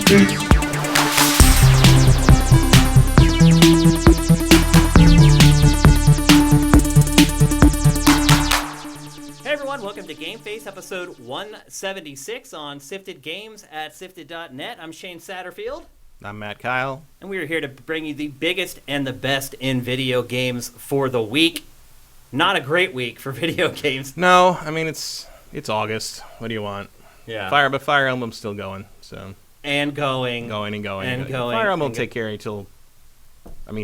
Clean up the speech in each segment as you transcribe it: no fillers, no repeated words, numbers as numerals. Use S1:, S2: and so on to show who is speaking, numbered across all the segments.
S1: Welcome to GameFace, episode 176 on Sifted Games at sifted.net. I'm Shane Satterfield.
S2: I'm Matt Kyle.
S1: And we are here to bring you the biggest and the best in video games for the week. Not a great week for video games.
S2: No, I mean, it's August. What do you want?
S1: Yeah.
S2: But Fire Emblem's still going, so.
S1: And going.
S2: Going.
S1: Fire
S2: Emblem will take care of you till,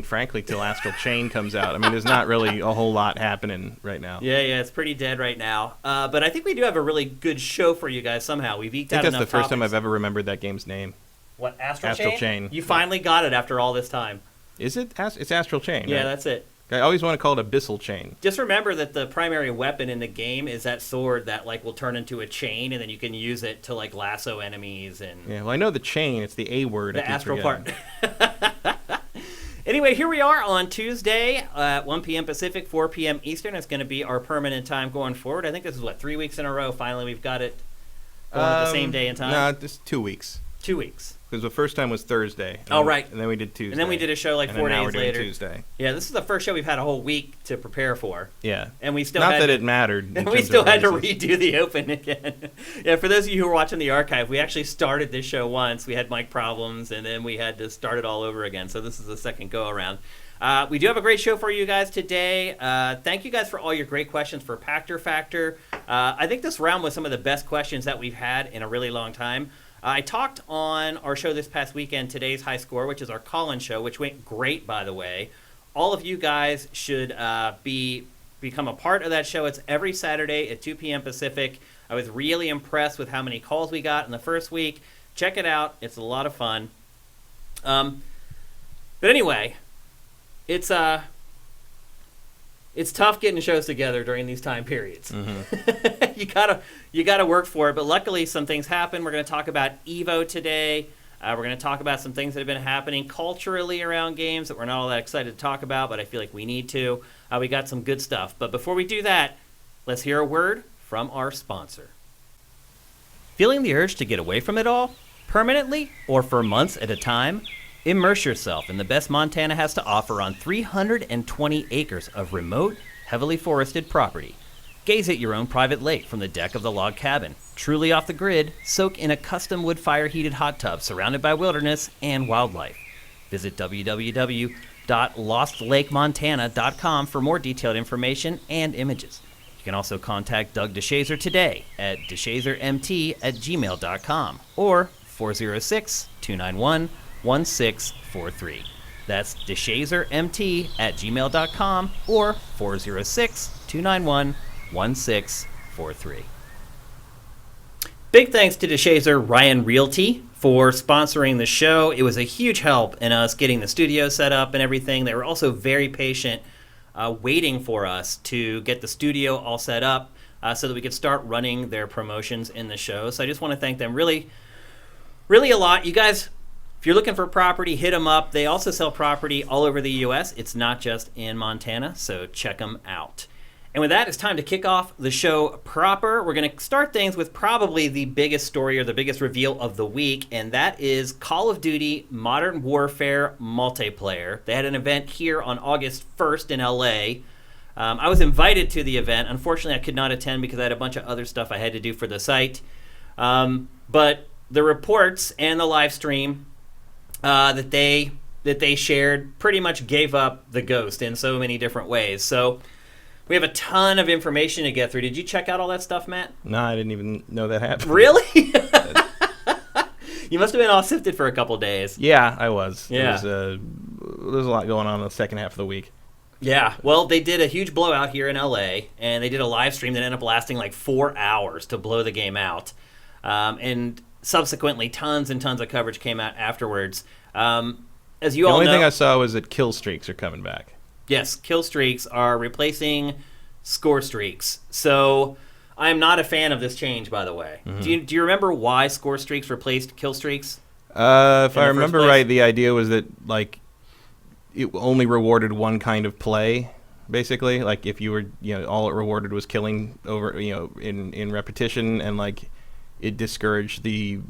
S2: frankly, till Astral Chain comes out. I mean, there's not really a whole lot happening right now.
S1: Yeah, it's pretty dead right now. But I think we do have a really good show for you guys somehow. We've eked out enough topics.
S2: I think that's the first time I've ever remembered that game's name.
S1: What, Astral
S2: Chain? Astral Chain.
S1: You finally got it after all this time.
S2: Is it? It's Astral Chain,
S1: Yeah,
S2: right?
S1: That's it.
S2: I always want to call it Abyssal Chain.
S1: Just remember that the primary weapon in the game is that sword that will turn into a chain, and then you can use it to lasso enemies and.
S2: Yeah, well, I know the chain. It's the A word.
S1: The astral part. Anyway, here we are on Tuesday at 1 p.m. Pacific, 4 p.m. Eastern. It's going to be our permanent time going forward. I think this is 3 weeks in a row. Finally, we've got it at the same day and time.
S2: No, just 2 weeks.
S1: 2 weeks.
S2: Because the first time was Thursday.
S1: Right.
S2: And then we did Tuesday.
S1: And then we did a show 4 days later.
S2: And now we're doing Tuesday.
S1: Yeah, this is the first show we've had a whole week to prepare for.
S2: Yeah.
S1: And we still
S2: Not that it mattered.
S1: And we still had to redo the open again. Yeah, for those of you who are watching the archive, we actually started this show once. We had mic problems, and then we had to start it all over again. So this is the second go-around. We do have a great show for you guys today. Thank you guys for all your great questions for Pactor Factor. I think this round was some of the best questions that we've had in a really long time. I talked on our show this past weekend, Today's High Score, which is our call-in show, which went great, by the way. All of you guys should become a part of that show. It's every Saturday at 2 p.m. Pacific. I was really impressed with how many calls we got in the first week. Check it out. It's a lot of fun. But anyway, it's tough getting shows together during these time periods. Mm-hmm. you gotta work for it. But luckily, some things happen. We're going to talk about EVO today. We're going to talk about some things that have been happening culturally around games that we're not all that excited to talk about, but I feel like we need to. We got some good stuff. But before we do that, let's hear a word from our sponsor. Feeling the urge to get away from it all, permanently or for months at a time? Immerse yourself in the best Montana has to offer on 320 acres of remote, heavily forested property. Gaze at your own private lake from the deck of the log cabin. Truly off the grid, soak in a custom wood fire-heated hot tub surrounded by wilderness and wildlife. Visit www.lostlakemontana.com for more detailed information and images. You can also contact Doug DeShazer today at deshazermt@gmail.com or 406-291-1643. That's deshazermt@gmail.com or 406-291-1643. Big thanks to DeShazer Ryan Realty for sponsoring the show. It was a huge help in us getting the studio set up and everything. They were also very patient waiting for us to get the studio all set up so that we could start running their promotions in the show. So I just want to thank them really a lot. You guys, if you're looking for property, hit them up. They also sell property all over the U.S. It's not just in Montana, so check them out. And with that, it's time to kick off the show proper. We're going to start things with probably the biggest story or the biggest reveal of the week, and that is Call of Duty Modern Warfare Multiplayer. They had an event here on August 1st in L.A. I was invited to the event. Unfortunately, I could not attend because I had a bunch of other stuff I had to do for the site. But the reports and the live stream that they shared pretty much gave up the ghost in so many different ways. So we have a ton of information to get through. Did you check out all that stuff, Matt?
S2: No, I didn't even know that happened.
S1: Really? You must have been all sifted for a couple days.
S2: Yeah, I was.
S1: Yeah.
S2: There's a lot going on in the second half of the week.
S1: Yeah, well, they did a huge blowout here in L.A., and they did a live stream that ended up lasting 4 hours to blow the game out. And subsequently, tons and tons of coverage came out afterwards. As you all know,
S2: the only thing I saw was that kill streaks are coming back.
S1: Yes, kill streaks are replacing score streaks. So I'm not a fan of this change, by the way. Mm-hmm. Do you remember why score streaks replaced kill streaks?
S2: If I remember right, the idea was that it only rewarded one kind of play, basically. If you were, all it rewarded was killing over, in repetition, and it discouraged the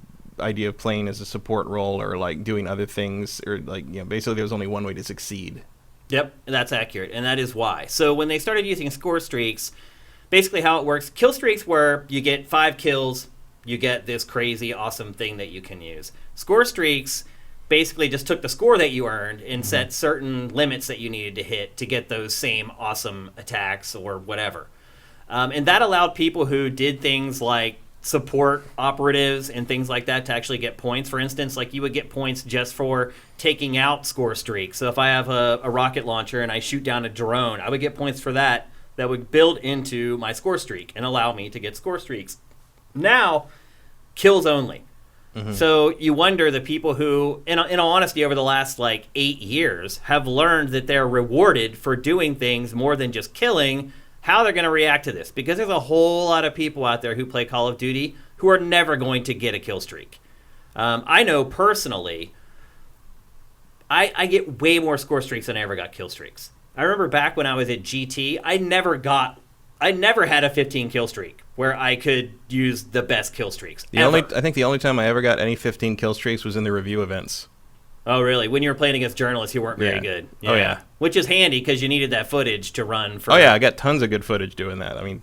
S2: idea of playing as a support role or like doing other things, or like, you know, basically there was only one way to succeed.
S1: Yep, that's accurate, and that is why. So when they started using score streaks, basically how it works, kill streaks where you get 5 kills, you get this crazy awesome thing that you can use. Score streaks basically just took the score that you earned and set certain limits that you needed to hit to get those same awesome attacks or whatever. And that allowed people who did things like support operatives and things like that to actually get points. For instance, like you would get points just for taking out score streaks. So if I have a rocket launcher and I shoot down a drone, I would get points for that would build into my score streak and allow me to get score streaks. Now, kills only. So you wonder the people who, in all honesty, over the last like 8 years have learned that they're rewarded for doing things more than just killing, how they're going to react to this. Because there's a whole lot of people out there who play Call of Duty who are never going to get a kill streak. I know personally, I get way more score streaks than I ever got kill streaks. I remember back when I was at GT, I never had a 15 kill streak where I could use the best kill streaks.
S2: I think the only time I ever got any 15 kill streaks was in the review events.
S1: Oh, really? When you were playing against journalists, you weren't very good.
S2: Yeah. Oh, yeah.
S1: Which is handy because you needed that footage to run for...
S2: Oh, yeah, I got tons of good footage doing that. I mean,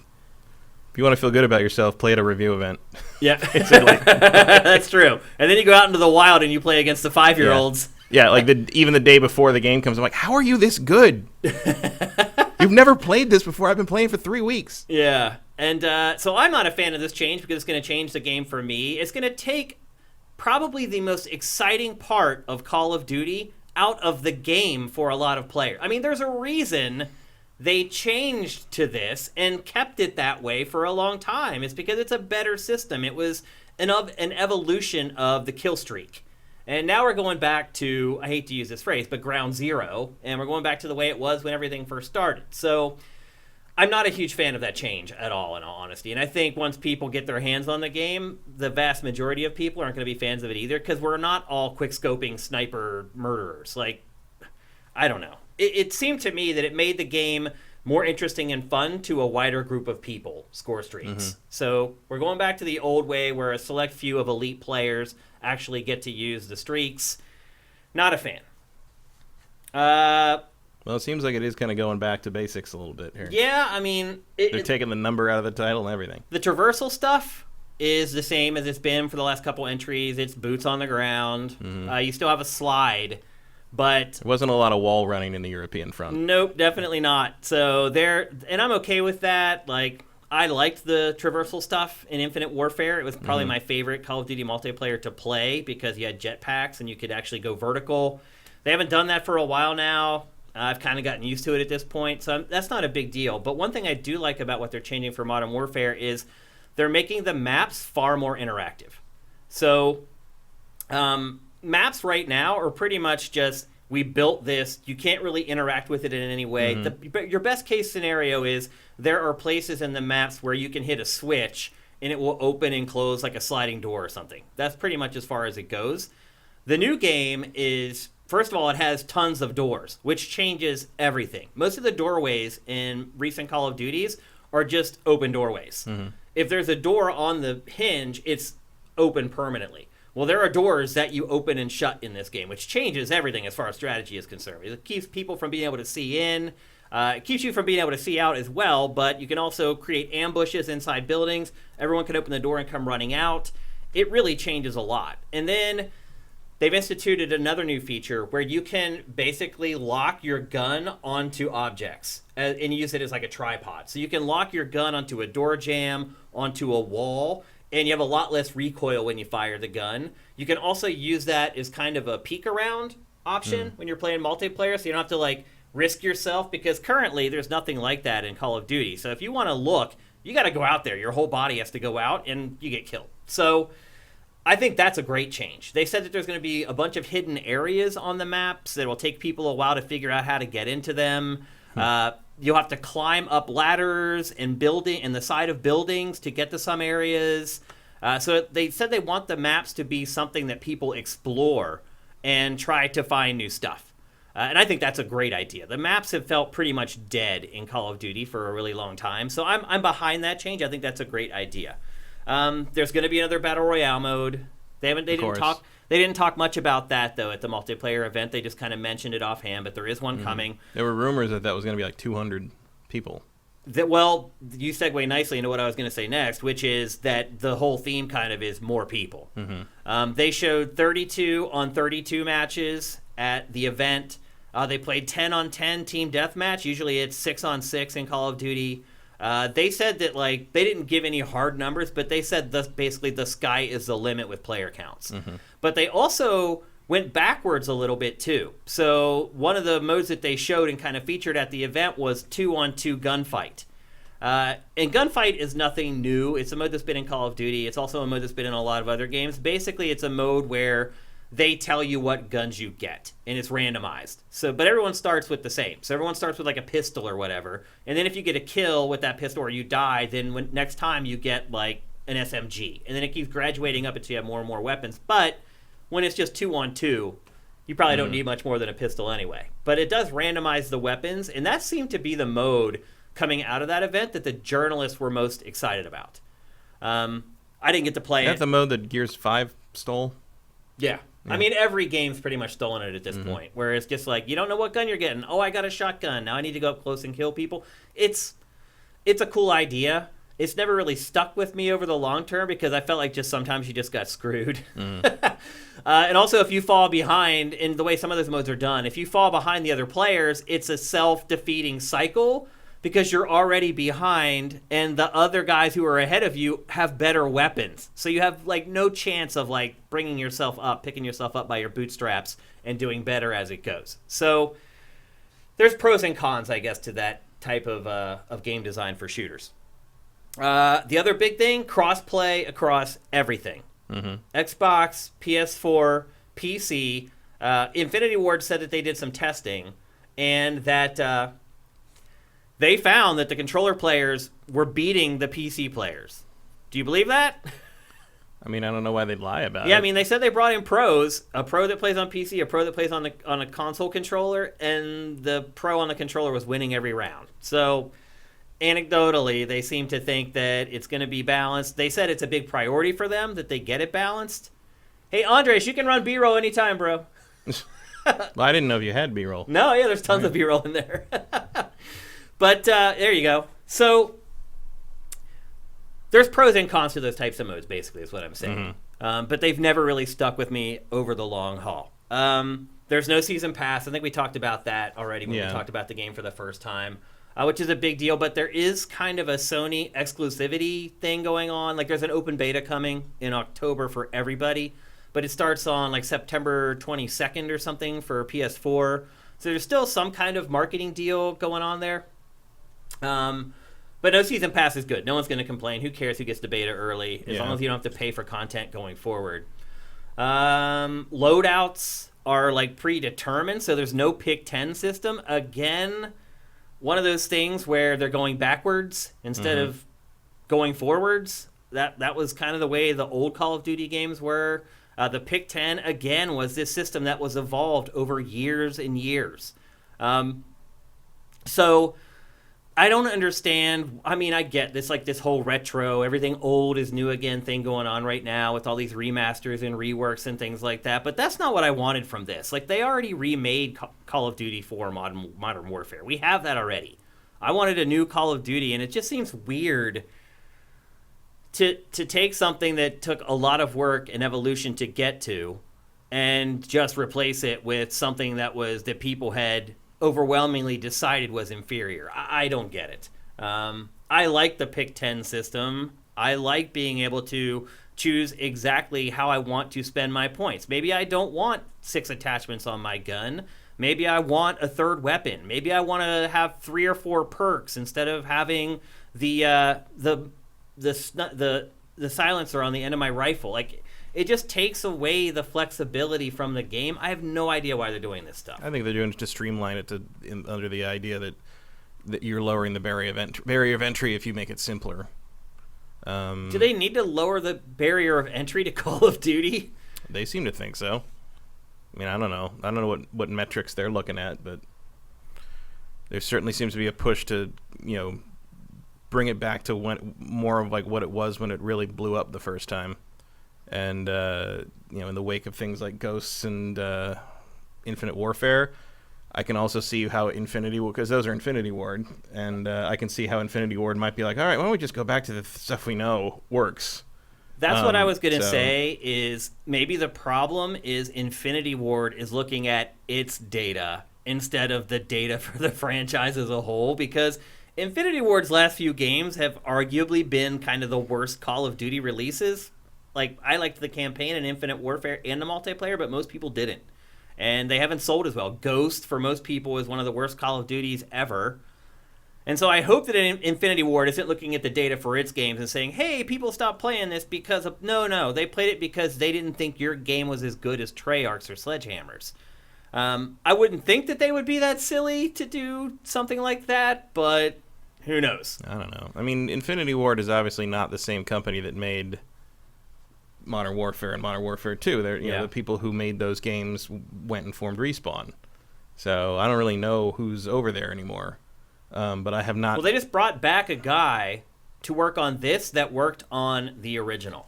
S2: if you want to feel good about yourself, play at a review event.
S1: Yeah, that's true. And then you go out into the wild and you play against the 5-year-olds.
S2: Yeah, like even the day before the game comes, I'm like, how are you this good? You've never played this before. I've been playing for 3 weeks.
S1: Yeah, and so I'm not a fan of this change because it's going to change the game for me. It's going to take probably the most exciting part of Call of Duty out of the game for a lot of players. I mean, there's a reason they changed to this and kept it that way for a long time. It's because it's a better system. It was an evolution of the kill streak. And now we're going back to, I hate to use this phrase, but ground zero. And we're going back to the way it was when everything first started. So I'm not a huge fan of that change at all, in all honesty. And I think once people get their hands on the game, the vast majority of people aren't going to be fans of it either, because we're not all quick-scoping sniper murderers. Like, I don't know. It seemed to me that it made the game more interesting and fun to a wider group of people, score streaks. So we're going back to the old way where a select few of elite players actually get to use the streaks. Not a fan.
S2: Well, it seems like it is kind of going back to basics a little bit here.
S1: Yeah, I mean...
S2: They're taking the number out of the title and everything.
S1: The traversal stuff is the same as it's been for the last couple entries. It's boots on the ground. You still have a slide, but...
S2: There wasn't a lot of wall running in the European front.
S1: Nope, definitely not. So and I'm okay with that. Like, I liked the traversal stuff in Infinite Warfare. It was probably my favorite Call of Duty multiplayer to play because you had jetpacks and you could actually go vertical. They haven't done that for a while now. I've kind of gotten used to it at this point, so that's not a big deal. But one thing I do like about what they're changing for Modern Warfare is they're making the maps far more interactive. So maps right now are pretty much just, we built this, you can't really interact with it in any way. Your best case scenario is there are places in the maps where you can hit a switch and it will open and close like a sliding door or something. That's pretty much as far as it goes. The new game is... First of all, it has tons of doors, which changes everything. Most of the doorways in recent Call of Duties are just open doorways. If there's a door on the hinge, it's open permanently. Well, there are doors that you open and shut in this game, which changes everything as far as strategy is concerned. It keeps people from being able to see in. It keeps you from being able to see out as well, but you can also create ambushes inside buildings. Everyone can open the door and come running out. It really changes a lot. And then... they've instituted another new feature where you can basically lock your gun onto objects and use it as like a tripod. So you can lock your gun onto a door jamb, onto a wall, and you have a lot less recoil when you fire the gun. You can also use that as kind of a peek around option when you're playing multiplayer, so you don't have to like risk yourself, because currently there's nothing like that in Call of Duty. So if you want to look, you got to go out there. Your whole body has to go out and you get killed. So I think that's a great change. They said that there's going to be a bunch of hidden areas on the maps that will take people a while to figure out how to get into them. You'll have to climb up ladders and the side of buildings to get to some areas. So they said they want the maps to be something that people explore and try to find new stuff. And I think that's a great idea. The maps have felt pretty much dead in Call of Duty for a really long time. So I'm behind that change. I think that's a great idea. There's going to be another Battle Royale mode. They didn't talk much about that though at the multiplayer event. They just kind of mentioned it offhand, but there is one coming.
S2: There were rumors that was going to be like 200 people.
S1: Well, you segue nicely into what I was going to say next, which is that the whole theme kind of is more people. They showed 32 on 32 matches at the event. They played 10 on 10 team deathmatch. Usually it's 6 on 6 in Call of Duty. They said that they didn't give any hard numbers, but they said basically the sky is the limit with player counts. But they also went backwards a little bit too. So one of the modes that they showed and kind of featured at the event was 2-on-2 gunfight. And gunfight is nothing new. It's a mode that's been in Call of Duty. It's also a mode that's been in a lot of other games. Basically, it's a mode where they tell you what guns you get, and it's randomized. But everyone starts with the same. So everyone starts with like a pistol or whatever, and then if you get a kill with that pistol or you die, then next time you get like an SMG, and then it keeps graduating up until you have more and more weapons. But when it's just 2-on-2, you probably don't need much more than a pistol anyway. But it does randomize the weapons, and that seemed to be the mode coming out of that event that the journalists were most excited about. I didn't get to play it.
S2: Is that the mode that Gears 5 stole?
S1: Yeah. I mean, every game's pretty much stolen it at this point, where it's just like, you don't know what gun you're getting. Oh, I got a shotgun. Now I need to go up close and kill people. It's a cool idea. It's never really stuck with me over the long term because I felt like just sometimes you just got screwed. And also, if you fall behind, in the way some of those modes are done, if you fall behind the other players, it's a self-defeating cycle because you're already behind and the other guys who are ahead of you have better weapons. So you have no chance of bringing yourself up, picking yourself up by your bootstraps and doing better as it goes. So there's pros and cons, I guess, to that type of game design for shooters. The other big thing, cross-play across everything. Xbox, PS4, PC. Infinity Ward said that they did some testing and that they found that the controller players were beating the PC players. Do you believe that?
S2: I mean, I don't know why they'd lie about it.
S1: Yeah, I mean, they said they brought in pros, a pro that plays on PC, a pro that plays on a console controller, and the pro on the controller was winning every round. So, anecdotally, they seem to think that it's going to be balanced. They said it's a big priority for them that they get it balanced. Hey, Andres, you can run B-roll anytime, bro.
S2: Well, I didn't know if you had B-roll.
S1: No, yeah, there's tons of B-roll in there. But there you go. So there's pros and cons to those types of modes, basically, is what I'm saying. But they've never really stuck with me over the long haul. There's no season pass. I think we talked about that already when we talked about the game for the first time, which is a big deal. But there is kind of a Sony exclusivity thing going on. There's an open beta coming in October for everybody, but it starts on September 22nd or something for PS4. So there's still some kind of marketing deal going on there. But no season pass is good. No one's going to complain. Who cares who gets the beta early, as long as you don't have to pay for content going forward. Loadouts are predetermined, so there's no pick 10 system. Again, one of those things where they're going backwards instead of going forwards. That was kind of the way the old Call of Duty games were. The pick 10, again, was this system that was evolved over years and years. So I don't understand. I mean, I get this, this whole retro, everything old is new again thing going on right now with all these remasters and reworks and things like that. But that's not what I wanted from this. They already remade Call of Duty 4 Modern Warfare. We have that already. I wanted a new Call of Duty, and it just seems weird to take something that took a lot of work and evolution to get to and just replace it with something that people had overwhelmingly decided was inferior. I don't get it. I like the pick 10 system. I like being able to choose exactly how I want to spend my points. Maybe I don't want 6 attachments on my gun. Maybe I want a third weapon. Maybe I want to have 3 or 4 perks instead of having the silencer on the end of my rifle. It just takes away the flexibility from the game. I have no idea why they're doing this stuff.
S2: I think they're doing it to streamline it under the idea that you're lowering the barrier of entry if you make it simpler.
S1: Do they need to lower the barrier of entry to Call of Duty?
S2: They seem to think so. I mean, I don't know. I don't know what metrics they're looking at, but there certainly seems to be a push to, bring it back to more of what it was when it really blew up the first time. and in the wake of things like Ghosts and Infinite Warfare, I can also see how because those are Infinity Ward, and I can see how Infinity Ward might be like, all right, why don't we just go back to the stuff we know works.
S1: That's what I was going to say, is maybe the problem is Infinity Ward is looking at its data instead of the data for the franchise as a whole, because Infinity Ward's last few games have arguably been kind of the worst Call of Duty releases. Like, I liked the campaign in Infinite Warfare and the multiplayer, but most people didn't. And they haven't sold as well. Ghost, for most people, is one of the worst Call of Duties ever. And so I hope that Infinity Ward isn't looking at the data for its games and saying, hey, people stopped playing this because of... No, they played it because they didn't think your game was as good as Treyarch's or Sledgehammer's. I wouldn't think that they would be that silly to do something like that, but who knows?
S2: I don't know. I mean, Infinity Ward is obviously not the same company that made Modern Warfare and Modern Warfare 2. They're, you know, the people who made those games went and formed Respawn. So I don't really know who's over there anymore. But I have not...
S1: Well, they just brought back a guy to work on this that worked on the original.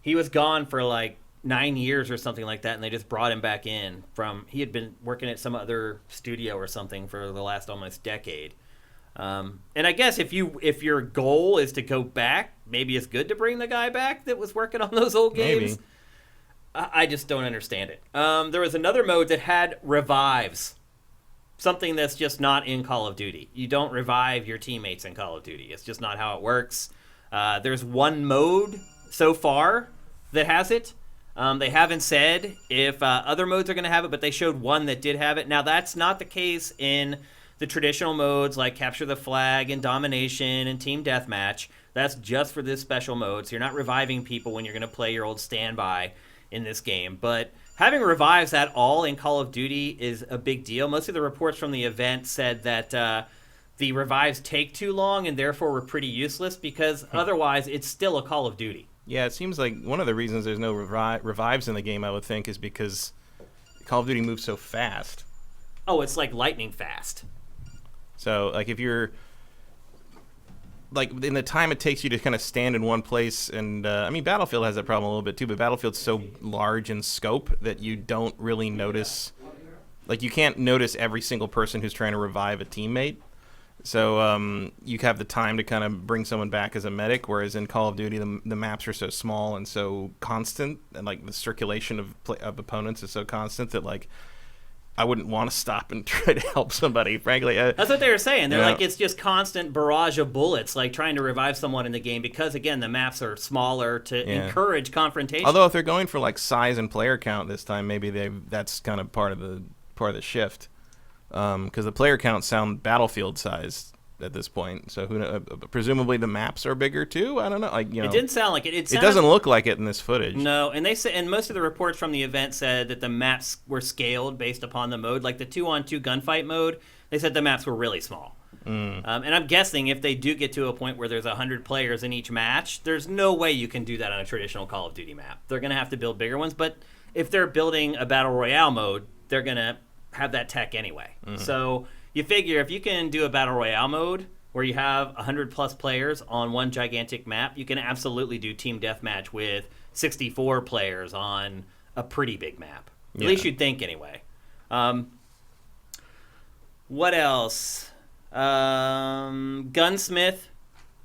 S1: He was gone for like 9 years or something like that, and they just brought him back in from... He had been working at some other studio or something for the last almost decade. And I guess if your goal is to go back, maybe it's good to bring the guy back that was working on those old games.
S2: Maybe.
S1: I just don't understand it. There was another mode that had revives. Something that's just not in Call of Duty. You don't revive your teammates in Call of Duty. It's just not how it works. There's one mode so far that has it. They haven't said if other modes are going to have it, but they showed one that did have it. Now, that's not the case in the traditional modes like Capture the Flag and Domination and Team Deathmatch. That's just for this special mode. So you're not reviving people when you're going to play your old standby in this game. But having revives at all in Call of Duty is a big deal. Most of the reports from the event said that the revives take too long and therefore were pretty useless because otherwise it's still a Call of Duty.
S2: Yeah, it seems like one of the reasons there's no revives in the game, I would think, is because Call of Duty moves so fast.
S1: Oh, it's like lightning fast.
S2: So, like, if you're... Like, in the time it takes you to kind of stand in one place, and, I mean, Battlefield has that problem a little bit, too, but Battlefield's so large in scope that you don't really notice... Like, you can't notice every single person who's trying to revive a teammate. So, you have the time to kind of bring someone back as a medic, whereas in Call of Duty, the maps are so small and so constant, and, like, the circulation of opponents is so constant that, like... I wouldn't want to stop and try to help somebody, frankly.
S1: That's what they were saying. They're like, it's just constant barrage of bullets, like trying to revive someone in the game because, again, the maps are smaller to encourage confrontation.
S2: Although if they're going for like size and player count this time, maybe that's kind of part of the shift, because the player counts sound Battlefield sized at this point. So presumably the maps are bigger too. I don't know. Like,
S1: it didn't sound like it.
S2: It doesn't look like it in this footage.
S1: No, and they said, and most of the reports from the event said that the maps were scaled based upon the mode. Like the 2-on-2 gunfight mode, they said the maps were really small. And I'm guessing if they do get to a point where there's 100 players in each match, there's no way you can do that on a traditional Call of Duty map. They're going to have to build bigger ones. But if they're building a Battle Royale mode, they're going to have that tech anyway. So you figure if you can do a Battle Royale mode where you have 100-plus players on one gigantic map, you can absolutely do Team Deathmatch with 64 players on a pretty big map. At least you'd think anyway. What else? Gunsmith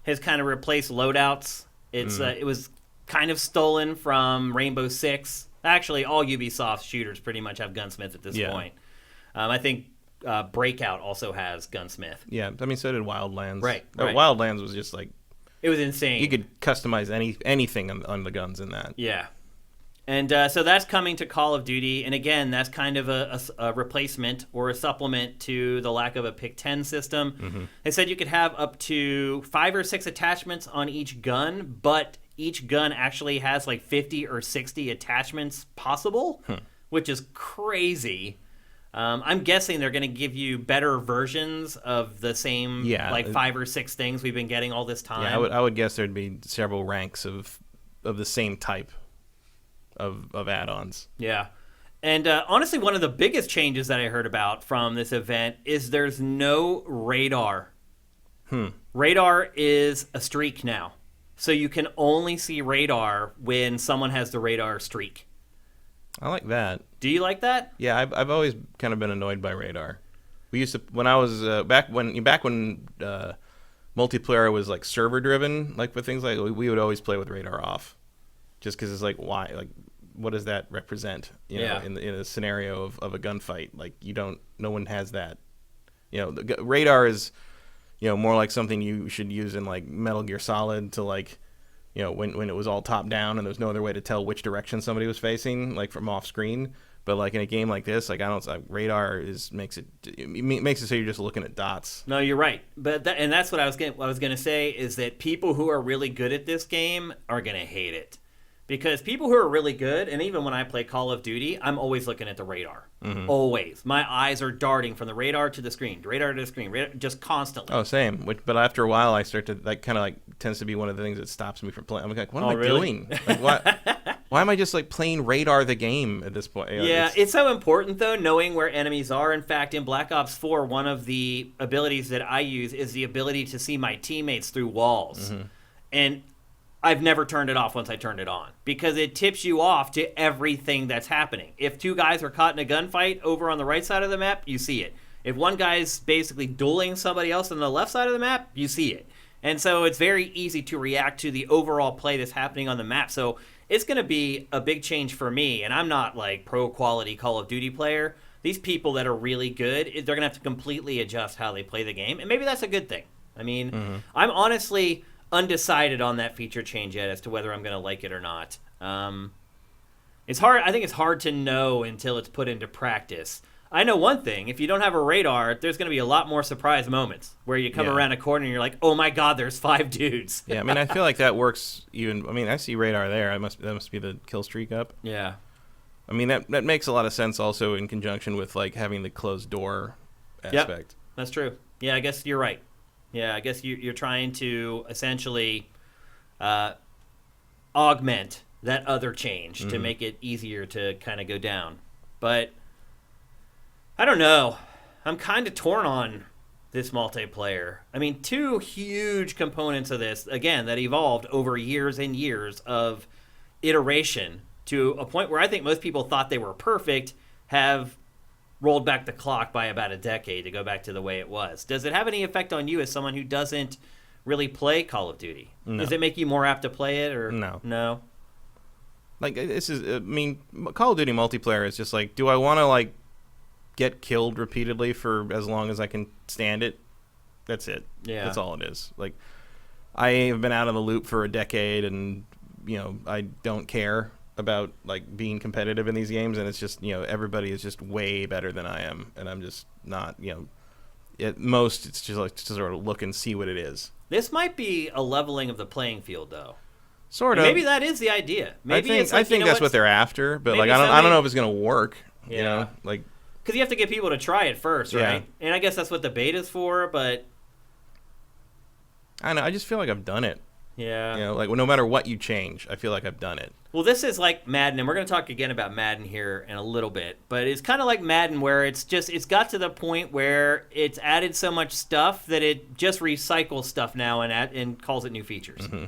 S1: has kind of replaced loadouts. It was kind of stolen from Rainbow Six. Actually, all Ubisoft shooters pretty much have Gunsmith at this point. I think Breakout also has Gunsmith. Yeah,
S2: I mean, so did Wildlands.
S1: Right.
S2: Wildlands was just like...
S1: It was insane.
S2: You could customize anything on the guns in that.
S1: Yeah. And so that's coming to Call of Duty. And again, that's kind of a replacement or a supplement to the lack of a Pick 10 system. They said you could have up to 5 or 6 attachments on each gun, but each gun actually has like 50 or 60 attachments possible, which is crazy. I'm guessing they're going to give you better versions of the same, like 5 or 6 things we've been getting all this time.
S2: Yeah, I would guess there'd be several ranks of the same type of add-ons.
S1: Yeah. And honestly, one of the biggest changes that I heard about from this event is there's no radar. Radar is a streak now. so you can only see radar when someone has the radar streak.
S2: I like that.
S1: Do you like that?
S2: Yeah, I've always kind of been annoyed by radar. We used to, when I was back when multiplayer was like server driven, like with things like we would always play with radar off, just because it's like, why, like, what does that represent? You know, in a scenario of a gunfight, like no one has that. You know, the radar is, you know, more like something you should use in like Metal Gear Solid to, like, you know, when it was all top down and there was no other way to tell which direction somebody was facing, like from off screen. But like in a game like this, like radar makes it so you're just looking at dots.
S1: No, you're right. But that's what I was gonna say is that people who are really good at this game are gonna hate it, because people who are really good, and even when I play Call of Duty, I'm always looking at the radar. Mm-hmm. Always, my eyes are darting from the radar to the screen, just constantly.
S2: Oh, same. But after a while, I start to tends to be one of the things that stops me from playing. I'm like, what am I doing? Like, why am I just like playing radar the game at this point? You know,
S1: yeah, it's so important though, knowing where enemies are. In fact, in Black Ops 4, one of the abilities that I use is the ability to see my teammates through walls. Mm-hmm. And I've never turned it off once I turned it on, because it tips you off to everything that's happening. If two guys are caught in a gunfight over on the right side of the map, you see it. If one guy's basically dueling somebody else on the left side of the map, you see it. And so it's very easy to react to the overall play that's happening on the map. So it's going to be a big change for me, and I'm not like pro quality Call of Duty player. These people that are really good, they're going to have to completely adjust how they play the game, and maybe that's a good thing. I mean, I'm honestly undecided on that feature change yet as to whether I'm going to like it or not. It's hard. I think it's hard to know until it's put into practice. I know one thing: if you don't have a radar, there's going to be a lot more surprise moments where you come around a corner and you're like, "Oh my God, there's 5 dudes."
S2: Yeah, I mean, I feel like that works. Even, I mean, I see radar there. That must be the kill streak up.
S1: Yeah.
S2: I mean, that makes a lot of sense also in conjunction with like having the closed door aspect.
S1: Yep, that's true. Yeah, I guess you're right. Yeah, I guess you're trying to essentially augment that other change to make it easier to kind of go down. But I don't know. I'm kind of torn on this multiplayer. I mean, 2 huge components of this, again, that evolved over years and years of iteration to a point where I think most people thought they were perfect, have rolled back the clock by about a decade to go back to the way it was. Does it have any effect on you as someone who doesn't really play Call of Duty?
S2: No.
S1: Does it make you more apt to play it, or
S2: no? Like, this is, I mean, Call of Duty multiplayer is just like, do I want to like get killed repeatedly for as long as I can stand it? That's it. Yeah, that's all it is. Like, I have been out of the loop for a decade, and you know, I don't care about like being competitive in these games, and it's just, you know, everybody is just way better than I am, and I'm just not, you know, at most it's just like to sort of look and see what it is.
S1: This might be a leveling of the playing field, though.
S2: Sort of.
S1: Maybe that is the idea. Maybe
S2: I think that's what they're after, but like I don't know if it's gonna work.
S1: Yeah.
S2: You know, like,
S1: because you have to get people to try it first, right? Yeah. And I guess that's what the beta's for, but
S2: I don't know. I just feel like I've done it.
S1: Yeah.
S2: You know, like, no matter what you change, I feel like I've done it.
S1: Well, this is like Madden, and we're going to talk again about Madden here in a little bit, but it's kind of like Madden where it's got to the point where it's added so much stuff that it just recycles stuff now and calls it new features.
S2: Mm-hmm.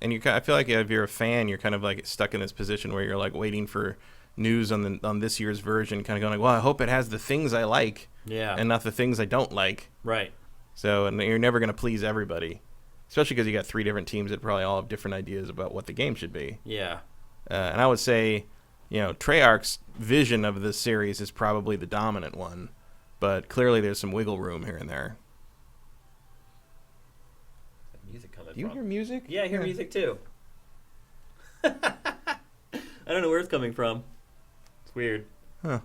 S2: And I feel like if you're a fan, you're kind of like stuck in this position where you're like waiting for news on this year's version, kind of going like, well, I hope it has the things I like, and not the things I don't like.
S1: Right.
S2: So, and you're never going to please everybody. Especially because you got 3 different teams that probably all have different ideas about what the game should be.
S1: Yeah.
S2: And I would say, you know, Treyarch's vision of this series is probably the dominant one, but clearly there's some wiggle room here and there.
S1: Music coming
S2: Do you hear music?
S1: Yeah, I hear music too. I don't know where it's coming from. It's weird.
S2: Huh.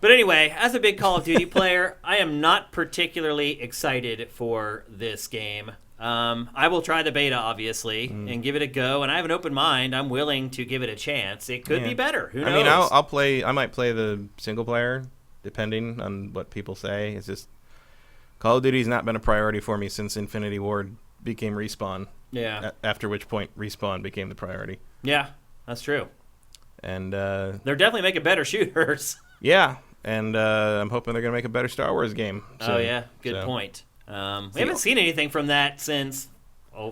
S1: But anyway, as a big Call of Duty player, I am not particularly excited for this game. I will try the beta, obviously, and give it a go. And I have an open mind. I'm willing to give it a chance. It could be better. Who knows?
S2: I mean, I'll play. I might play the single player, depending on what people say. It's just Call of Duty's not been a priority for me since Infinity Ward became Respawn.
S1: Yeah.
S2: After which point, Respawn became the priority.
S1: Yeah, that's true.
S2: And
S1: they're definitely making better shooters.
S2: Yeah. And I'm hoping they're going to make a better Star Wars game.
S1: Oh, yeah. Good point. We haven't seen anything from that since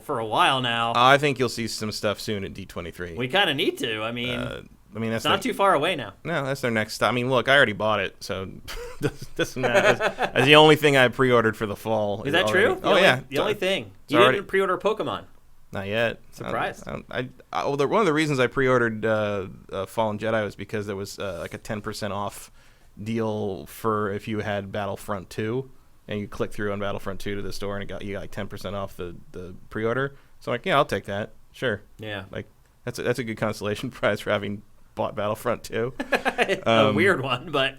S1: for a while now.
S2: I think you'll see some stuff soon at D23.
S1: We kind of need to. I mean,
S2: that's
S1: it's not too far away now.
S2: No, that's their next stop. I mean, look, I already bought it, so doesn't matter. That's the only thing I pre-ordered for the fall.
S1: Is that
S2: already.
S1: true? The only thing. You didn't pre-order Pokemon.
S2: Not yet.
S1: Surprised.
S2: One of the reasons I pre-ordered Fallen Jedi was because there was like a 10% off deal for if you had Battlefront 2, and you click through on Battlefront 2 to the store, and you got like 10% off the pre-order. So I'm like, yeah, I'll take that. Sure.
S1: Yeah.
S2: Like that's a good consolation prize for having bought Battlefront 2.
S1: A weird one, but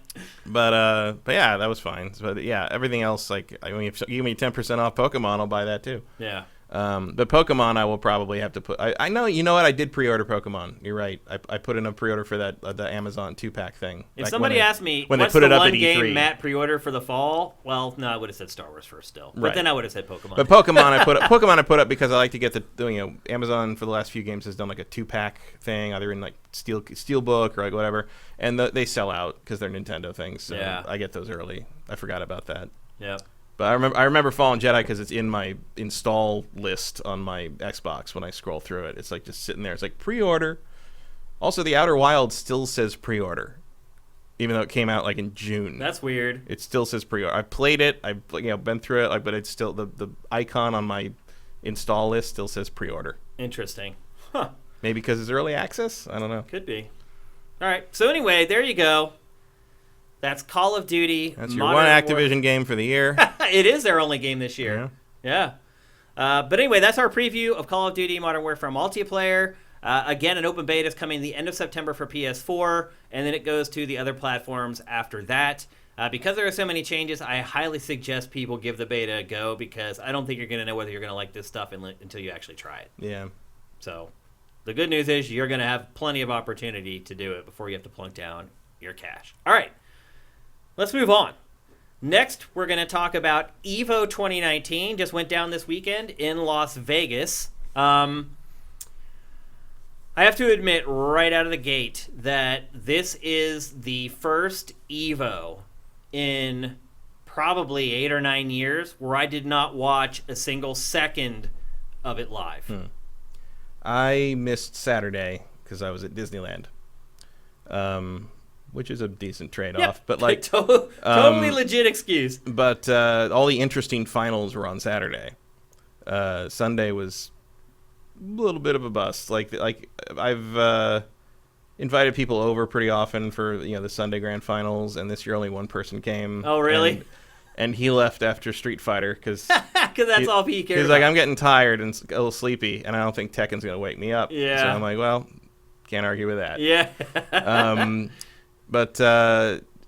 S2: yeah, that was fine. But yeah, everything else, like, I mean, if you give me 10% off Pokemon, I'll buy that too.
S1: Yeah.
S2: But Pokemon, I will probably have to put. I know, you know what? I did pre-order Pokemon. You're right. I put in a pre-order for that the Amazon 2-pack thing.
S1: If somebody asked me
S2: when
S1: what's
S2: they put
S1: the
S2: it up
S1: one
S2: at
S1: game
S2: E3.
S1: Matt pre-order for the fall, well, no, I would have said Star Wars first still. But
S2: Right.
S1: then I would have said Pokemon.
S2: But Pokemon, I put up because I like to get Amazon for the last few games has done like a 2-pack thing, either in like Steelbook or like whatever, and they sell out because they're Nintendo things. So
S1: yeah.
S2: I get those early. I forgot about that.
S1: Yeah.
S2: But I remember Fallen Jedi because it's in my install list on my Xbox when I scroll through it. It's like just sitting there. It's like pre-order. Also, the Outer Wilds still says pre-order, even though it came out like in June.
S1: That's weird.
S2: It still says pre-order. I played it. I've been through it, but it's still the icon on my install list still says pre-order.
S1: Interesting. Huh.
S2: Maybe because it's early access. I don't know.
S1: Could be. All right. So anyway, there you go. That's Call of Duty.
S2: That's your one Activision game for the year.
S1: It is their only game this year. Yeah. But anyway, that's our preview of Call of Duty Modern Warfare multiplayer. Again, an open beta is coming the end of September for PS4, and then it goes to the other platforms after that. Because there are so many changes, I highly suggest people give the beta a go, because I don't think you're going to know whether you're going to like this stuff until you actually try it.
S2: Yeah.
S1: So the good news is you're going to have plenty of opportunity to do it before you have to plunk down your cash. All right. Let's move on. Next, we're going to talk about EVO 2019. Just went down this weekend in Las Vegas. I have to admit right out of the gate that this is the first EVO in probably 8 or 9 years where I did not watch a single second of it live.
S2: I missed Saturday because I was at Disneyland. Which is a decent trade-off,
S1: Yep.
S2: but like
S1: totally legit excuse.
S2: But all the interesting finals were on Saturday. Sunday was a little bit of a bust. Like I've invited people over pretty often for the Sunday Grand Finals, and this year only one person came.
S1: Oh, really?
S2: And he left after Street Fighter because
S1: that's all he cared
S2: He's
S1: about.
S2: like, I'm getting tired and a little sleepy, and I don't think Tekken's gonna wake me up.
S1: Yeah.
S2: So I'm like, well, can't argue with that.
S1: Yeah.
S2: But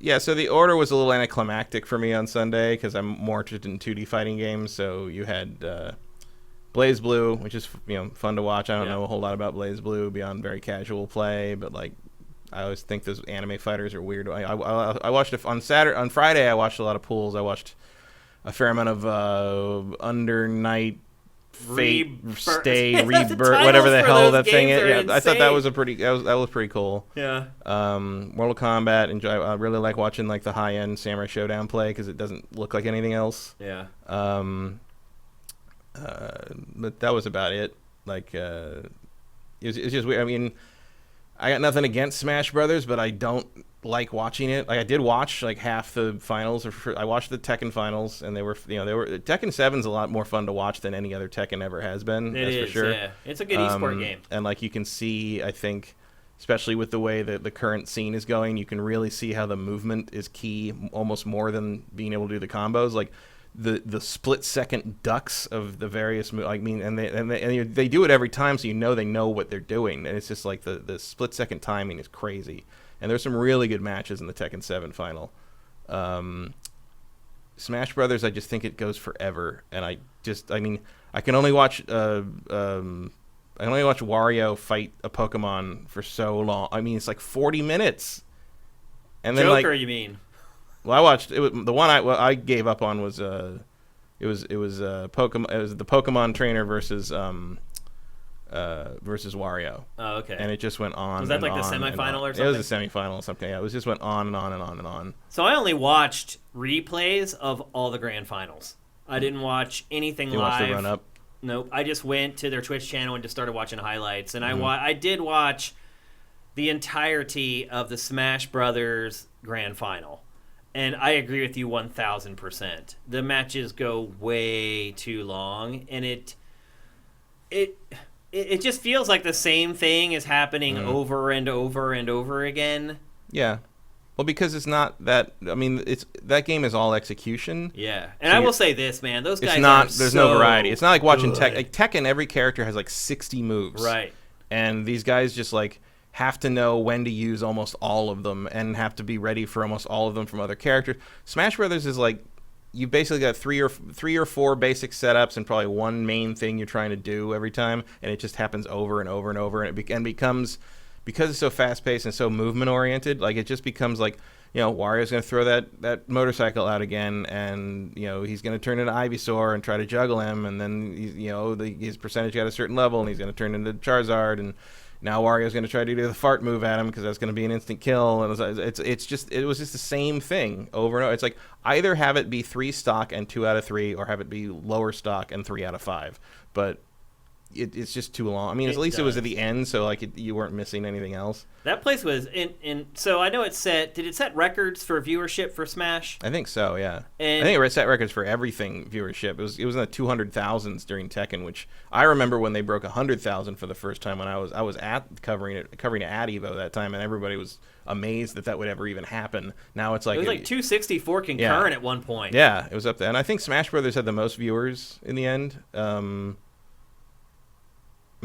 S2: yeah, so the order was a little anticlimactic for me on Sunday because I'm more interested in 2D fighting games. So you had Blaze Blue, which is fun to watch. I don't know a whole lot about Blaze Blue beyond very casual play, but like I always think those anime fighters are weird. I watched it on Friday. I watched a lot of pools. I watched a fair amount of Under Night. Fate, Stay, Rebirth, whatever the hell that thing is. Yeah, I thought that was that was pretty cool.
S1: Yeah.
S2: Mortal Kombat. I really like watching like the high end Samurai Showdown play because it doesn't look like anything else.
S1: Yeah.
S2: But that was about it. Like, it's just weird. I mean, I got nothing against Smash Brothers, but I don't like watching it. Like I did watch like half the finals. I watched the Tekken finals, and they were Tekken 7's a lot more fun to watch than any other Tekken ever has been.
S1: It
S2: that's
S1: is,
S2: for sure.
S1: yeah. It's a good esport game.
S2: And like you can see, I think, especially with the way that the current scene is going, you can really see how the movement is key, almost more than being able to do the combos. Like the split second ducks of the various and they do it every time, so they know what they're doing, and it's just like the split second timing is crazy. And there's some really good matches in the Tekken 7 final. Smash Brothers, I just think it goes forever, and I can only watch Wario fight a Pokemon for so long. I mean, it's like 40 minutes. And then
S1: Joker, you mean?
S2: Well, I watched the one I gave up on was Pokemon. It was the Pokemon trainer versus Wario.
S1: Oh, okay.
S2: And it just went on.
S1: Was that like the semifinal or something?
S2: It was the semifinal or something. Yeah, it just went on and on and on and on.
S1: So I only watched replays of all the grand finals. I didn't watch anything live.
S2: You watched the run up?
S1: Nope. I just went to their Twitch channel and just started watching highlights. And
S2: Mm-hmm.
S1: I did watch the entirety of the Smash Brothers Grand Final. And I agree with you 1,000%. The matches go way too long, and it just feels like the same thing is happening over and over and over again.
S2: Yeah. Well, because it's not that. I mean, that game is all execution.
S1: Yeah, and
S2: So
S1: I will say this, man. Those guys
S2: it's not.
S1: are
S2: There's
S1: so
S2: no variety. It's not like watching
S1: good.
S2: Tekken. Every character has like 60 moves.
S1: Right.
S2: And these guys just like have to know when to use almost all of them and have to be ready for almost all of them from other characters. Smash Brothers is like you basically got three or four basic setups and probably one main thing you're trying to do every time, and it just happens over and over and over, and it becomes, because it's so fast paced and so movement oriented, like it just becomes like, Wario's going to throw that motorcycle out again, and he's going to turn into Ivysaur and try to juggle him, and then his percentage got a certain level, and he's going to turn into Charizard, and now Wario's going to try to do the fart move at him because that's going to be an instant kill, and it was just the same thing over and over. It's like either have it be 3 stock and 2 out of 3, or have it be lower stock and 3 out of 5, but it's just too long. I mean, at least it was at the end, so like you weren't missing anything else.
S1: That place was in. So I know did it set records for viewership for Smash?
S2: I think so, yeah.
S1: And
S2: I think it set records for everything viewership. It was in the 200,000s during Tekken, which I remember when they broke 100,000 for the first time when I was at covering it at EVO that time, and everybody was amazed that would ever even happen. Now it's like
S1: it was like 264 concurrent at one point.
S2: Yeah, it was up there, and I think Smash Brothers had the most viewers in the end.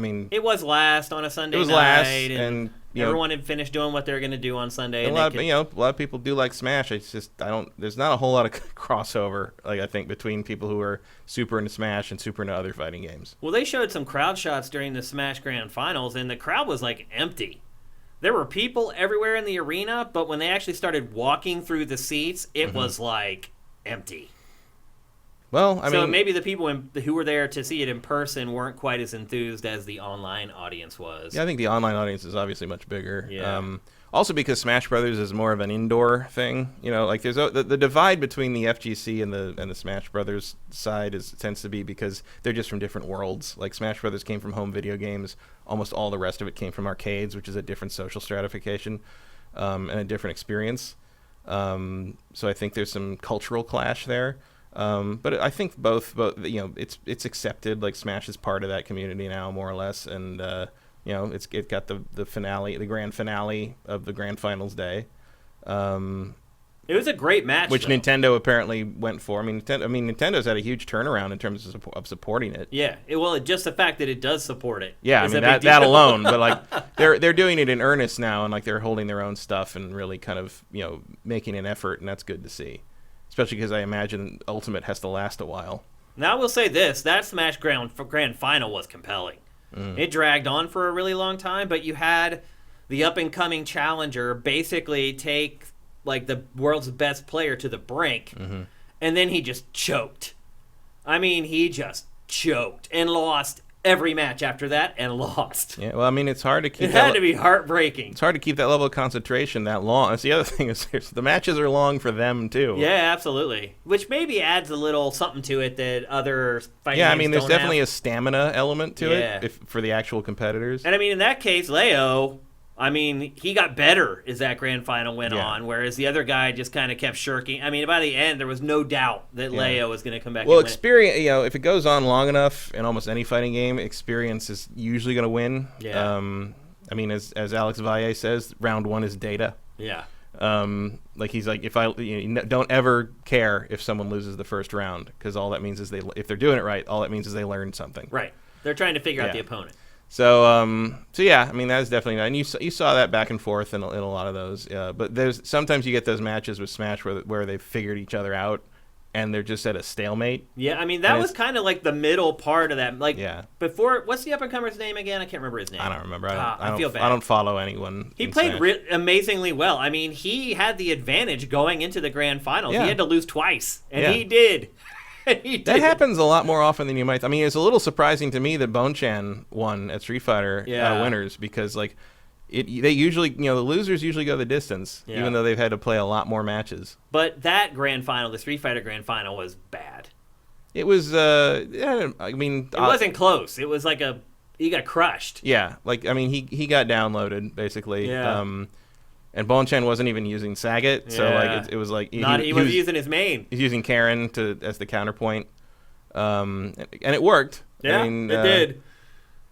S2: I mean,
S1: it was last on a Sunday night.
S2: It was last, and
S1: everyone had finished doing what they were going to do on Sunday.
S2: And a lot of people do like Smash. It's just there's not a whole lot of crossover, like I think, between people who are super into Smash and super into other fighting games.
S1: Well, they showed some crowd shots during the Smash Grand Finals, and the crowd was like empty. There were people everywhere in the arena, but when they actually started walking through the seats, it was like empty.
S2: Well, I mean,
S1: maybe the people who were there to see it in person weren't quite as enthused as the online audience was.
S2: Yeah, I think the online audience is obviously much bigger.
S1: Yeah.
S2: Also because Smash Brothers is more of an indoor thing. Like there's the divide between the FGC and the Smash Brothers side tends to be because they're just from different worlds. Like Smash Brothers came from home video games. Almost all the rest of it came from arcades, which is a different social stratification and a different experience. So I think there's some cultural clash there. But I think both it's accepted. Like Smash is part of that community now, more or less, and it got the finale, the grand finale of the grand finals day.
S1: It was a great match,
S2: which
S1: though.
S2: Nintendo apparently went for. I mean, Nintendo's had a huge turnaround in terms of supporting it.
S1: Yeah, just the fact that it does support it.
S2: Yeah, I mean that alone. But like they're doing it in earnest now, and like they're holding their own stuff and really kind of making an effort, and that's good to see. Especially because I imagine Ultimate has to last a while.
S1: Now, I will say this. That Smash Grand Final was compelling. It dragged on for a really long time, but you had the up-and-coming challenger basically take like the world's best player to the brink, and then he just choked. I mean, he just choked and lost every match after that and lost.
S2: Yeah, well, I mean, it's hard to keep.
S1: It had to be heartbreaking.
S2: It's hard to keep that level of concentration that long. That's the other thing is the matches are long for them too.
S1: Yeah, absolutely. Which maybe adds a little something to it that other fighting
S2: games
S1: I mean,
S2: there's
S1: don't
S2: definitely
S1: have.
S2: a stamina element to it for the actual competitors.
S1: And I mean, in that case, Leo, I mean, he got better as that grand final went on, whereas the other guy just kind of kept shirking. I mean, by the end, there was no doubt that Leo was going to come back.
S2: Well,
S1: and
S2: experience, if it goes on long enough in almost any fighting game, experience is usually going to win.
S1: Yeah.
S2: I mean, as Alex Valle says, round 1 is data.
S1: Yeah.
S2: Like he's like, don't ever care if someone loses the first round, because all that means is if they're doing it right, all that means is they learned something.
S1: Right. They're trying to figure out the opponent.
S2: So yeah, I mean that's definitely, and you saw that back and forth in a lot of those. But there's sometimes you get those matches with Smash where they figured each other out, and they're just at a stalemate.
S1: Yeah, I mean that was kind of like the middle part of that. Like before, what's the up and comer's name again? I can't remember his name.
S2: I don't remember.
S1: I feel bad.
S2: I don't follow anyone.
S1: He played amazingly well. I mean, he had the advantage going into the grand finals. He had to lose twice, and he did.
S2: That happens a lot more often than you might. I mean, it's a little surprising to me that Bonchan won at Street Fighter winners, because like they usually, the losers usually go the distance, even though they've had to play a lot more matches.
S1: But that grand final, the Street Fighter grand final, was bad.
S2: It was. Yeah, I mean,
S1: It wasn't close. It was like he got crushed.
S2: Yeah, like I mean, he got downloaded basically.
S1: Yeah.
S2: And Bonchen wasn't even using Saget, so like it was like
S1: he was using his main.
S2: He's using Karen as the counterpoint, and it worked.
S1: Yeah,
S2: I mean,
S1: it did.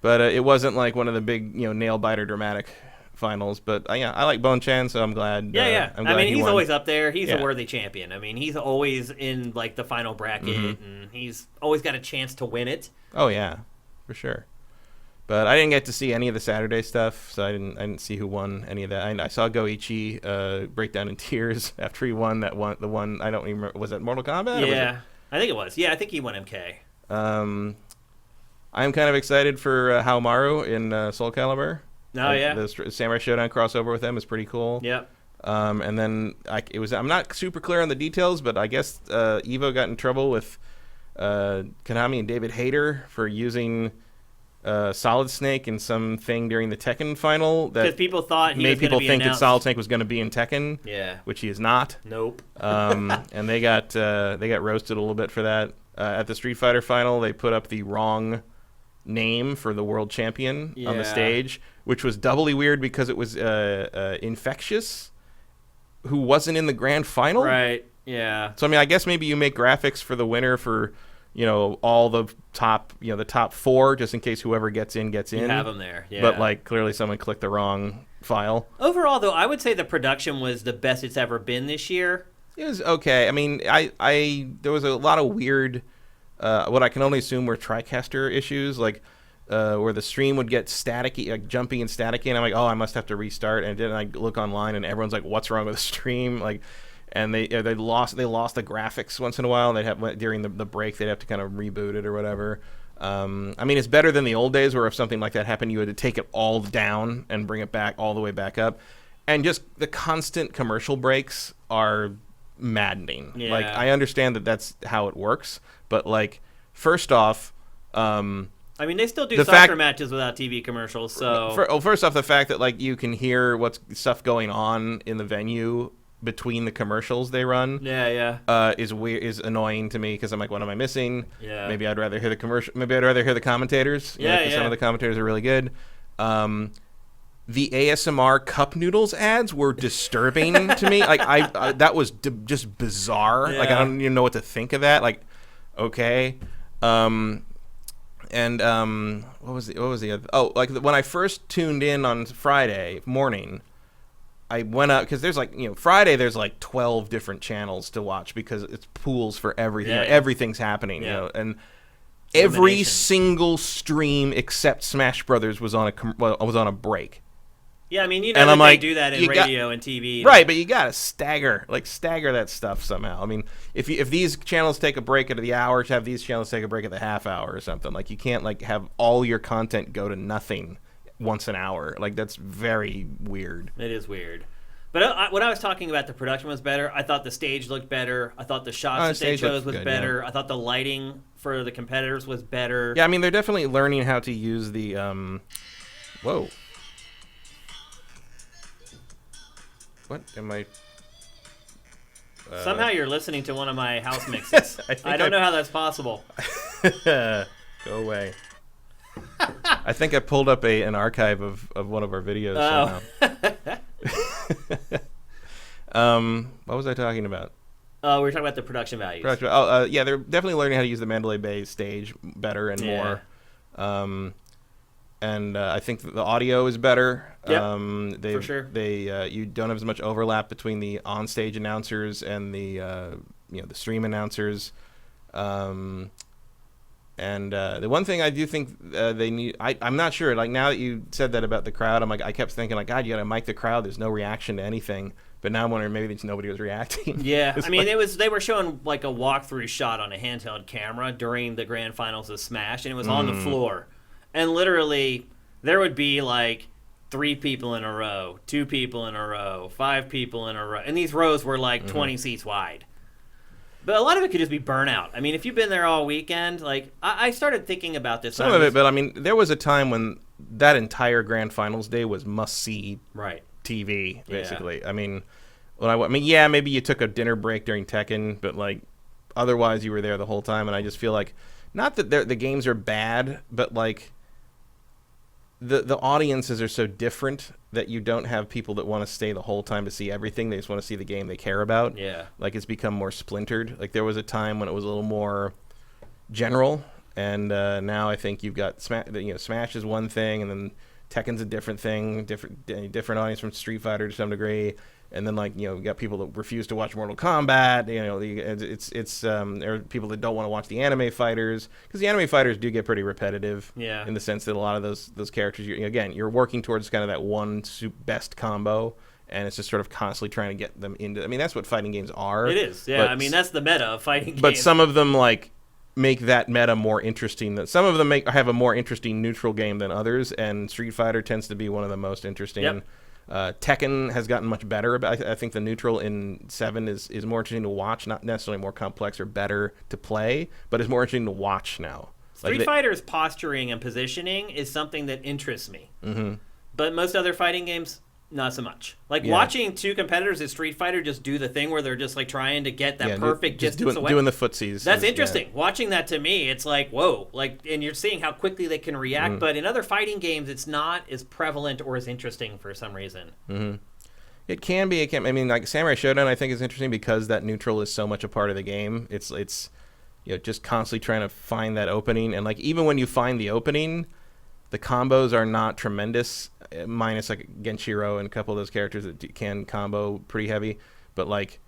S2: But it wasn't like one of the big nail biter dramatic finals. But yeah, I like Bonchen, so I'm glad.
S1: Yeah.
S2: I'm glad
S1: he's
S2: won.
S1: always up there. He's
S2: Yeah.
S1: a worthy champion. I mean, he's always in like the final bracket, and he's always got a chance to win it.
S2: Oh yeah, for sure. But I didn't get to see any of the Saturday stuff, so I didn't see who won any of that. I saw Goichi break down in tears after he won the one. I don't even remember. Was that Mortal Kombat?
S1: Yeah, I think it was. Yeah, I think he won MK.
S2: I'm kind of excited for Haomaru in Soul Calibur.
S1: Oh yeah,
S2: the Samurai Showdown crossover with them is pretty cool.
S1: Yep.
S2: And then I'm not super clear on the details, but I guess EVO got in trouble with Konami and David Hayter for using Solid Snake in something during the Tekken final
S1: because people thought
S2: made people think
S1: announced.
S2: that Solid Snake was going to be in Tekken.
S1: Yeah,
S2: which he is not.
S1: Nope.
S2: And they got roasted a little bit for that. At the Street Fighter final, they put up the wrong name for the world champion on the stage, which was doubly weird because it was Infectious, who wasn't in the grand final.
S1: Right. Yeah.
S2: So I mean, I guess maybe you make graphics for the winner for all the top the top 4 just in case whoever gets in.
S1: You have them there. Yeah.
S2: But like clearly someone clicked the wrong file.
S1: Overall, though, I would say the production was the best it's ever been this year.
S2: It was okay. I mean, I there was a lot of weird, what I can only assume were TriCaster issues, like where the stream would get staticky, like jumpy and staticky, and I'm like, oh, I must have to restart. And then I look online, and everyone's like, what's wrong with the stream? Like, and they lost the graphics once in a while. They'd have during the break, they'd have to kind of reboot it or whatever. I mean, it's better than the old days where if something like that happened, you had to take it all down and bring it back all the way back up. And just the constant commercial breaks are maddening.
S1: Yeah.
S2: Like, I understand that that's how it works, but like, first off,
S1: I mean, they still do soccer matches without TV commercials. So
S2: first off, the fact that like you can hear what's stuff going on in the venue between the commercials they run, is weird, is annoying to me because I'm like, what am I missing?
S1: Yeah.
S2: Maybe I'd rather hear the commercial. Maybe I'd rather hear the commentators. Some of the commentators are really good. The ASMR cup noodles ads were disturbing to me. Like I that was just bizarre.
S1: Yeah.
S2: Like I don't even know what to think of that. Like, okay, what was the other? Oh, like when I first tuned in on Friday morning, I went up because there's like Friday there's like 12 different channels to watch because it's pools for everything.
S1: Yeah.
S2: Everything's happening. And every single stream except Smash Brothers was on a break.
S1: Yeah, I mean,
S2: and I'm
S1: they
S2: like,
S1: do that in radio and TV.
S2: Right, but you got to stagger that stuff somehow. I mean, if these channels take a break at the hour, have these channels take a break at the half hour or something. Like, you can't, like, have all your content go to nothing once an hour. Like, that's very weird.
S1: It is weird. But when I was talking about the production was better, I thought the stage looked better. I thought the shots that they chose was better. Yeah. I thought the lighting for the competitors was better.
S2: Yeah, I mean, they're definitely learning how to use the, whoa. What am I?
S1: Somehow you're listening to one of my house mixes. I don't know how that's possible.
S2: Go away. I think I pulled up an archive of one of our videos. What was I talking about?
S1: We were talking about the production values.
S2: Yeah, they're definitely learning how to use the Mandalay Bay stage better and more. And I think the audio is better.
S1: Yep, for sure.
S2: You don't have as much overlap between the on-stage announcers and the the stream announcers. And the one thing I do think they need, I'm not sure. Like, now that you said that about the crowd, I'm like, I kept thinking like, God, you got to mic the crowd. There's no reaction to anything. But now I'm wondering maybe just nobody was reacting.
S1: Yeah, I mean, they were showing like a walkthrough shot on a handheld camera during the grand finals of Smash, and it was on the floor. And literally, there would be like 3 people in a row, 2 people in a row, 5 people in a row. And these rows were like 20 seats wide. But a lot of it could just be burnout. I mean, if you've been there all weekend, like, I started thinking about this.
S2: Some of it, but I mean, there was a time when that entire grand finals day was must-see TV, basically. Yeah. I mean, maybe you took a dinner break during Tekken, but like, otherwise you were there the whole time. And I just feel like, not that the games are bad, but like the audiences are so different that you don't have people that want to stay the whole time to see everything. They just want to see the game they care about.
S1: Yeah.
S2: Like, it's become more splintered. Like, there was a time when it was a little more general, and now I think you've got Smash is one thing, and then Tekken's a different thing, different audience from Street Fighter to some degree. And then, like, you got people that refuse to watch Mortal Kombat. There are people that don't want to watch the anime fighters, because the anime fighters do get pretty repetitive.
S1: Yeah.
S2: In the sense that a lot of those characters, you're working towards kind of that one best combo, and it's just sort of constantly trying to get them into. I mean, that's what fighting games are.
S1: It is. Yeah. I mean, that's the meta of fighting games.
S2: But some of them like make that meta more interesting. Some of them have a more interesting neutral game than others, and Street Fighter tends to be one of the most interesting.
S1: Yep.
S2: Tekken has gotten much better. I think the neutral in 7 is more interesting to watch, not necessarily more complex or better to play, but it's more interesting to watch now.
S1: Street Fighter's posturing and positioning is something that interests me.
S2: Mm-hmm.
S1: But most other fighting games, not so much. Like, watching two competitors in Street Fighter just do the thing where they're just like trying to get that perfect distance away.
S2: Doing the footsies.
S1: That's interesting. Watching that, to me, it's like, whoa. Like, and you're seeing how quickly they can react.
S2: Mm-hmm.
S1: But in other fighting games, it's not as prevalent or as interesting for some reason.
S2: Mm-hmm. It can be. I mean, like Samurai Shodown, I think is interesting because that neutral is so much a part of the game. It's just constantly trying to find that opening, and like even when you find the opening, the combos are not tremendous, minus like Genshiro and a couple of those characters that can combo pretty heavy. But like,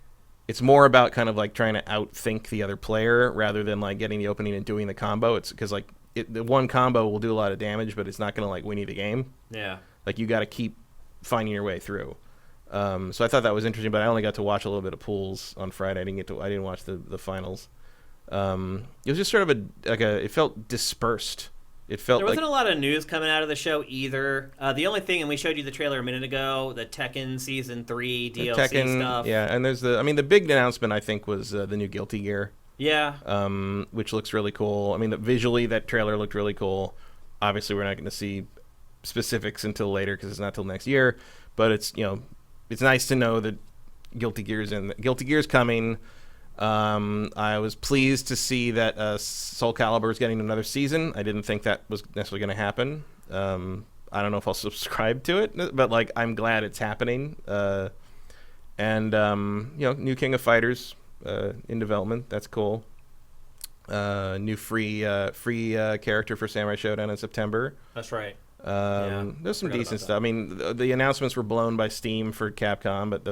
S2: it's more about kind of like trying to outthink the other player rather than like getting the opening and doing the combo. It's because like the one combo will do a lot of damage, but it's not going to like win you the game.
S1: Yeah. Like,
S2: you got to keep finding your way through. So I thought that was interesting, but I only got to watch a little bit of pools on Friday. I didn't watch the finals. It was just sort of it felt dispersed. It felt
S1: there wasn't a lot of news coming out of the show either. The only thing, and we showed you the trailer a minute ago, the Tekken Season 3 DLC stuff.
S2: Yeah, and there's the big announcement I think was the new Guilty Gear.
S1: Yeah.
S2: Which looks really cool. I mean, visually that trailer looked really cool. Obviously, we're not going to see specifics until later because it's not till next year. But it's it's nice to know that Guilty Gear's coming. I was pleased to see that Soul Calibur is getting another season. I didn't think that was necessarily going to happen. I don't know if I'll subscribe to it, but like I'm glad it's happening. And new King of Fighters in development. That's cool. New free character for Samurai Shodown in September.
S1: That's right.
S2: There's some decent stuff. I mean, the announcements were blown by Steam for Capcom, but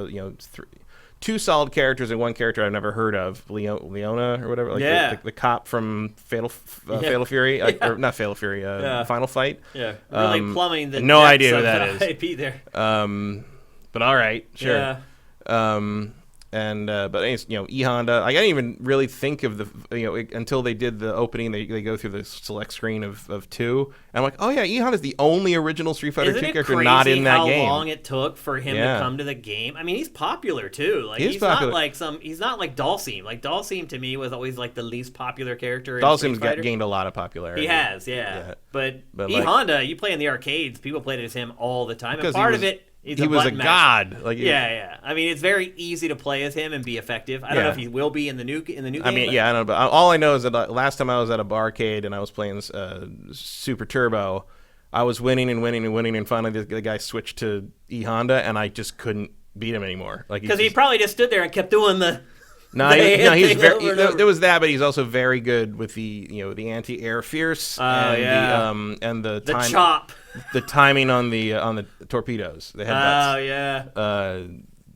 S2: two solid characters and one character I've never heard of, Leona or whatever. Like the cop from Fatal Fury, or not Fatal Fury, Final Fight.
S1: Yeah, really plumbing the
S2: no
S1: depths
S2: idea who
S1: of
S2: that
S1: the IP there.
S2: But all right, sure.
S1: Yeah.
S2: But E Honda, I didn't even really think of until they did the opening. They go through the select screen of 2, and I'm like, oh yeah, E Honda's the only original Street Fighter 2 character not in that game.
S1: How long it took for him to come to the game? I mean, he's popular too. Like he's
S2: popular.
S1: He's not like Dalsim. Like Dalsim to me was always like the least popular character.
S2: Dalsim's gained a lot of popularity.
S1: He has, yeah. But E Honda, you play in the arcades. People played as him all the time, and part of it.
S2: He was a god.
S1: Yeah. I mean, it's very easy to play as him and be effective. I don't know if he will be in the new game.
S2: I mean, I don't know, but all I know is that last time I was at a barcade and I was playing Super Turbo, I was winning, and finally the guy switched to E Honda, and I just couldn't beat him anymore.
S1: Because he probably just stood there and kept doing the.
S2: He's very. There was that, but he's also very good with the anti-air fierce and the time,
S1: chop,
S2: the timing on the torpedoes. The headbutts.
S1: Oh yeah.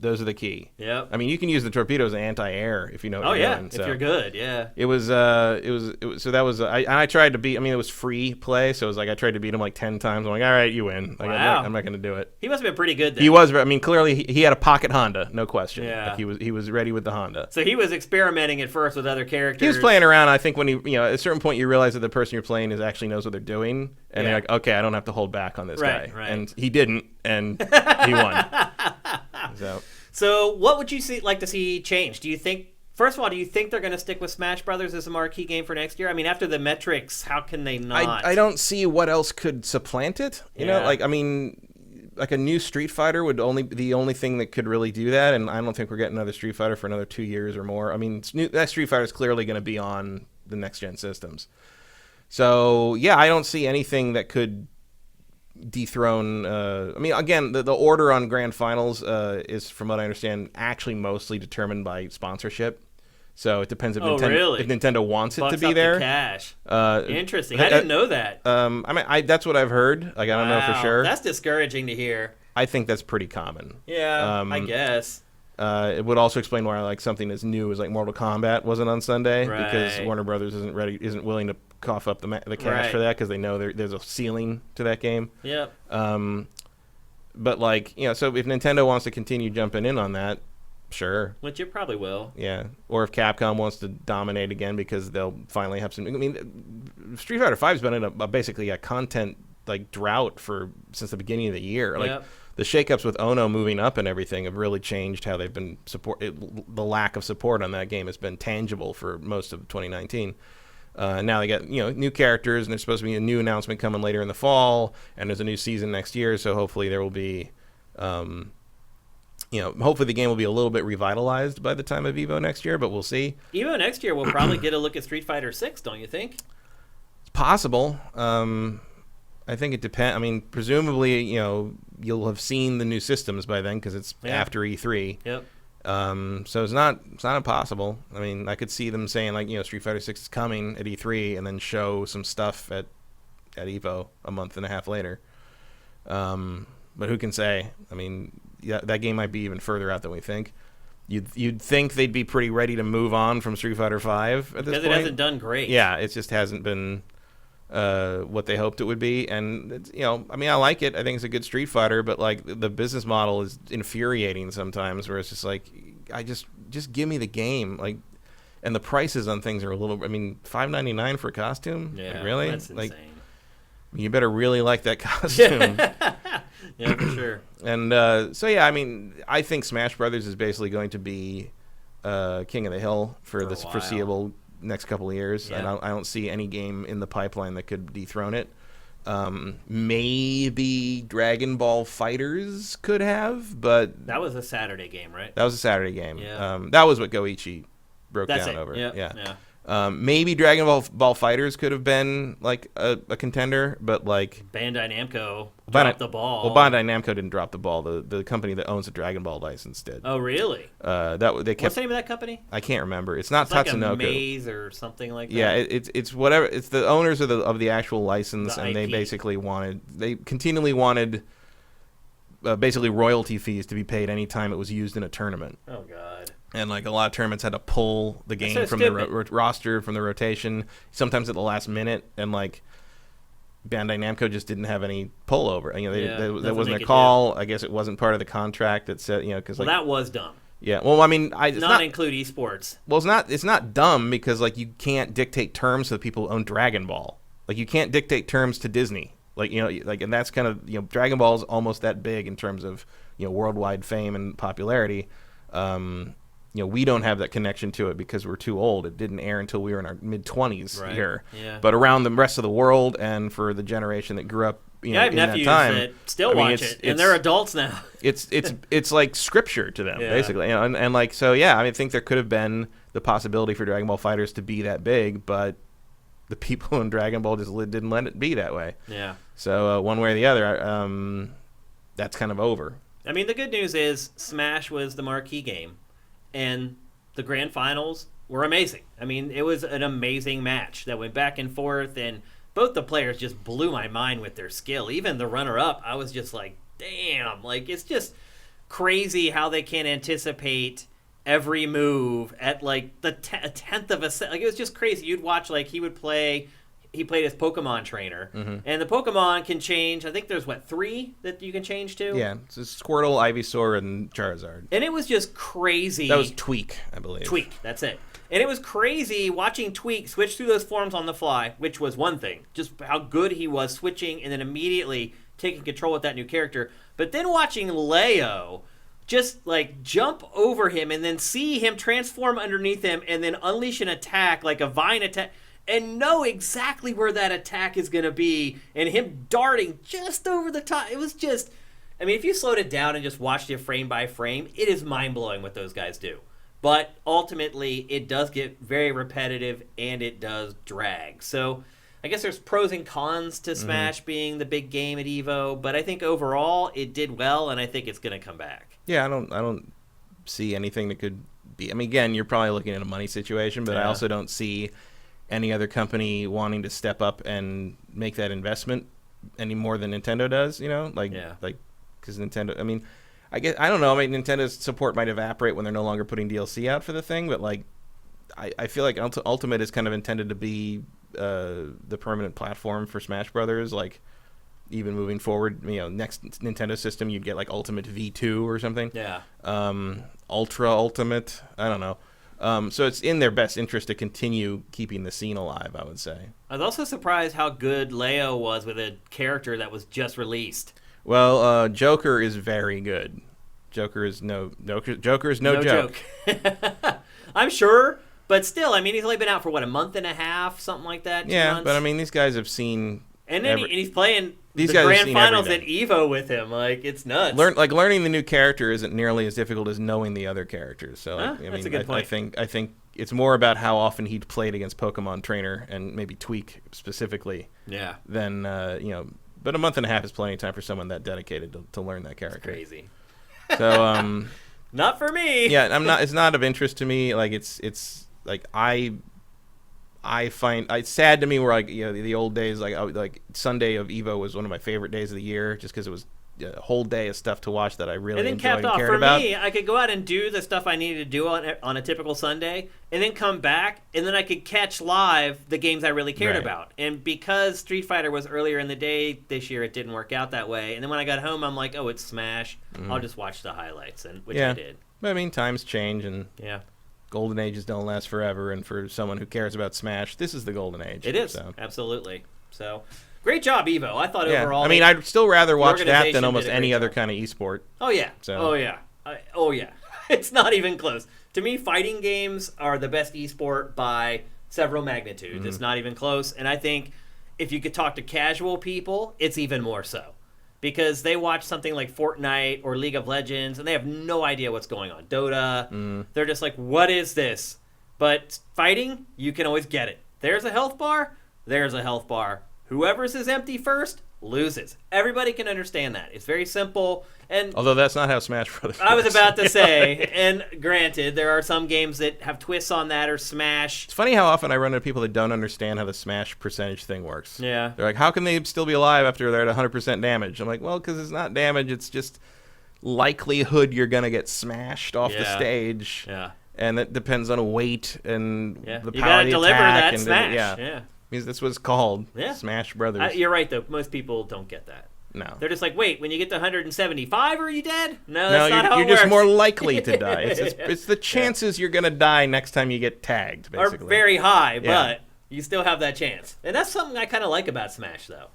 S2: Those are the key.
S1: Yep.
S2: I mean, you can use the torpedoes anti-air if you know what you're doing.
S1: If you're good, yeah.
S2: It was so that was I tried to beat. I mean, it was free play, so it was like I tried to beat him like 10 times. I'm like, all right, you win. Like,
S1: wow.
S2: I'm not going to do it.
S1: He must have been pretty good then.
S2: He was. I mean, clearly he had a pocket Honda, no question.
S1: Yeah.
S2: Like he was ready with the Honda.
S1: So he was experimenting at first with other characters.
S2: He was playing around. I think when at a certain point you realize that the person you're playing actually knows what they're doing, and you're like, okay, I don't have to hold back on this guy.
S1: Right.
S2: And he didn't, and he won.
S1: So what would you like to see change? First of all, do you think they're going to stick with Smash Brothers as a marquee game for next year? I mean, after the metrics, how can they not?
S2: I don't see what else could supplant it. You know, like, I mean, like a new Street Fighter would only be the only thing that could really do that, and I don't think we're getting another Street Fighter for another 2 years or more. I mean, that Street Fighter is clearly going to be on the next gen systems. So yeah, I don't see anything that could dethrone. I mean, again, the order on Grand Finals is, from what I understand, actually mostly determined by sponsorship. So it depends if, if Nintendo wants it to be there.
S1: The cash. Interesting. I didn't know that.
S2: I mean, that's what I've heard. Like, I don't know for sure.
S1: That's discouraging to hear.
S2: I think that's pretty common.
S1: Yeah, I guess.
S2: It would also explain why like something as new as like Mortal Kombat wasn't on Sunday,
S1: right.
S2: because Warner Brothers isn't willing to cough up the cash for that, because they know there's a ceiling to that game.
S1: Yep.
S2: But like, you know, so if Nintendo wants to continue jumping in on that, sure.
S1: Which it probably will.
S2: Yeah. Or if Capcom wants to dominate again, because they'll finally have some. I mean, Street Fighter V's been in basically a content like drought since the beginning of the year. Like,
S1: yep.
S2: The shakeups with Ono moving up and everything have really changed how they've been the lack of support on that game has been tangible for most of 2019. Now they got, you know, new characters, and there's supposed to be a new announcement coming later in the fall, and there's a new season next year. So hopefully there will be, hopefully the game will be a little bit revitalized by the time of EVO next year. But we'll see.
S1: EVO next year, we'll probably get a look at Street Fighter 6, don't you think?
S2: It's possible. I think it depends. I mean, presumably, you know, you'll have seen the new systems by then, because it's after E3.
S1: Yep.
S2: So it's not impossible. I mean, I could see them saying, like, you know, Street Fighter 6 is coming at E3, and then show some stuff at EVO a month and a half later. But who can say? I mean, yeah, that game might be even further out than we think. You'd think they'd be pretty ready to move on from Street Fighter 5 at this point.
S1: Because it hasn't done great.
S2: Yeah, it just hasn't been what they hoped it would be. And it's, you know, I mean, I like it. I think it's a good Street Fighter, but like the business model is infuriating sometimes, where it's just like, I just give me the game. Like, and the prices on things are a little, I mean, $5.99 for a costume?
S1: Yeah,
S2: like, really?
S1: That's insane.
S2: Like, you better really like that costume.
S1: Yeah, for sure.
S2: And so yeah, I mean, I think Smash Brothers is basically going to be king of the hill for this foreseeable next couple of years.
S1: Yeah.
S2: I don't see any game in the pipeline that could dethrone it. Maybe Dragon Ball Fighters could have, but
S1: that was a Saturday game, right?
S2: That was a Saturday game.
S1: Yeah.
S2: That was what Goichi broke
S1: That's
S2: down
S1: it.
S2: over.
S1: Yep.
S2: Yeah.
S1: Yeah.
S2: Maybe Dragon Ball Fighters could have been like a contender, but like
S1: Bandai Namco dropped the ball.
S2: Well, Bandai Namco didn't drop the ball. The company that owns the Dragon Ball license did.
S1: Oh, really?
S2: They kept.
S1: What's the name of that company?
S2: I can't remember. It's not
S1: Like
S2: Tatsunoko.
S1: a Maze or something like that.
S2: Yeah, it's whatever. It's the owners of the actual license,
S1: The
S2: and
S1: IP.
S2: they continually wanted basically royalty fees to be paid anytime it was used in a tournament.
S1: Oh God.
S2: And like a lot of tournaments had to pull the game from the roster, from the rotation, sometimes at the last minute, and like Bandai Namco just didn't have any pullover. You know, that wasn't a call. I guess it wasn't part of the contract that said, you know, because
S1: that was dumb.
S2: Yeah, well, I mean,
S1: it's not include esports.
S2: Well, it's not dumb, because like you can't dictate terms to the people who own Dragon Ball. Like, you can't dictate terms to Disney. Like, you know, like, and that's kind of, you know, Dragon Ball is almost that big in terms of, you know, worldwide fame and popularity. You know, we don't have that connection to it because we're too old. It didn't air until we were in our mid-20s here.
S1: Yeah.
S2: But around the rest of the world, and for the generation that grew up, you know,
S1: I have
S2: in
S1: nephews
S2: that time,
S1: that still watch it, and they're adults now.
S2: It's like scripture to them, basically. You know, and like, so yeah, I mean, I think there could have been the possibility for Dragon Ball Fighters to be that big, but the people in Dragon Ball just didn't let it be that way.
S1: Yeah.
S2: So one way or the other, that's kind of over.
S1: I mean, the good news is Smash was the marquee game, and the grand finals were amazing. I mean, it was an amazing match that went back and forth, and both the players just blew my mind with their skill. Even the runner-up, I was just like, damn. Like, it's just crazy how they can anticipate every move at, like, a tenth of a second. Like, it was just crazy. You'd watch, like, he played as Pokemon trainer, and the Pokemon can change. I think there's, 3 that you can change to?
S2: Yeah, it's Squirtle, Ivysaur, and Charizard.
S1: And it was just crazy.
S2: That was Tweak, I believe.
S1: Tweak, that's it. And it was crazy watching Tweak switch through those forms on the fly, which was one thing. Just how good he was switching and then immediately taking control with that new character. But then watching Leo just, like, jump over him and then see him transform underneath him and then unleash an attack, like a vine attack, and know exactly where that attack is going to be, and him darting just over the top. It was just... I mean, if you slowed it down and just watched it frame by frame, it is mind-blowing what those guys do. But ultimately, it does get very repetitive and it does drag. So I guess there's pros and cons to Smash being the big game at EVO, but I think overall it did well, and I think it's going to come back.
S2: Yeah, I don't see anything that could be. I mean, again, you're probably looking at a money situation, but I also don't see any other company wanting to step up and make that investment any more than Nintendo does. Because Nintendo. I mean, I don't know. I mean, Nintendo's support might evaporate when they're no longer putting DLC out for the thing, but like, I feel like Ultimate is kind of intended to be the permanent platform for Smash Brothers. Like, even moving forward, next Nintendo system, you'd get like Ultimate V2 or something.
S1: Yeah.
S2: Ultra Ultimate. I don't know. So it's in their best interest to continue keeping the scene alive, I would say.
S1: I was also surprised how good Leo was with a character that was just released.
S2: Well, Joker is very good. Joker is no joke.
S1: I'm sure, but still, I mean, he's only been out for a month and a half, something like that. 2 months.
S2: But I mean, these guys have seen.
S1: And then he's playing
S2: these
S1: the
S2: guys
S1: grand finals at EVO with him. Like, it's nuts.
S2: Learning the new character isn't nearly as difficult as knowing the other characters. So,
S1: that's a good point.
S2: I think it's more about how often he'd played against Pokemon Trainer and maybe Tweak specifically.
S1: Yeah.
S2: Than but a month and a half is plenty of time for someone that dedicated to learn that character.
S1: That's crazy.
S2: So,
S1: not for me.
S2: Yeah, it's not of interest to me. Like, it's like I find it's sad to me where, like, the old days, like Sunday of EVO was one of my favorite days of the year, just because it was a whole day of stuff to watch that I really enjoyed and cared about.
S1: For me, I could go out and do the stuff I needed to do on a typical Sunday, and then come back, and then I could catch live the games I really cared about. And because Street Fighter was earlier in the day this year, it didn't work out that way. And then when I got home, I'm like, oh, it's Smash. I'll just watch the highlights, which I did.
S2: But I mean, times change, and golden ages don't last forever. And for someone who cares about Smash, this is the golden age.
S1: It is, absolutely. So, great job, EVO. I thought overall.
S2: I mean, I'd still rather watch that than almost any other kind of esport.
S1: Oh, yeah. So. Oh, yeah. It's not even close. To me, fighting games are the best esport by several magnitudes. It's not even close. And I think if you could talk to casual people, it's even more so. Because they watch something like Fortnite or League of Legends, and they have no idea what's going on. Dota, they're just like, what is this? But fighting, you can always get it. There's a health bar, there's a health bar. Whoever's is empty first loses. Everybody can understand that. It's very simple. And
S2: although that's not how Smash Brothers works.
S1: I was about to say, and granted, there are some games that have twists on that or Smash.
S2: It's funny how often I run into people that don't understand how the Smash percentage thing works.
S1: Yeah.
S2: They're like, how can they still be alive after they're at 100% damage? I'm like, well, because it's not damage. It's just likelihood you're going to get smashed off the stage.
S1: Yeah.
S2: And that depends on a weight and the power of the attack.
S1: You got to deliver that smash.
S2: Yeah. Means that's what it's called. Smash Brothers.
S1: You're right, though. Most people don't get that.
S2: No.
S1: They're just like, wait, when you get to 175, are you dead? No, that's not how it works.
S2: You're just more likely to die. It's the chances you're going to die next time you get tagged, basically.
S1: Are very high, but you still have that chance. And that's something I kind of like about Smash, though.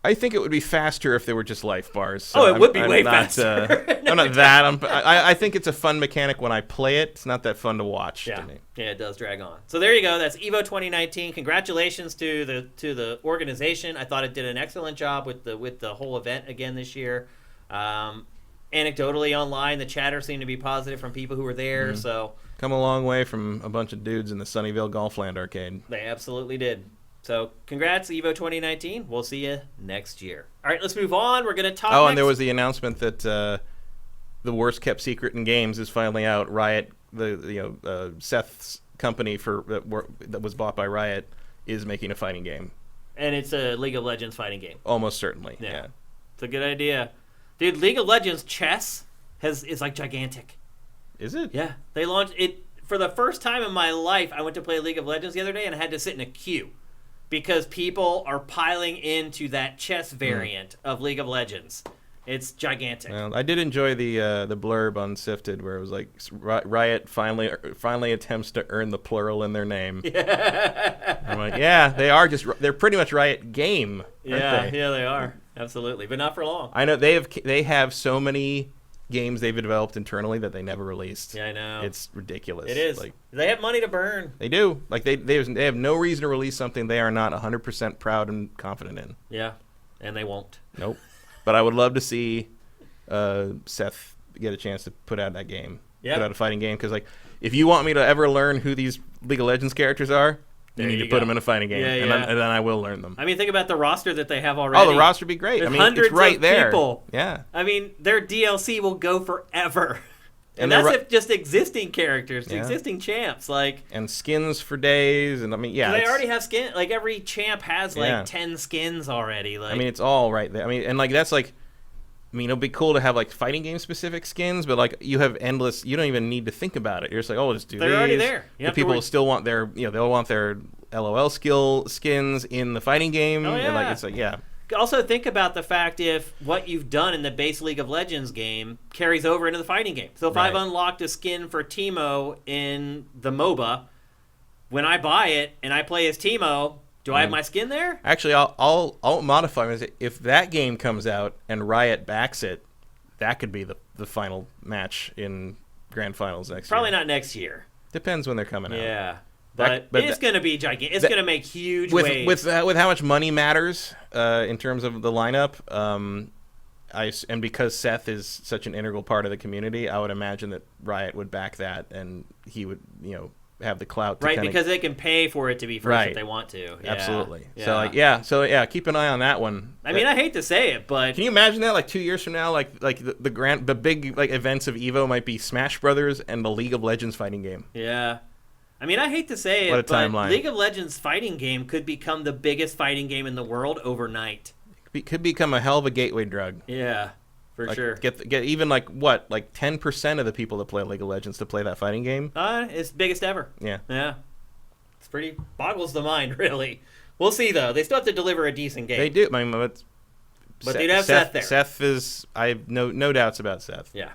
S2: I think it would be faster if there were just life bars. So
S1: it would be way faster.
S2: I'm not that. I think it's a fun mechanic when I play it. It's not that fun to watch to me.
S1: Yeah, it does drag on. So there you go. That's EVO 2019. Congratulations to the organization. I thought it did an excellent job with the whole event again this year. Anecdotally online, the chatter seemed to be positive from people who were there. So
S2: come a long way from a bunch of dudes in the Sunnyvale Golfland arcade.
S1: They absolutely did. So, congrats, EVO 2019. We'll see you next year. All right, let's move on. We're going to talk next.
S2: And there was the announcement that the worst kept secret in games is finally out. Riot, Seth's company that was bought by Riot, is making a fighting game.
S1: And it's a League of Legends fighting game.
S2: Almost certainly, yeah.
S1: It's a good idea. Dude, League of Legends chess is like gigantic.
S2: Is it?
S1: Yeah. They launched it. For the first time in my life, I went to play League of Legends the other day, and I had to sit in a queue. Because people are piling into that chess variant of League of Legends. It's gigantic.
S2: Well, I did enjoy the blurb on SIFTD where it was like Riot finally attempts to earn the plural in their name. Yeah. I'm like, they're pretty much Riot game.
S1: Yeah, they are. Absolutely, but not for long.
S2: I know they have so many games they've developed internally that they never released.
S1: Yeah, I know.
S2: It's ridiculous.
S1: It is.
S2: Like, they
S1: have money to burn.
S2: They do. Like they have no reason to release something they are not 100% proud and confident in.
S1: Yeah, and they won't.
S2: Nope. But I would love to see Seth get a chance to put out that game.
S1: Yep.
S2: Put out a fighting game. Because, like, if you want me to ever learn who these League of Legends characters are, you need to put them in a fighting game.
S1: Yeah,
S2: and then I will learn them.
S1: I mean, think about the roster that they have already.
S2: Oh, the roster would be great.
S1: There's
S2: I mean,
S1: hundreds
S2: it's right
S1: of
S2: there.
S1: people.
S2: Yeah.
S1: I mean, their DLC will go forever. And
S2: they're
S1: that's if just existing characters, existing champs. Like,
S2: and skins for days. And I mean, yeah.
S1: they already have skin. Like, every champ has, like, 10 skins already. Like,
S2: I mean, it's all right there. I mean, and, like, that's, like, I mean, it'll be cool to have, like, fighting game specific skins, but, like, you have endless, you don't even need to think about it. You're just like, oh, just do these.
S1: They're already there.
S2: The people will still want their, they'll want their LOL skill skins in the fighting game.
S1: Oh, yeah.
S2: And, like, it's like, yeah.
S1: Also, think about the fact if what you've done in the base League of Legends game carries over into the fighting game. So if I've unlocked a skin for Teemo in the MOBA, when I buy it and I play as Teemo, do I have my skin there?
S2: Actually, I'll modify it. If that game comes out and Riot backs it, that could be the final match in Grand Finals next year.
S1: Probably not next year.
S2: Depends when they're coming out.
S1: Yeah. But it's going to be gigantic. It's going to make huge waves.
S2: With how much money matters in terms of the lineup, and because Seth is such an integral part of the community, I would imagine that Riot would back that, and he would, have the clout to
S1: because they can pay for it to be first if they want to. Yeah.
S2: Absolutely.
S1: Yeah.
S2: So keep an eye on that one.
S1: I mean, I hate to say it, but
S2: can you imagine that, like, 2 years from now, like the big, like, events of EVO might be Smash Brothers and the League of Legends fighting game.
S1: Yeah. I mean, I hate to say it, but League of Legends fighting game could become the biggest fighting game in the world overnight.
S2: Could become a hell of a gateway drug.
S1: Yeah, for sure.
S2: Get even, like, 10% of the people that play League of Legends to play that fighting game.
S1: It's biggest ever.
S2: Yeah.
S1: Yeah. It's pretty boggles the mind, really. We'll see, though. They still have to deliver a decent game.
S2: They do. I mean, but
S1: they'd have Seth there.
S2: Seth is. I have no doubts about Seth.
S1: Yeah.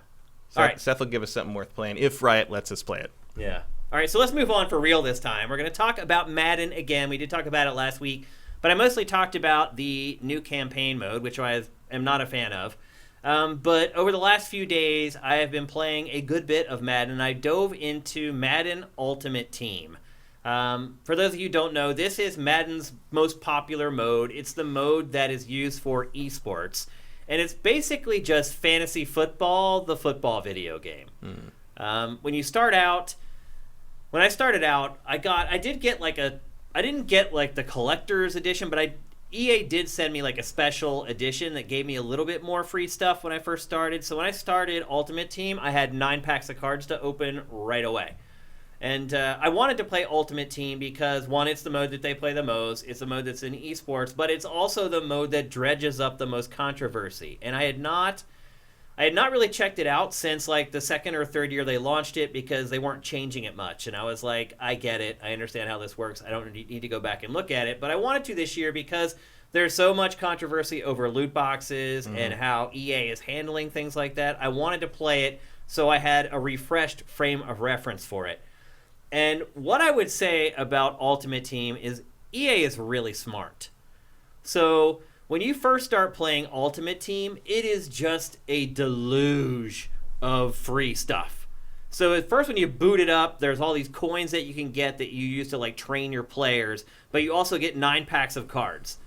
S2: All right. Seth will give us something worth playing if Riot lets us play it.
S1: Yeah. All right, so let's move on for real this time. We're going to talk about Madden again. We did talk about it last week, but I mostly talked about the new campaign mode, which I am not a fan of. But over the last few days, I have been playing a good bit of Madden. I dove into Madden Ultimate Team. For those of you who don't know, this is Madden's most popular mode. It's the mode that is used for esports. And it's basically just fantasy football, the football video game. When you start out... When I started out, I didn't get like the collector's edition, but EA did send me like a special edition that gave me a little bit more free stuff when I first started. So when I started Ultimate Team, I had 9 packs of cards to open right away. And I wanted to play Ultimate Team because, one, it's the mode that they play the most. It's the mode that's in esports, but it's also the mode that dredges up the most controversy. And I had not really checked it out since like the second or third year they launched it because they weren't changing it much. And I was like, I get it. I understand how this works. I don't need to go back and look at it. But I wanted to this year because there's so much controversy over loot boxes and how EA is handling things like that. I wanted to play it so I had a refreshed frame of reference for it. And what I would say about Ultimate Team is EA is really smart. So... when you first start playing Ultimate Team, it is just a deluge of free stuff. So at first when you boot it up, there's all these coins that you can get that you use to like train your players, but you also get 9 packs of cards.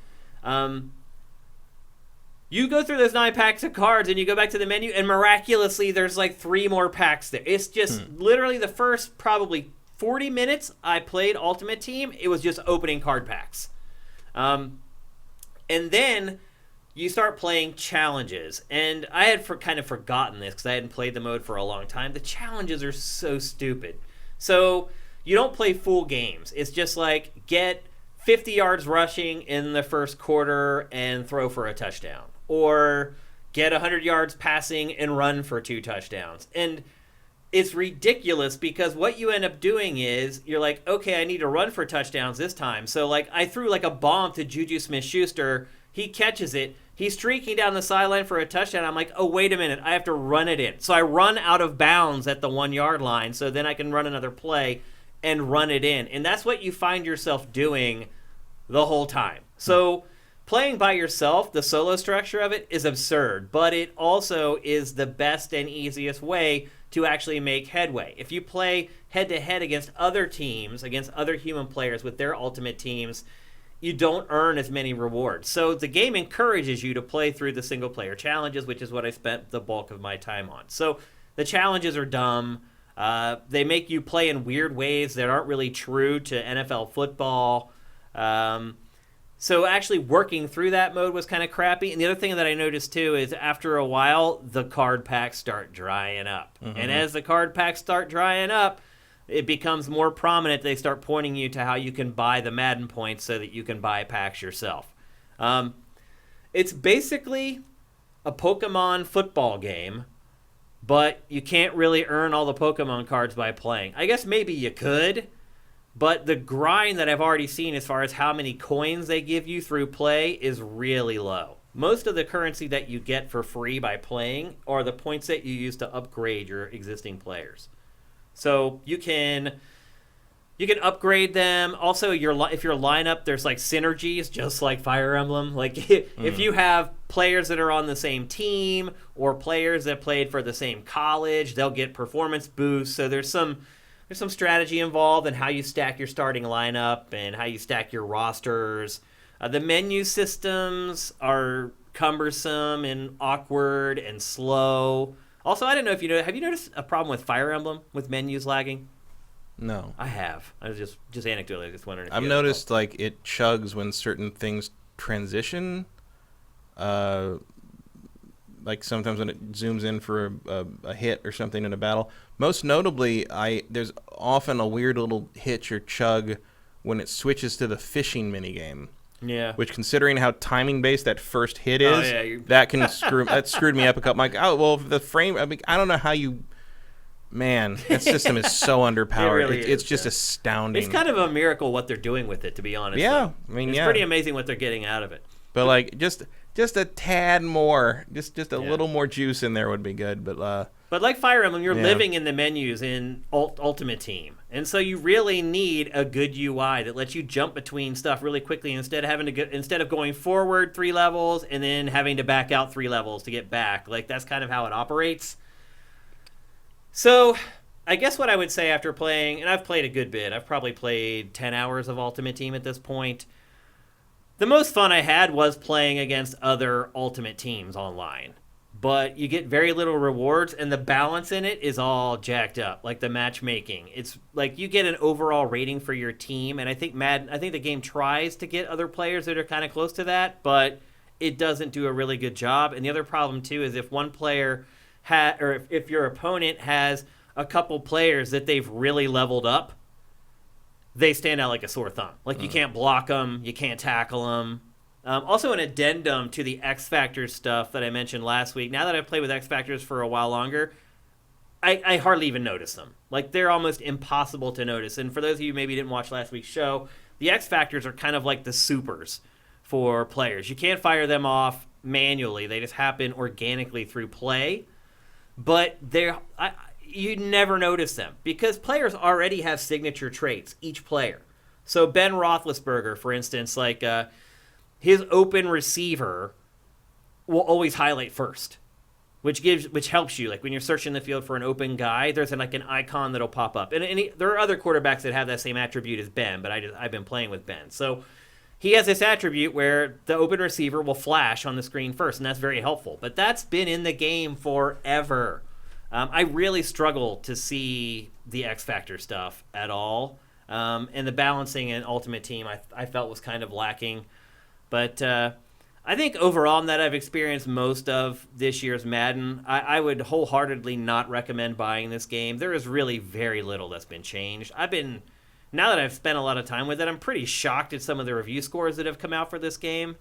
S1: You go through those 9 packs of cards and you go back to the menu and miraculously there's like 3 more packs there. It's just literally the first probably 40 minutes I played Ultimate Team, it was just opening card packs. And then you start playing challenges. And I had kind of forgotten this because I hadn't played the mode for a long time. The challenges are so stupid. So you don't play full games. It's just like get 50 yards rushing in the first quarter and throw for a touchdown. Or get 100 yards passing and run for 2 touchdowns. And it's ridiculous because what you end up doing is you're like, okay, I need to run for touchdowns this time. So like I threw like a bomb to Juju Smith-Schuster. He catches it. He's streaking down the sideline for a touchdown. I'm like, oh, wait a minute. I have to run it in. So I run out of bounds at the 1 yard line so then I can run another play and run it in. And that's what you find yourself doing the whole time. So playing by yourself, the solo structure of it is absurd, but it also is the best and easiest way to actually make headway. If you play head-to-head against other teams, against other human players with their ultimate teams, you don't earn as many rewards. So the game encourages you to play through the single-player challenges, which is what I spent the bulk of my time on. So the challenges are dumb. They make you play in weird ways that aren't really true to NFL football. So actually working through that mode was kind of crappy. And the other thing that I noticed, too, is after a while, the card packs start drying up. Mm-hmm. And as the card packs start drying up, it becomes more prominent. They start pointing you to how you can buy the Madden points so that you can buy packs yourself. It's basically a Pokemon football game, but you can't really earn all the Pokemon cards by playing. I guess maybe you could, but the grind that I've already seen as far as how many coins they give you through play is really low. Most of the currency that you get for free by playing are the points that you use to upgrade your existing players. So you can upgrade them. Also, if your lineup, there's like synergies, just like Fire Emblem. Like if you have players that are on the same team or players that played for the same college, they'll get performance boosts. So there's some strategy involved in how you stack your starting lineup and how you stack your rosters. The menu systems are cumbersome and awkward and slow. Also, I don't know if have you noticed a problem with Fire Emblem with menus lagging?
S2: No.
S1: I have. I was just anecdotally just wondering if
S2: I've noticed like it chugs when certain things transition. Like sometimes when it zooms in for a hit or something in a battle. Most notably, there's often a weird little hitch or chug when it switches to the fishing minigame.
S1: Yeah.
S2: Which, considering how timing based that first hit is, that screwed me up a couple. I'm like, oh well, the frame. I mean, I don't know how you. Man, that system is so underpowered. It's just astounding.
S1: It's kind of a miracle what they're doing with it, to be honest.
S2: Yeah,
S1: I mean, it's pretty amazing what they're getting out of it.
S2: But like, just a tad more, just a little more juice in there would be good. But
S1: like Fire Emblem, you're living in the menus in Ultimate Team, and so you really need a good UI that lets you jump between stuff really quickly instead of going forward 3 levels and then having to back out 3 levels to get back. Like that's kind of how it operates. So, I guess what I would say after playing, and I've played a good bit, I've probably played 10 hours of Ultimate Team at this point. The most fun I had was playing against other Ultimate Teams online. But you get very little rewards, and the balance in it is all jacked up, like the matchmaking. It's like you get an overall rating for your team, and I think the game tries to get other players that are kind of close to that, but it doesn't do a really good job. And the other problem, too, is if one player if your opponent has a couple players that they've really leveled up, they stand out like a sore thumb. Like you can't block them, you can't tackle them. Also, an addendum to the X Factor stuff that I mentioned last week. Now that I've played with X Factors for a while longer, I hardly even notice them. Like they're almost impossible to notice. And for those of you who maybe didn't watch last week's show, the X Factors are kind of like the supers for players. You can't fire them off manually; they just happen organically through play. But you never notice them because players already have signature traits, each player. So Ben Roethlisberger, for instance, like his open receiver will always highlight first, which helps you. Like when you're searching the field for an open guy, there's an icon that'll pop up. And there are other quarterbacks that have that same attribute as Ben, but I've been playing with Ben. So he has this attribute where the open receiver will flash on the screen first, and that's very helpful. But that's been in the game forever. I really struggle to see the X Factor stuff at all. And the balancing in Ultimate Team I felt was kind of lacking. But I think overall that I've experienced most of this year's Madden, I would wholeheartedly not recommend buying this game. There is really very little that's been changed. Now that I've spent a lot of time with it, I'm pretty shocked at some of the review scores that have come out for this game.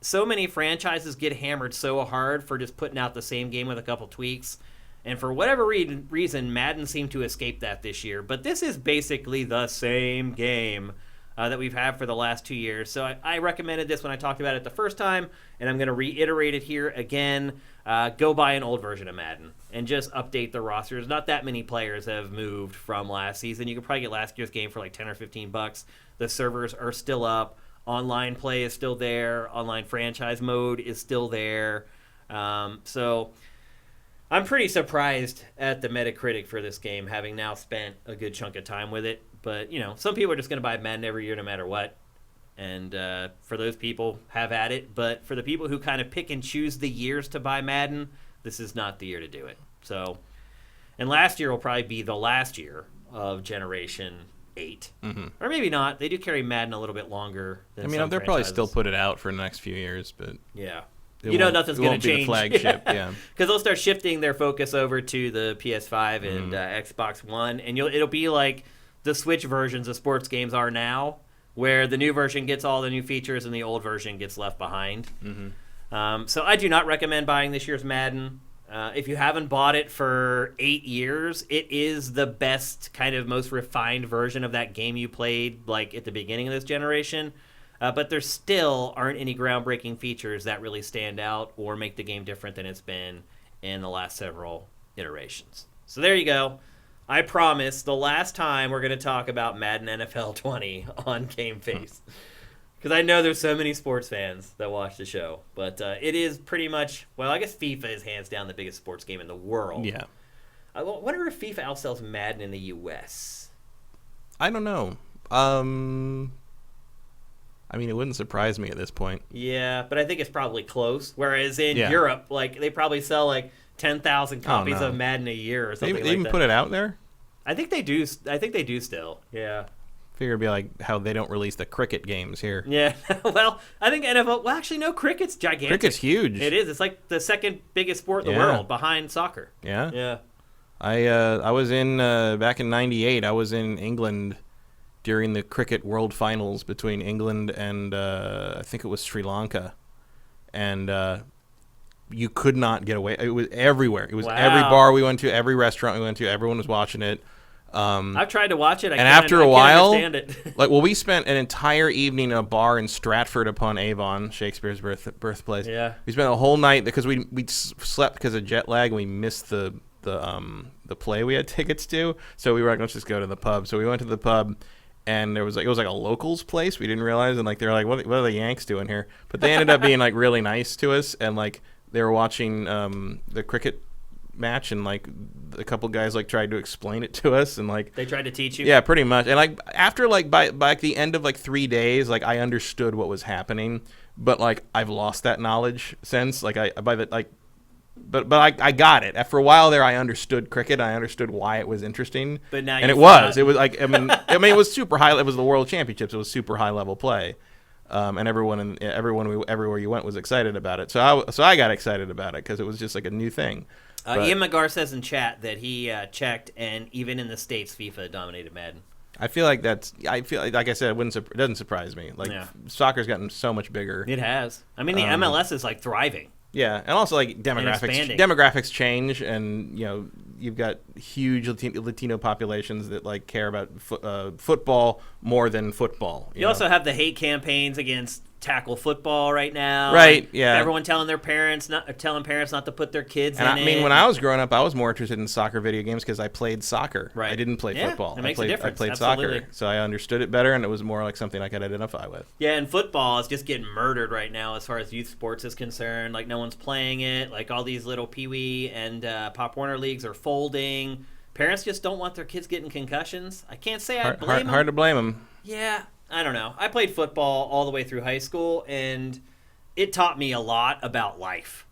S1: So many franchises get hammered so hard for just putting out the same game with a couple tweaks. And for whatever reason, Madden seemed to escape that this year. But this is basically the same game that we've had for the last 2 years. So I recommended this when I talked about it the first time, and I'm going to reiterate it here again. Go buy an old version of Madden and just update the rosters. Not that many players have moved from last season. You could probably get last year's game for like $10 or $15. The servers are still up. Online play is still there. Online franchise mode is still there. So I'm pretty surprised at the Metacritic for this game, having now spent a good chunk of time with it. But, some people are just going to buy Madden every year no matter what. And for those people, have at it. But for the people who kind of pick and choose the years to buy Madden, this is not the year to do it. So, and last year will probably be the last year of Generation 8. Or maybe not. They do carry Madden a little bit longer than some
S2: they'll probably
S1: franchises.
S2: still put it out for the next few years, but
S1: Yeah.
S2: It
S1: Nothing's going to
S2: won't be the
S1: change.
S2: flagship, yeah.
S1: Because they'll start shifting their focus over to the PS5 and Xbox One, and it'll be like the Switch versions of sports games are now, where the new version gets all the new features and the old version gets left behind. So I do not recommend buying this year's Madden. If you haven't bought it for 8 years, it is the best, kind of most refined version of that game you played like at the beginning of this generation. But there still aren't any groundbreaking features that really stand out or make the game different than it's been in the last several iterations. So there you go. I promise the last time we're going to talk about Madden NFL 20 on GameFace. Because I know there's so many sports fans that watch the show. But it is pretty much, well, I guess FIFA is hands down the biggest sports game in the world.
S2: yeah.
S1: I wonder if FIFA outsells Madden in the U.S.
S2: I don't know. It wouldn't surprise me at this point.
S1: Yeah, but I think it's probably close. Whereas in Europe, like they probably sell like 10,000 copies of Madden a year or something
S2: They
S1: like
S2: even
S1: that.
S2: put it out there?
S1: I think they do. I think they do still. Yeah.
S2: Figure it'd be like how they don't release the cricket games here.
S1: Yeah. Well, I think NFL. Well, actually, no. Cricket's gigantic.
S2: Cricket's huge.
S1: It is. It's like the second biggest sport in the
S2: Yeah.
S1: world, behind soccer.
S2: Yeah.
S1: Yeah.
S2: I was in back in '98. I was in England during the cricket World Finals between England and I think it was Sri Lanka, and you could not get away. It was everywhere. It was every bar we went to, every restaurant we went to. Everyone was watching it.
S1: I've tried to watch it.
S2: And after a while,
S1: I can't understand it.
S2: we spent an entire evening in a bar in Stratford upon Avon, Shakespeare's birthplace.
S1: Yeah.
S2: We spent a whole night because we slept because of jet lag and we missed the play we had tickets to. So we were like, let's just go to the pub. So we went to the pub. And it was like a locals place. We didn't realize, and like they're like, what are the Yanks doing here? But they ended up being like really nice to us, and like they were watching the cricket match, and like a couple guys like tried to explain it to us, and like
S1: They tried to teach you.
S2: yeah, pretty much. And like after like by like the end of like 3 days, like I understood what was happening, but like I've lost that knowledge since. Like But I got it. After a while there, I understood cricket. I understood why it was interesting.
S1: But now
S2: and
S1: you've
S2: it was.
S1: forgotten.
S2: It was like it was super high. It was the World Championships. It was super high level play, and everywhere you went was excited about it. So I got excited about it because it was just like a new thing.
S1: Ian McGar says in chat that he checked, and even in the States, FIFA dominated Madden.
S2: I feel like like I said, it doesn't surprise me. Like soccer's gotten so much bigger.
S1: It has. I mean, the MLS is like thriving.
S2: Yeah, and also like
S1: expanding.
S2: demographics change, and you've got huge Latino populations that like care about football more than football.
S1: You also have the hate campaigns against tackle football right now.
S2: Right,
S1: Like,
S2: yeah.
S1: Everyone telling parents not to put their kids
S2: And
S1: in
S2: I mean,
S1: it.
S2: when I was growing up, I was more interested in soccer video games because I played soccer.
S1: Right.
S2: I didn't play
S1: Yeah,
S2: football.
S1: it makes
S2: I
S1: a
S2: played,
S1: difference.
S2: I played
S1: Absolutely.
S2: soccer, so I understood it better, and it was more like something I could identify with.
S1: Yeah, and football is just getting murdered right now as far as youth sports is concerned. Like, no one's playing it. Like, all these little Pee Wee and Pop Warner leagues are folding. Parents just don't want their kids getting concussions. I can't say I blame them.
S2: Hard to blame them.
S1: Yeah, I don't know. I played football all the way through high school, and it taught me a lot about life.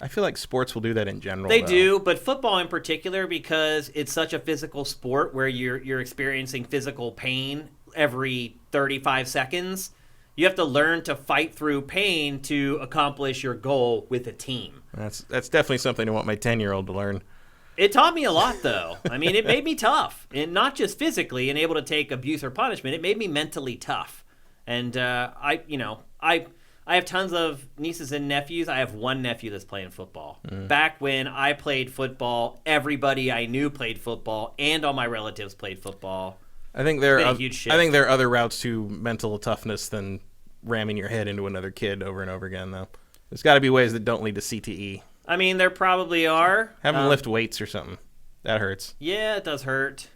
S2: I feel like sports will do that in general.
S1: They
S2: though.
S1: do, but football in particular, because it's such a physical sport where you're experiencing physical pain every 35 seconds. You have to learn to fight through pain to accomplish your goal with a team.
S2: That's definitely something I want my 10-year-old to learn.
S1: It taught me a lot, though. I mean, it made me tough, and not just physically and able to take abuse or punishment. It made me mentally tough. And I have tons of nieces and nephews. I have one nephew that's playing football. Back when I played football, everybody I knew played football, and all my relatives played football.
S2: I think there
S1: Been a
S2: are
S1: huge shift.
S2: I think there are other routes to mental toughness than ramming your head into another kid over and over again, though. There's got to be ways that don't lead to CTE.
S1: I mean, there probably are.
S2: Have them lift weights or something. That hurts.
S1: Yeah, it does hurt.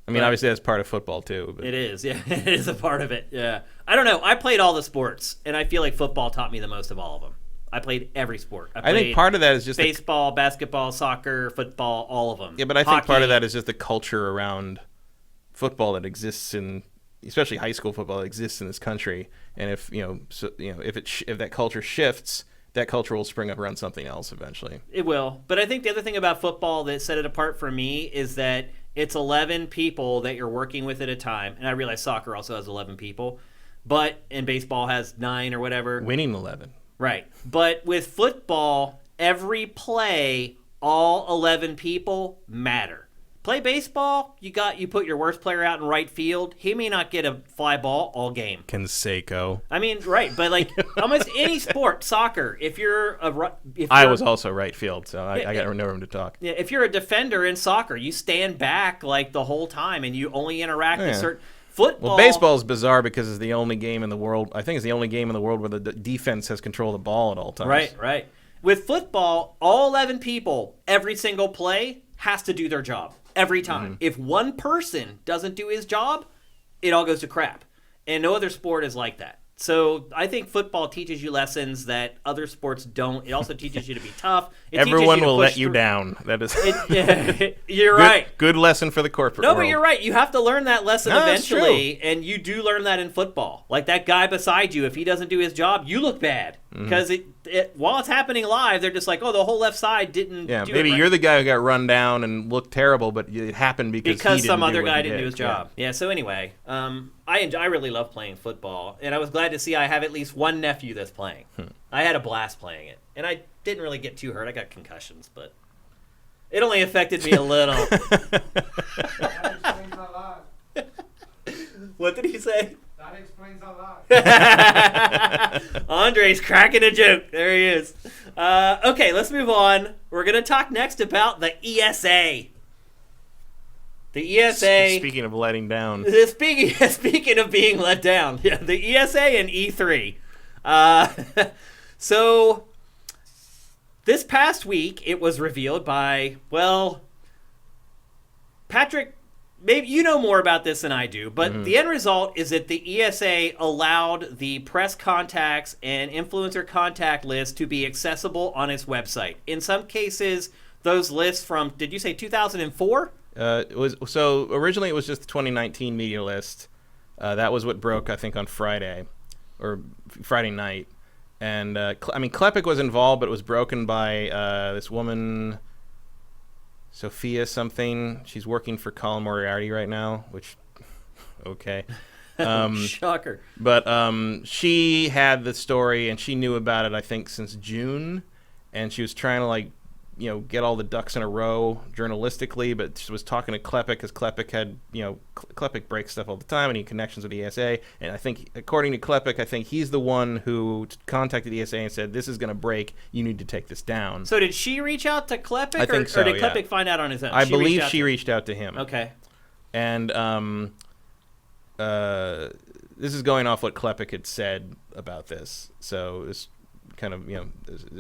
S2: I mean,
S1: But-
S2: obviously that's part of football too. But
S1: It is, yeah. It is a part of it, yeah. I don't know. I played all the sports, and I feel like football taught me the most of all of them. I played every sport.
S2: I think part of that is just
S1: baseball, basketball, soccer, football, all of them.
S2: yeah, but I think part
S1: Hockey.
S2: of that is just the culture around football that exists in especially high school football, that exists in this country. And if if that culture shifts, that culture will spring up around something else eventually.
S1: It will. But I think the other thing about football that set it apart for me is that it's 11 people that you're working with at a time. And I realize soccer also has 11 people, and baseball has 9 or whatever.
S2: Winning 11.
S1: Right. But with football, every play, all 11 people matter. Play baseball, you put your worst player out in right field. He may not get a fly ball all game.
S2: Canseco.
S1: I mean, right, but like almost any sport, soccer,
S2: I was also right field, so I got no room to talk.
S1: Yeah, if you're a defender in soccer, you stand back like the whole time, and you only interact with certain. Football.
S2: Well, baseball is bizarre because it's the only game in the world. I think it's the only game in the world where the defense has control of the ball at all times.
S1: Right. With football, all 11 people, every single play has to do their job. Every time. Mm-hmm. If one person doesn't do his job, it all goes to crap. And no other sport is like that. So I think football teaches you lessons that other sports don't. It also teaches you to be tough.
S2: Everyone will let you down. That is.
S1: You're right.
S2: Good lesson for the corporate world.
S1: No, but you're right. You have to learn that lesson eventually, and you do learn that in football. Like that guy beside you, if he doesn't do his job, you look bad because while it's happening live, they're just like, oh, the whole left side didn't.
S2: Yeah,
S1: do
S2: maybe
S1: it right.
S2: You're the guy who got run down and looked terrible, but it happened because
S1: some other guy didn't do his job. Yeah. So anyway, I really love playing football, and I was glad to see I have at least one nephew that's playing. I had a blast playing it, and I didn't really get too hurt. I got concussions, but it only affected me a little.
S3: That explains a lot.
S1: What did he say?
S3: That explains a lot.
S1: Andre's cracking a joke. There he is. Okay, let's move on. We're going to talk next about the ESA. The ESA.
S2: Speaking of letting down.
S1: Speaking of being let down. Yeah, the ESA and E3. So, this past week, it was revealed by, Patrick, maybe you know more about this than I do, but the end result is that the ESA allowed the press contacts and influencer contact list to be accessible on its website. In some cases, those lists from, did you say 2004?
S2: Originally it was just the 2019 media list. That was what broke, I think, on Friday night. And Klepek was involved, but it was broken by this woman, Sophia something. She's working for Colin Moriarty right now, which, okay.
S1: Shocker.
S2: But she had the story, and she knew about it, I think, since June. And she was trying to, get all the ducks in a row journalistically, but she was talking to Klepek because Klepek had, Klepek breaks stuff all the time and he had connections with ESA. And I think, according to Klepek, I think he's the one who contacted ESA and said, this is going to break. You need to take this down.
S1: So did she reach out to Klepek?
S2: I think so,
S1: or did Klepek find out on his own?
S2: I believe she reached out to him.
S1: Okay.
S2: And this is going off what Klepek had said about this. So it's kind of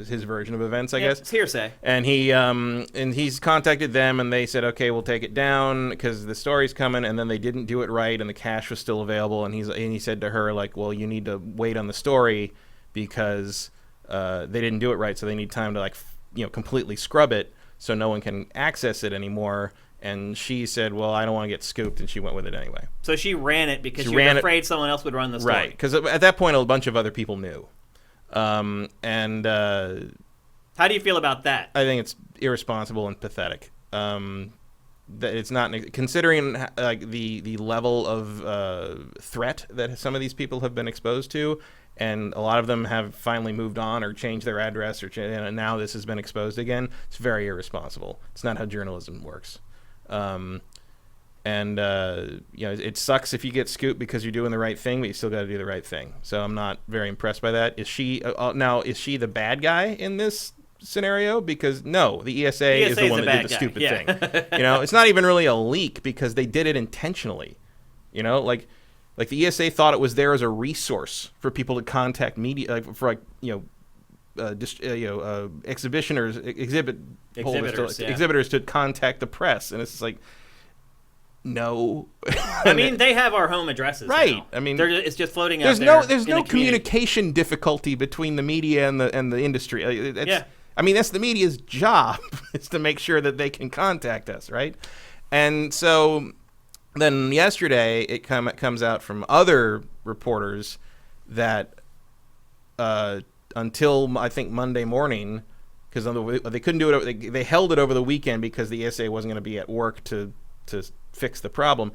S2: his version of events, I guess.
S1: It's hearsay.
S2: And he's contacted them, and they said, okay, we'll take it down because the story's coming. And then they didn't do it right, and the cash was still available. And he said to her, well, you need to wait on the story because they didn't do it right, so they need time to completely scrub it so no one can access it anymore. And she said, well, I don't want to get scooped, and she went with it anyway.
S1: So she ran it because she was afraid someone else would run the story.
S2: Right, because at that point, a bunch of other people knew. How
S1: do you feel about that?
S2: I think it's irresponsible and pathetic. That it's not considering the level of threat that some of these people have been exposed to, and a lot of them have finally moved on or changed their address, and now this has been exposed again. It's very irresponsible. It's not how journalism works. It sucks if you get scooped because you're doing the right thing, but you still got to do the right thing. So I'm not very impressed by that. Is she is she the bad guy in this scenario? Because no, the ESA is the one that did the stupid thing. It's not even really a leak because they did it intentionally. Like the ESA thought it was there as a resource for people to contact media, exhibitors to contact the press, and it's just like. No.
S1: I mean, they have our home addresses. Right. Now. I mean, it's just floating out there.
S2: There's no communication difficulty between the media and the industry. I mean, that's the media's job is to make sure that they can contact us, right? And so Then yesterday, it comes out from other reporters that until I think Monday morning, because they couldn't do it, they held it over the weekend because the ESA wasn't going to be at work to fix the problem.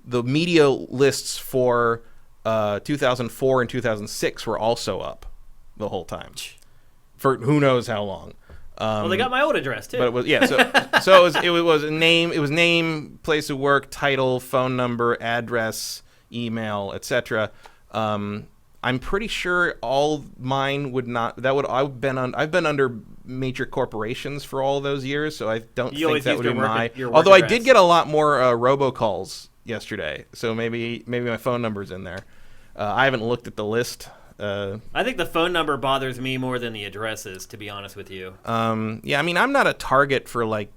S2: The media lists for 2004 and 2006 were also up the whole time for who knows how long.
S1: Well, they got my old address too.
S2: But it was so it was name, place of work, title, phone number, address, email, etc. I'm pretty sure all mine would not. I've been under major corporations for all those years, so I don't think that would be my. Although I did get a lot more robocalls yesterday, so maybe my phone number's in there. I haven't looked at the list.
S1: I think the phone number bothers me more than the addresses, to be honest with you.
S2: Yeah, I mean, I'm not a target for like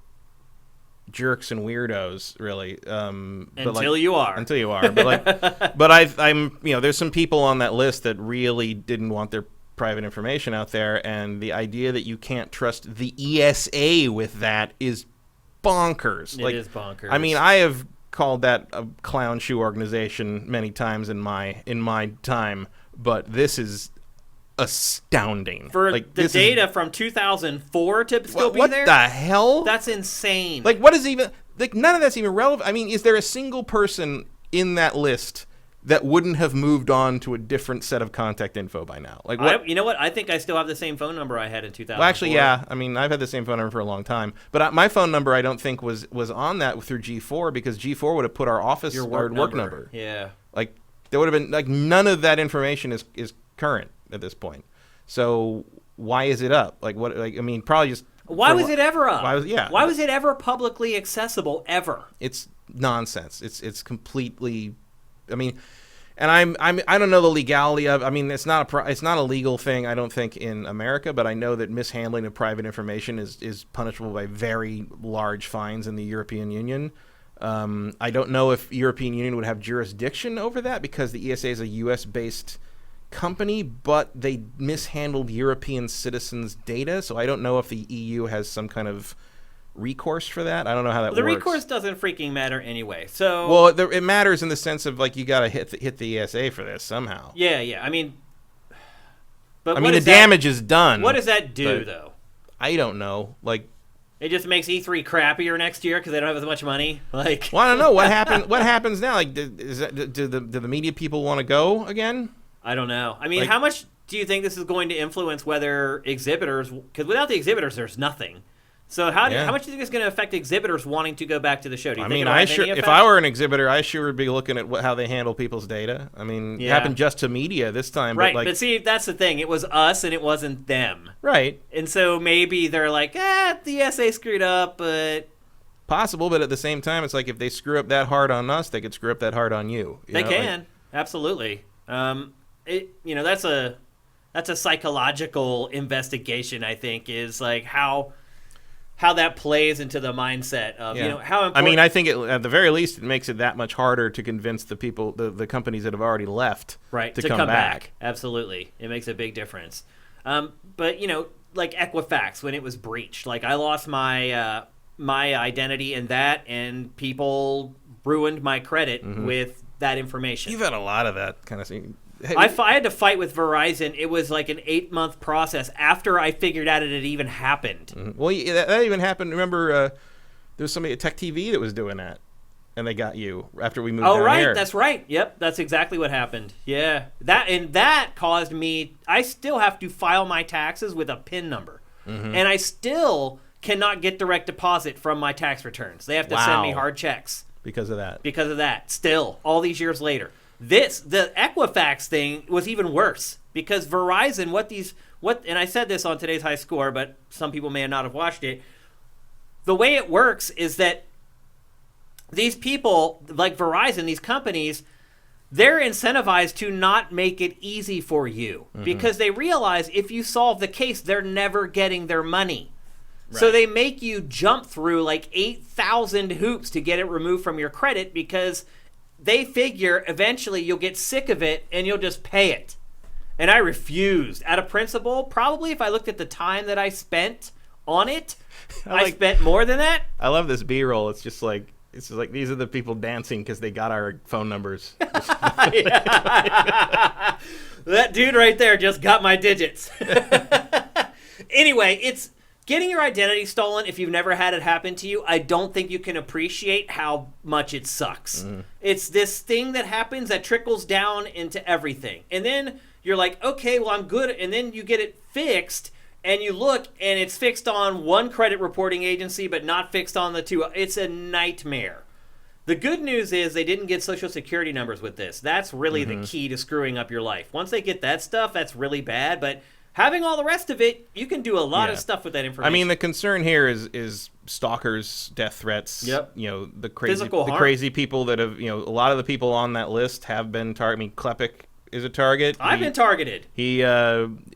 S2: jerks and weirdos, really.
S1: Until you are.
S2: Until you are. But I'm there's some people on that list that really didn't want their private information out there, and the idea that you can't trust the ESA with that is bonkers.
S1: It is bonkers.
S2: I mean, I have called that a clown shoe organization many times in my time. But this is astounding.
S1: For the data from 2004 to still be there?
S2: What the hell?
S1: That's insane.
S2: Like, what is even... Like, none of that's even relevant. I mean, is there a single person in that list that wouldn't have moved on to a different set of contact info by now? Like, what?
S1: You know what? I think I still have the same phone number I had in 2004.
S2: Well, actually, yeah. I mean, I've had the same phone number for a long time. But my phone number, I don't think, was on that through G4 because G4 would have put our office,
S1: Your
S2: work number.
S1: Yeah.
S2: Like... There would have been like none of that information is current at this point. So why is it up? Like what? Like I mean, probably just.
S1: Why was it ever up?
S2: Why
S1: was it ever publicly accessible ever?
S2: It's nonsense. It's completely. I mean, and I don't know the legality of. I mean, it's not a legal thing. I don't think in America, but I know that mishandling of private information is punishable by very large fines in the European Union. I don't know if European Union would have jurisdiction over that because the ESA is a U.S.-based company, but they mishandled European citizens' data, so I don't know if the EU has some kind of recourse for that. I don't know how that works.
S1: The recourse doesn't freaking matter anyway. So
S2: well, it matters in the sense of like you got to hit the ESA for this somehow.
S1: Yeah. I mean, but
S2: the damage is done.
S1: What does that do though?
S2: I don't know. Like.
S1: It just makes E3 crappier next year because they don't have as much money. Like,
S2: well, I don't know what happened. What happens now? Like, do the media people want to go again?
S1: I don't know. I mean, how much do you think this is going to influence whether exhibitors? Because without the exhibitors, there's nothing. So how much do you think it's going to affect exhibitors wanting to go back to the show? Do you think
S2: if I were an exhibitor, I sure would be looking at how they handle people's data. I mean, it happened just to media this time.
S1: Right, but see, that's the thing. It was us and it wasn't them.
S2: Right.
S1: And so maybe they're like, the ESA screwed up, but...
S2: Possible, but at the same time, it's like if they screw up that hard on us, they could screw up that hard on you.
S1: They can. Absolutely. That's a psychological investigation, I think, is like how that plays into the mindset of how important.
S2: I mean, I think at the very least it makes it that much harder to convince the people, the companies that have already left,
S1: to come back. Absolutely, it makes a big difference. But like Equifax when it was breached, like I lost my identity in that, and people ruined my credit with that information.
S2: You've had a lot of that kind of thing. Hey,
S1: I had to fight with Verizon. It was like an 8-month process after I figured out it had even happened.
S2: Mm-hmm. Well, that even happened. Remember, there was somebody at Tech TV that was doing that, and they got you after we moved down
S1: right.
S2: here.
S1: That's right. Yep, that's exactly what happened. Yeah, that caused me. I still have to file my taxes with a PIN number, and I still cannot get direct deposit from my tax returns. They have to send me hard checks
S2: because of that.
S1: Still, all these years later. The Equifax thing was even worse because Verizon, and I said this on today's high score, but some people may not have watched it. The way it works is that these people, like Verizon, these companies, they're incentivized to not make it easy for you because they realize if you solve the case, they're never getting their money. Right. So they make you jump through like 8,000 hoops to get it removed from your credit because they figure eventually you'll get sick of it and you'll just pay it. And I refused. Out of principle, probably if I looked at the time that I spent on it, I spent more than that.
S2: I love this B-roll. It's just like It's like these are the people dancing because they got our phone numbers.
S1: That dude right there just got my digits. Anyway, it's getting your identity stolen. If you've never had it happen to you, I don't think you can appreciate how much it sucks. It's this thing that happens that trickles down into everything. And then you're like, okay, well, I'm good. And then you get it fixed, and you look, and it's fixed on one credit reporting agency, but not fixed on the two. It's a nightmare. The good news is they didn't get social security numbers with this. That's really the key to screwing up your life. Once they get that stuff, that's really bad. But having all the rest of it, you can do a lot of stuff with that information.
S2: I mean, the concern here is stalkers, death threats.
S1: Yep.
S2: You know, the
S1: Physical harm.
S2: crazy people that have, you know, a lot of the people on that list have been targeted. I mean, Klepek is a target.
S1: I've been targeted.
S2: He filed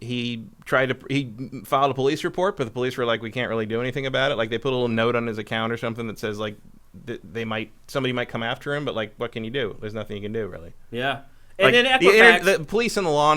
S2: a police report, but the police were like, we can't really do anything about it. Like, they put a little note on his account or something that says, like, somebody might come after him, but, like, what can you do? There's nothing you can do, really.
S1: Yeah. And
S2: Like,
S1: then Equifax.
S2: the police and the law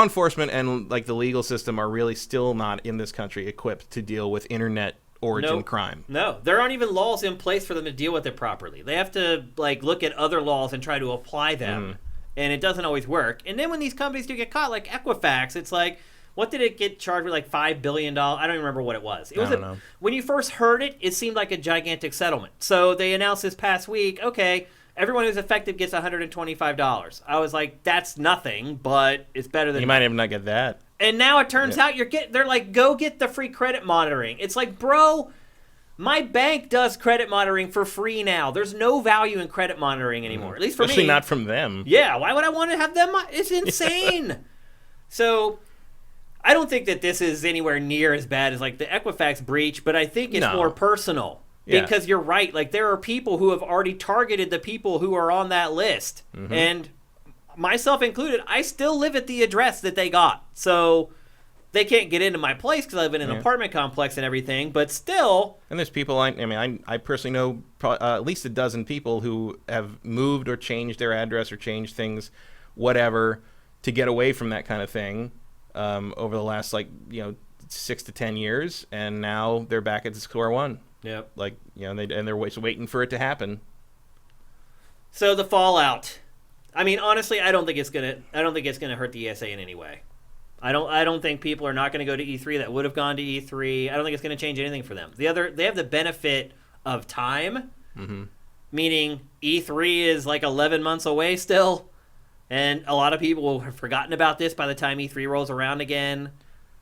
S2: enforcement and, like, the legal system are really still not in this country equipped to deal with internet origin crime.
S1: No, there aren't even laws in place for them to deal with it properly. They have to, like, look at other laws and try to apply them. And it doesn't always work. And then when these companies do get caught, like Equifax, it's like, what did it get charged with, like $5 billion? I don't even remember what it was.
S2: I don't know.
S1: When you first heard it, it seemed like a gigantic settlement. So they announced this past week, okay, everyone who's affected gets $125. I was like, that's nothing, but it's better than
S2: You might even not get that.
S1: And now it turns out they're like, go get the free credit monitoring. It's like, bro, my bank does credit monitoring for free now. There's no value in credit monitoring anymore, at least for me.
S2: Especially not from them.
S1: Yeah, why would I want to have them? It's insane. So I don't think that this is anywhere near as bad as like the Equifax breach, but I think it's more personal.
S2: Yeah.
S1: Because you're right. Like, there are people who have already targeted the people who are on that list. And myself included, I still live at the address that they got. So they can't get into my place because I live in an apartment complex and everything, but still.
S2: And there's people, I personally know at least a dozen people who have moved or changed their address or changed things, whatever, to get away from that kind of thing over the last, 6 to 10 years, and now they're back at square one.
S1: Yep.
S2: They're just waiting for it to happen.
S1: So the fallout. I mean, honestly, I don't think it's gonna hurt the ESA in any way. I don't think people are not going to go to E3 that would have gone to E3. I don't think it's going to change anything for them. They have the benefit of time, meaning E3 is like 11 months away still, and a lot of people will have forgotten about this by the time E3 rolls around again.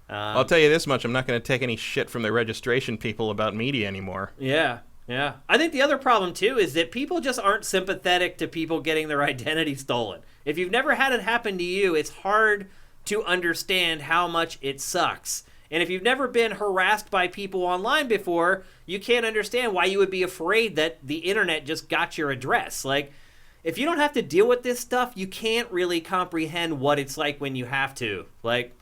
S2: I'll tell you this much: I'm not going to take any shit from the registration people about media anymore.
S1: Yeah. I think the other problem too is that people just aren't sympathetic to people getting their identity stolen. If you've never had it happen to you, it's hard to understand how much it sucks. And if you've never been harassed by people online before, you can't understand why you would be afraid that the internet just got your address. Like, if you don't have to deal with this stuff, you can't really comprehend what it's like when you have to. Like,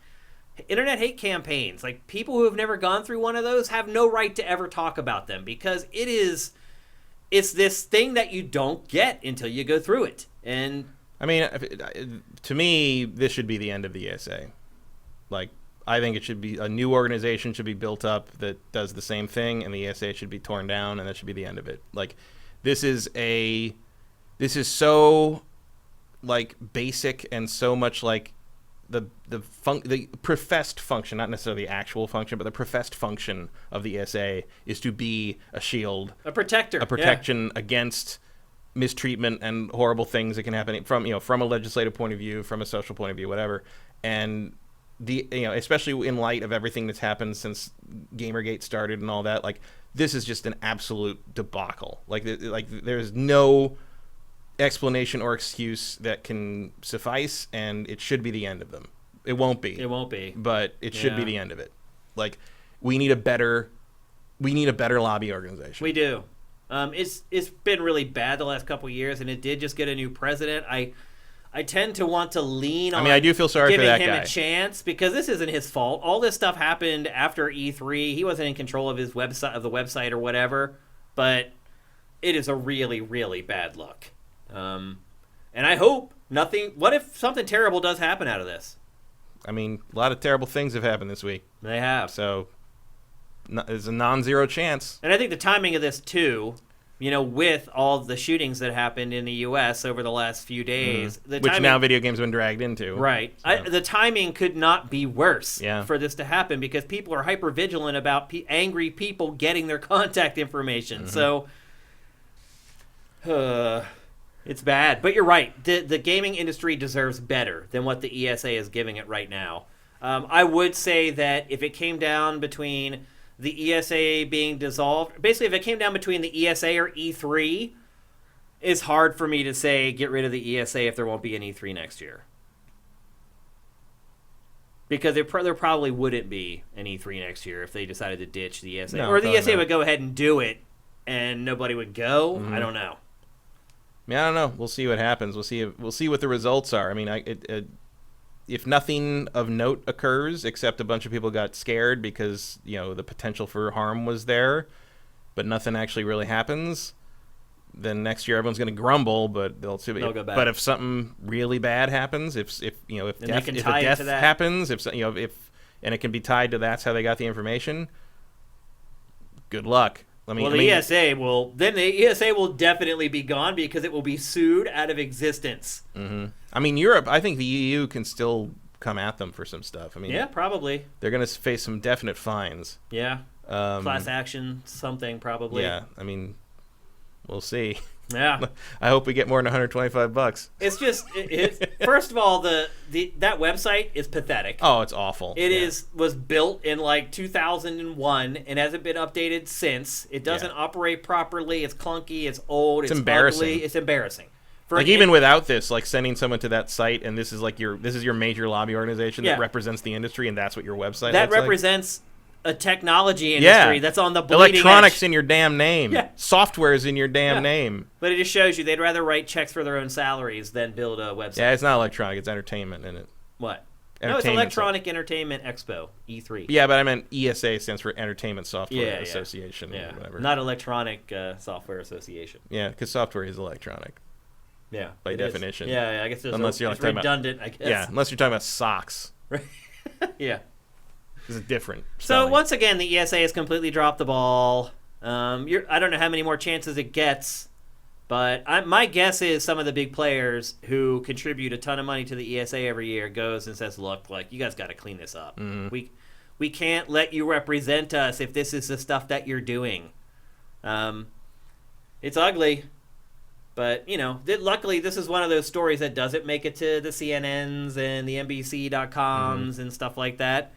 S1: internet hate campaigns, like, people who have never gone through one of those have no right to ever talk about them, because it's this thing that you don't get until you go through it. And
S2: I mean, to me, this should be the end of the ESA. Like, I think it should be a new organization should be built up that does the same thing, and the ESA should be torn down, and that should be the end of it. Like, this is so, like, basic and so much like the professed function, not necessarily the actual function, but the professed function of the ESA is to be a shield,
S1: a protection
S2: against mistreatment and horrible things that can happen from a legislative point of view, from a social point of view, whatever. And especially in light of everything that's happened since Gamergate started and all that, like, this is just an absolute debacle. Like there's no explanation or excuse that can suffice, and it should be the end of them. It won't be, but it should be the end of it. Like, we need a better lobby organization.
S1: We do. It's been really bad the last couple of years, and it did just get a new president. I tend to want to lean on.
S2: I do feel sorry for that guy.
S1: Giving him a chance, because this isn't his fault. All this stuff happened after E3. He wasn't in control of his website or whatever. But it is a really, really bad look. And I hope nothing. What if something terrible does happen out of this?
S2: I mean, a lot of terrible things have happened this week.
S1: They have.
S2: So there's a non-zero chance.
S1: And I think the timing of this too with all the shootings that happened in the U.S. over the last few days.
S2: Which now video games have been dragged into.
S1: Right.
S2: So.
S1: The timing could not be worse
S2: Yeah.
S1: for this to happen because people are hyper-vigilant about angry people getting their contact information. So, it's bad. But you're right. The gaming industry deserves better than what the ESA is giving it right now. I would say that if it came down between the ESA being dissolved, basically if it came down between the ESA or E3, it's hard for me to say get rid of the ESA if there won't be an E3 next year. Because there probably wouldn't be an E3 next year if they decided to ditch the ESA. Or the ESA would go ahead and do it and nobody would go. I don't know.
S2: I don't know. We'll see what happens. We'll see what the results are. I mean, if nothing of note occurs, except a bunch of people got scared because the potential for harm was there, but nothing actually really happens, then next year everyone's going to grumble, but they'll go back. But if something really bad happens, if a death happens, if and it can be tied to that's how they got the information, good luck. The
S1: ESA will definitely be gone because it will be sued out of existence.
S2: Mm-hmm. I mean, Europe, I think the EU can still come at them for some stuff. I mean,
S1: yeah, probably.
S2: They're going to face some definite fines.
S1: Yeah. Class action, something probably.
S2: Yeah, I mean, we'll see.
S1: Yeah.
S2: I hope we get more than $125.
S1: It's just, first of all, that website is pathetic.
S2: Oh, it's awful.
S1: It was built in like 2001 and hasn't been updated since. It doesn't operate properly. It's clunky. It's old. It's
S2: embarrassing.
S1: ugly. It's embarrassing.
S2: Even without this, like sending someone to that site, and this is your major lobby organization that represents the industry, and that's what your website.
S1: That represents a technology industry that's on the bleeding
S2: electronics
S1: edge.
S2: In your damn name.
S1: Yeah.
S2: Software is in your damn name.
S1: But it just shows you they'd rather write checks for their own salaries than build a website.
S2: Yeah, it's not electronic. It's entertainment in it.
S1: What? No, it's Electronic Entertainment Expo, E3.
S2: Yeah, but I meant ESA stands for Entertainment Software Association.
S1: Yeah,
S2: or whatever.
S1: Not Electronic Software Association.
S2: Yeah, because software is electronic.
S1: Yeah.
S2: By definition.
S1: Yeah, I guess
S2: it's
S1: redundant, I guess.
S2: Yeah, unless you're talking about socks.
S1: Yeah.
S2: This is different.
S1: So once again, the ESA has completely dropped the ball. I don't know how many more chances it gets, but my guess is some of the big players who contribute a ton of money to the ESA every year goes and says, "Look, you guys got to clean this up.
S2: Mm-hmm.
S1: We can't let you represent us if this is the stuff that you're doing." It's ugly. But, luckily this is one of those stories that doesn't make it to the CNNs and the NBC.coms and stuff like that.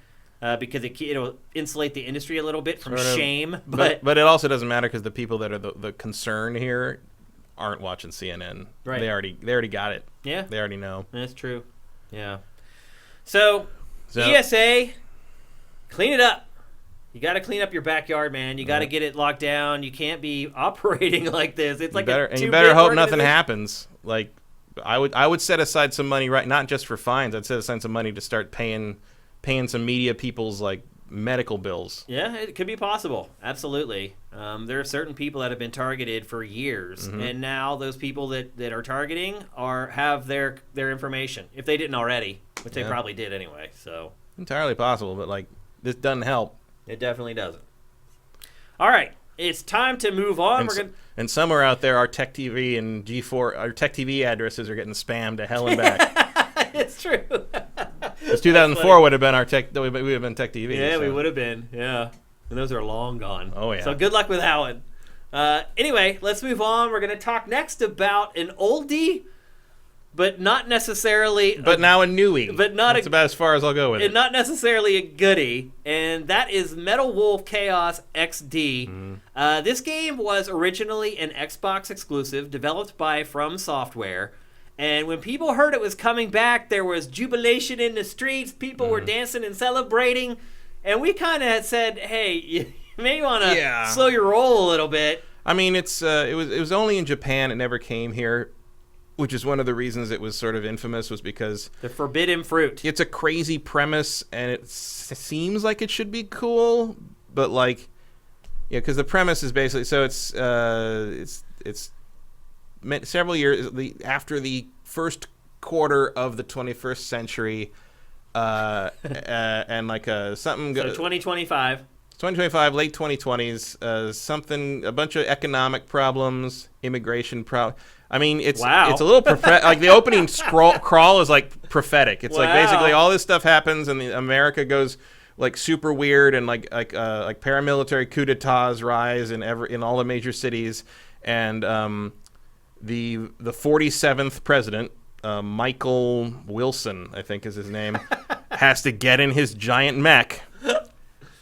S1: Because it'll insulate the industry a little bit from shame. But
S2: it also doesn't matter because the people that are the concern here aren't watching CNN.
S1: Right.
S2: They already got it.
S1: Yeah.
S2: They already know.
S1: That's true. Yeah. So ESA, clean it up. You got to clean up your backyard, man. You got to get it locked down. You can't be operating like this. It's like
S2: you better hope nothing happens. Like I would set aside some money, right? Not just for fines. I'd set aside some money to start paying some media people's medical bills.
S1: Yeah, it could be possible. Absolutely. There are certain people that have been targeted for years, and now those people that are targeting have their information if they didn't already, which they probably did anyway. So
S2: entirely possible, but this doesn't help.
S1: It definitely doesn't. All right, it's time to move on.
S2: And somewhere out there, our Tech TV and G4, our Tech TV addresses are getting spammed to hell and back.
S1: It's true.
S2: Because 2004 would have been our Tech. We would have been Tech TV.
S1: Yeah, we would have been. Yeah, and those are long gone.
S2: Oh yeah.
S1: So good luck with that one. Anyway, let's move on. We're going to talk next about an oldie, but not necessarily.
S2: But now a newie.
S1: But not.
S2: That's about as far as I'll go with it.
S1: Not necessarily a goodie, and that is Metal Wolf Chaos XD. This game was originally an Xbox exclusive, developed by From Software. And when people heard it was coming back, there was jubilation in the streets. People were dancing and celebrating. And we kind of said, hey, you may want to slow your roll a little bit.
S2: I mean, it was only in Japan. It never came here, which is one of the reasons it was sort of infamous, was because
S1: the forbidden fruit.
S2: It's a crazy premise, and it seems like it should be cool, but because the premise is basically it's several years after the first quarter of the 21st century, and something.
S1: So 2025.
S2: 2025, late 2020s, a bunch of economic problems, immigration problems. I mean, it's a little like the opening crawl is like prophetic. It's like basically all this stuff happens and America goes like super weird and like paramilitary coup d'etats rise in all the major cities, and the 47th president, Michael Wilson, I think is his name, has to get in his giant mech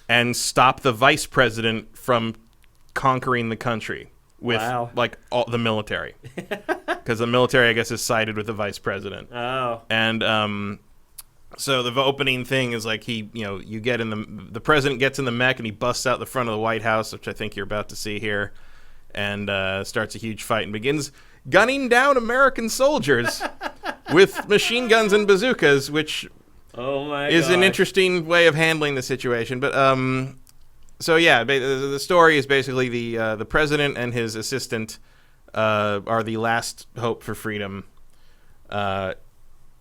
S2: and stop the vice president from conquering the country with like all the military, because the military, I guess, is sided with the vice president.
S1: Oh,
S2: and so the opening thing is like you get in the president gets in the mech and he busts out the front of the White House, which I think you're about to see here, and starts a huge fight and begins gunning down American soldiers with machine guns and bazookas, which is an interesting way of handling the situation. But so yeah, the story is basically the president and his assistant are the last hope for freedom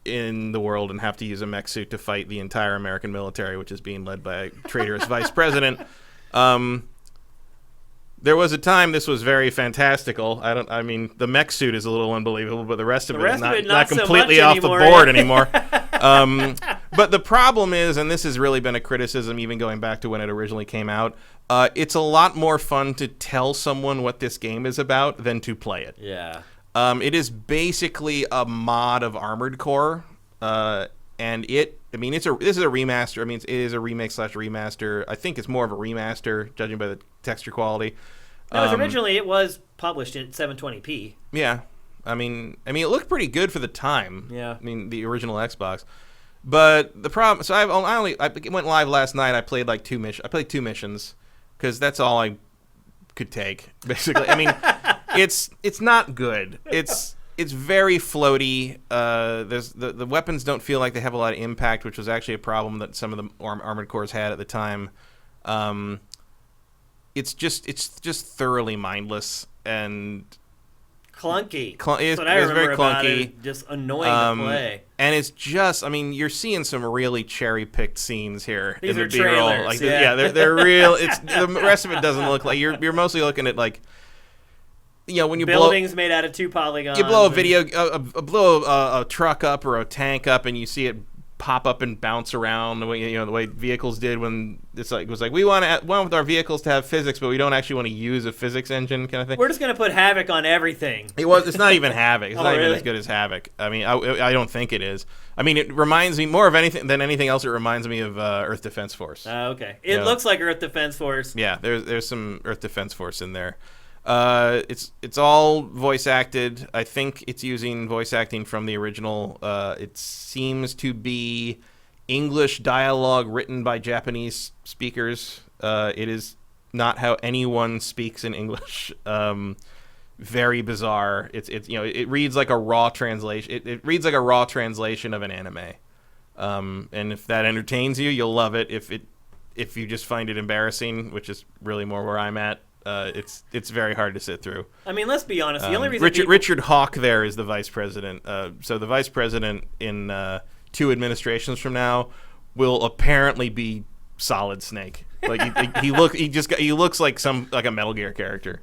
S2: in the world, and have to use a mech suit to fight the entire American military, which is being led by a traitorous vice president. There was a time this was very fantastical. I mean, the mech suit is a little unbelievable, but the rest of it is not completely
S1: so
S2: off
S1: anymore.
S2: the board anymore. But the problem is, and this has really been a criticism even going back to when it originally came out, it's a lot more fun to tell someone what this game is about than to play it.
S1: Yeah.
S2: It is basically a mod of Armored Core, and this is a remaster. I mean, it is a remake / remaster. I think it's more of a remaster, judging by the texture quality.
S1: No, originally it was published in 720p.
S2: Yeah, I mean, it looked pretty good for the time.
S1: Yeah.
S2: I mean, the original Xbox. But the problem, so I went live last night. I played like 2 missions. I played 2 missions because that's all I could take, basically. I mean, it's not good. It's very floaty. There's the weapons don't feel like they have a lot of impact, which was actually a problem that some of the Armored Cores had at the time. It's just thoroughly mindless and
S1: clunky.
S2: It's
S1: what I remember
S2: very
S1: about
S2: clunky.
S1: it. Just annoying to play.
S2: And it's just, I mean, you're seeing some really cherry-picked scenes here.
S1: These
S2: in
S1: are
S2: the B-roll.
S1: trailers,
S2: Like,
S1: yeah.
S2: they're real. It's the rest of it doesn't look like you're mostly looking at like, when you
S1: buildings made out of 2 polygons.
S2: you blow a truck up or a tank up, and you see it pop up and bounce around the way vehicles did when it was like we want with our vehicles to have physics, but we don't actually want to use a physics engine kind of thing.
S1: We're just gonna put Havoc on everything.
S2: It's not even Havoc. It's not
S1: really?
S2: even as good as Havoc. I mean, I don't think it is. I mean, it reminds me more of anything than anything else. It reminds me of Earth Defense Force.
S1: Okay. It looks like Earth Defense Force.
S2: Yeah, there's some Earth Defense Force in there. It's all voice acted. I think it's using voice acting from the original. It seems to be English dialogue written by Japanese speakers. It is not how anyone speaks in English. Very bizarre. It reads like a raw translation. It reads like a raw translation of an anime. And if that entertains you, you'll love it. If you just find it embarrassing, which is really more where I'm at, it's very hard to sit through.
S1: I mean, let's be honest. The only reason
S2: Richard Hawke there is the vice president. So the vice president in 2 administrations from now will apparently be Solid Snake. Like he looks like a Metal Gear character.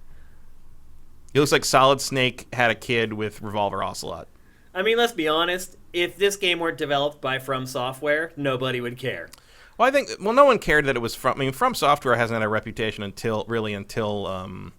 S2: He looks like Solid Snake had a kid with Revolver Ocelot.
S1: I mean, let's be honest. If this game weren't developed by From Software, nobody would care.
S2: Well, I think no one cared that it was From. I mean, From Software hasn't had a reputation until not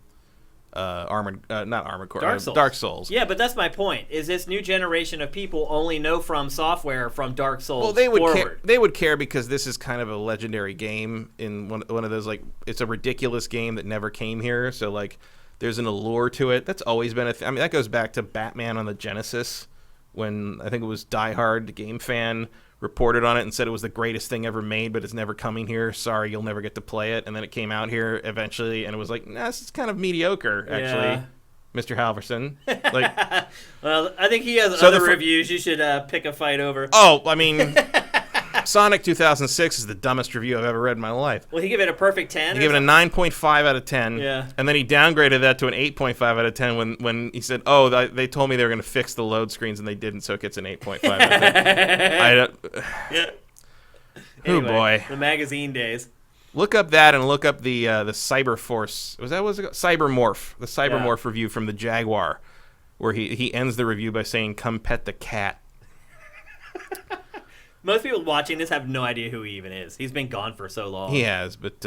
S2: Armored Core, Dark Souls.
S1: Yeah, but that's my point. Is this new generation of people only know From Software from Dark Souls?
S2: Well, they would care because this is kind of a legendary game in one of those, like, it's a ridiculous game that never came here. So like, there's an allure to it. That's always been I mean, that goes back to Batman on the Genesis, when I think it was Die Hard, the game fan, reported on it and said it was the greatest thing ever made, but it's never coming here. Sorry, you'll never get to play it. And then it came out here eventually, and it was like, nah, this is kind of mediocre, actually.
S1: Yeah.
S2: Mr. Halverson. Like,
S1: well, I think he has other reviews you should pick a fight over.
S2: Oh, I mean, Sonic 2006 is the dumbest review I've ever read in my life.
S1: Well, he gave it a perfect 10?
S2: He gave it a 9.5 out of 10.
S1: Yeah. And
S2: then he downgraded that to an 8.5 out of 10 when he said, oh, they told me they were going to fix the load screens, and they didn't, so it gets an 8.5 out of 10.
S1: Anyway,
S2: Oh, boy.
S1: The magazine days.
S2: Look up that and look up the Cyberforce. Was it Cybermorph? The Cybermorph review from the Jaguar, where he ends the review by saying, "Come pet the cat."
S1: Most people watching this have no idea who he even is. He's been gone for so long.
S2: He has, but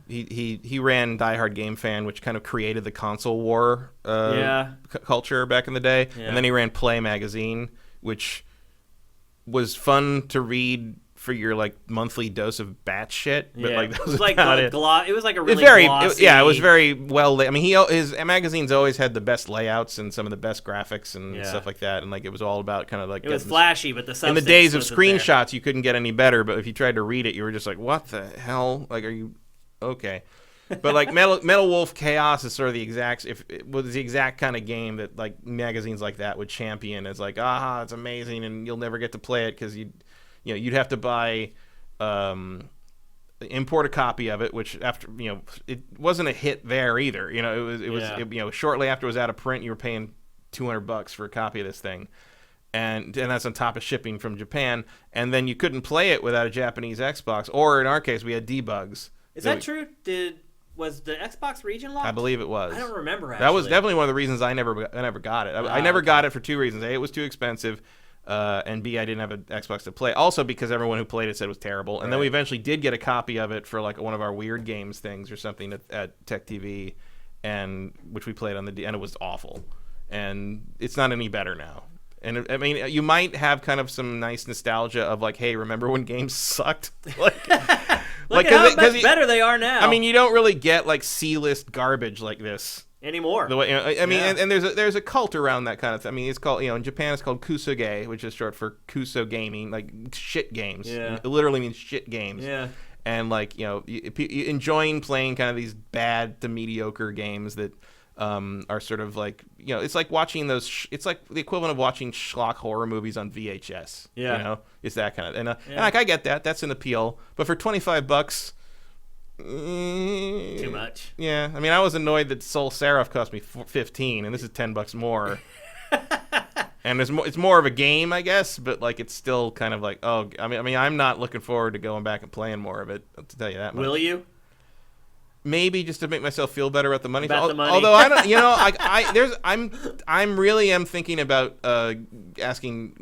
S2: he ran Die Hard Game Fan, which kind of created the console war culture back in the day.
S1: Yeah.
S2: And then he ran Play Magazine, which was fun to read for your like monthly dose of bat shit. But like that
S1: it was like it was like a really glossy.
S2: It was very well. I mean, his magazine's always had the best layouts and some of the best graphics and stuff like that. And like it was all about kind of like
S1: it was flashy, but the substance
S2: in the days of
S1: wasn't there.
S2: screenshots, you couldn't get any better. But if you tried to read it, you were just like, "What the hell? Like, are you okay?" But like Metal Wolf Chaos is sort of the exact. If it was the exact kind of game that like magazines like that would champion as like, it's amazing, and you'll never get to play it because you'd have to buy, import a copy of it, which after it wasn't a hit there either. It was shortly after it was out of print, you were paying $200 for a copy of this thing, and that's on top of shipping from Japan, and then you couldn't play it without a Japanese Xbox, or in our case, we had debugs.
S1: Is that true? Was the Xbox region locked?
S2: I believe it was.
S1: I don't remember. Actually,
S2: that was definitely one of the reasons I never got it. I never got it for two reasons: A, it was too expensive. And B, I didn't have an Xbox to play. Also, because everyone who played it said it was terrible. And then we eventually did get a copy of it for like one of our Weird Games things or something at Tech TV, and which we played on and it was awful. And it's not any better now. And I mean, you might have kind of some nice nostalgia of like, hey, remember when games sucked?
S1: Look at how much better they are now.
S2: I mean, you don't really get like C-list garbage like this
S1: anymore.
S2: The way and there's a cult around that kind of thing. I mean, it's called in Japan it's called kusoge, which is short for kuso gaming, like shit games.
S1: Yeah.
S2: It literally means shit games.
S1: Yeah.
S2: And like you enjoying playing kind of these bad to mediocre games that are sort of like it's like watching those. It's like the equivalent of watching schlock horror movies on VHS.
S1: Yeah.
S2: It's that kind of and like I get that. That's an appeal. But for $25.
S1: Too much.
S2: Yeah, I mean, I was annoyed that Soul Seraph cost me $15, and this is $10 more. And it's more of a game, I guess, but like it's still kind of like, I mean, I'm not looking forward to going back and playing more of it. To tell you that much.
S1: Will you?
S2: Maybe just to make myself feel better about the money.
S1: About the money.
S2: Although I don't, I'm really thinking about asking,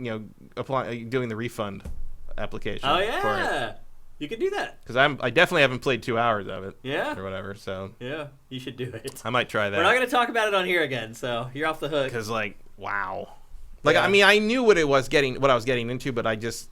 S2: doing the refund application.
S1: Oh
S2: for
S1: yeah.
S2: it.
S1: You could do that.
S2: Because I definitely haven't played 2 hours of it.
S1: Yeah.
S2: Or whatever, so.
S1: Yeah, you should do it.
S2: I might try that.
S1: We're not going to talk about it on here again, so you're off the hook.
S2: Because, like, wow. Like, I mean, I knew what I was getting into, but I don't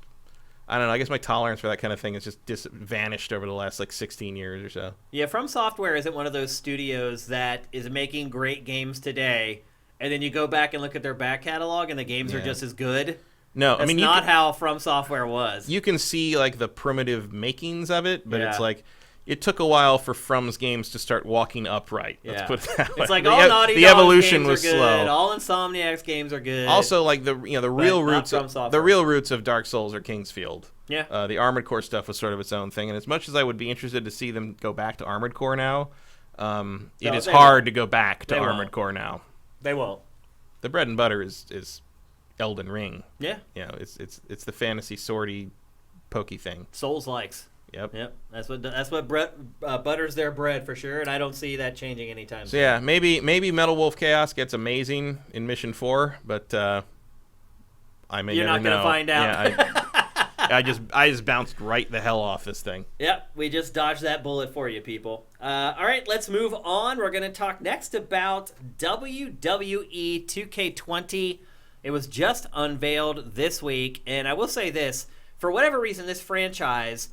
S2: know. I guess my tolerance for that kind of thing has just vanished over the last, 16 years or so.
S1: Yeah, From Software isn't one of those studios that is making great games today, and then you go back and look at their back catalog, and the games are just as good.
S2: No,
S1: That's not how From Software was.
S2: You can see like the primitive makings of it, but it's like it took a while for From's games to start walking upright. Let's put it that way.
S1: It's like all Naughty
S2: the
S1: Dog's
S2: evolution
S1: games
S2: was
S1: are good,
S2: slow.
S1: all Insomniac's games are good.
S2: Also, like the real roots of Dark Souls are Kingsfield.
S1: Yeah.
S2: The Armored Core stuff was sort of its own thing, and as much as I would be interested to see them go back to Armored Core now, it is hard to go back to Armored Core now.
S1: They won't.
S2: The bread and butter is Elden Ring.
S1: Yeah.
S2: It's the fantasy swordy pokey thing.
S1: Souls likes.
S2: Yep.
S1: That's what butters their bread for sure, and I don't see that changing anytime soon.
S2: So yeah, maybe Metal Wolf Chaos gets amazing in Mission 4, but I may
S1: You're
S2: never know.
S1: You're not going to find out.
S2: Yeah, I just bounced right the hell off this thing.
S1: Yep, we just dodged that bullet for you, people. All right, let's move on. We're going to talk next about WWE 2K20. It was just unveiled this week, and I will say this. For whatever reason, this franchise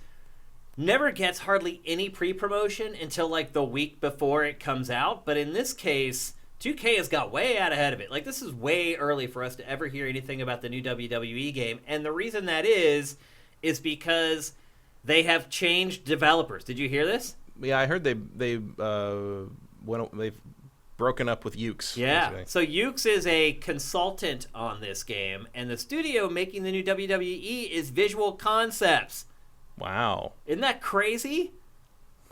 S1: never gets hardly any pre-promotion until like the week before it comes out. But in this case, 2K has got way out ahead of it. Like, this is way early for us to ever hear anything about the new WWE game. And the reason that is because they have changed developers. Did you hear this?
S2: Yeah, I heard they've broken up with Ukes.
S1: Yeah.
S2: Basically.
S1: So Ukes is a consultant on this game, and the studio making the new WWE is Visual Concepts.
S2: Wow.
S1: Isn't that crazy?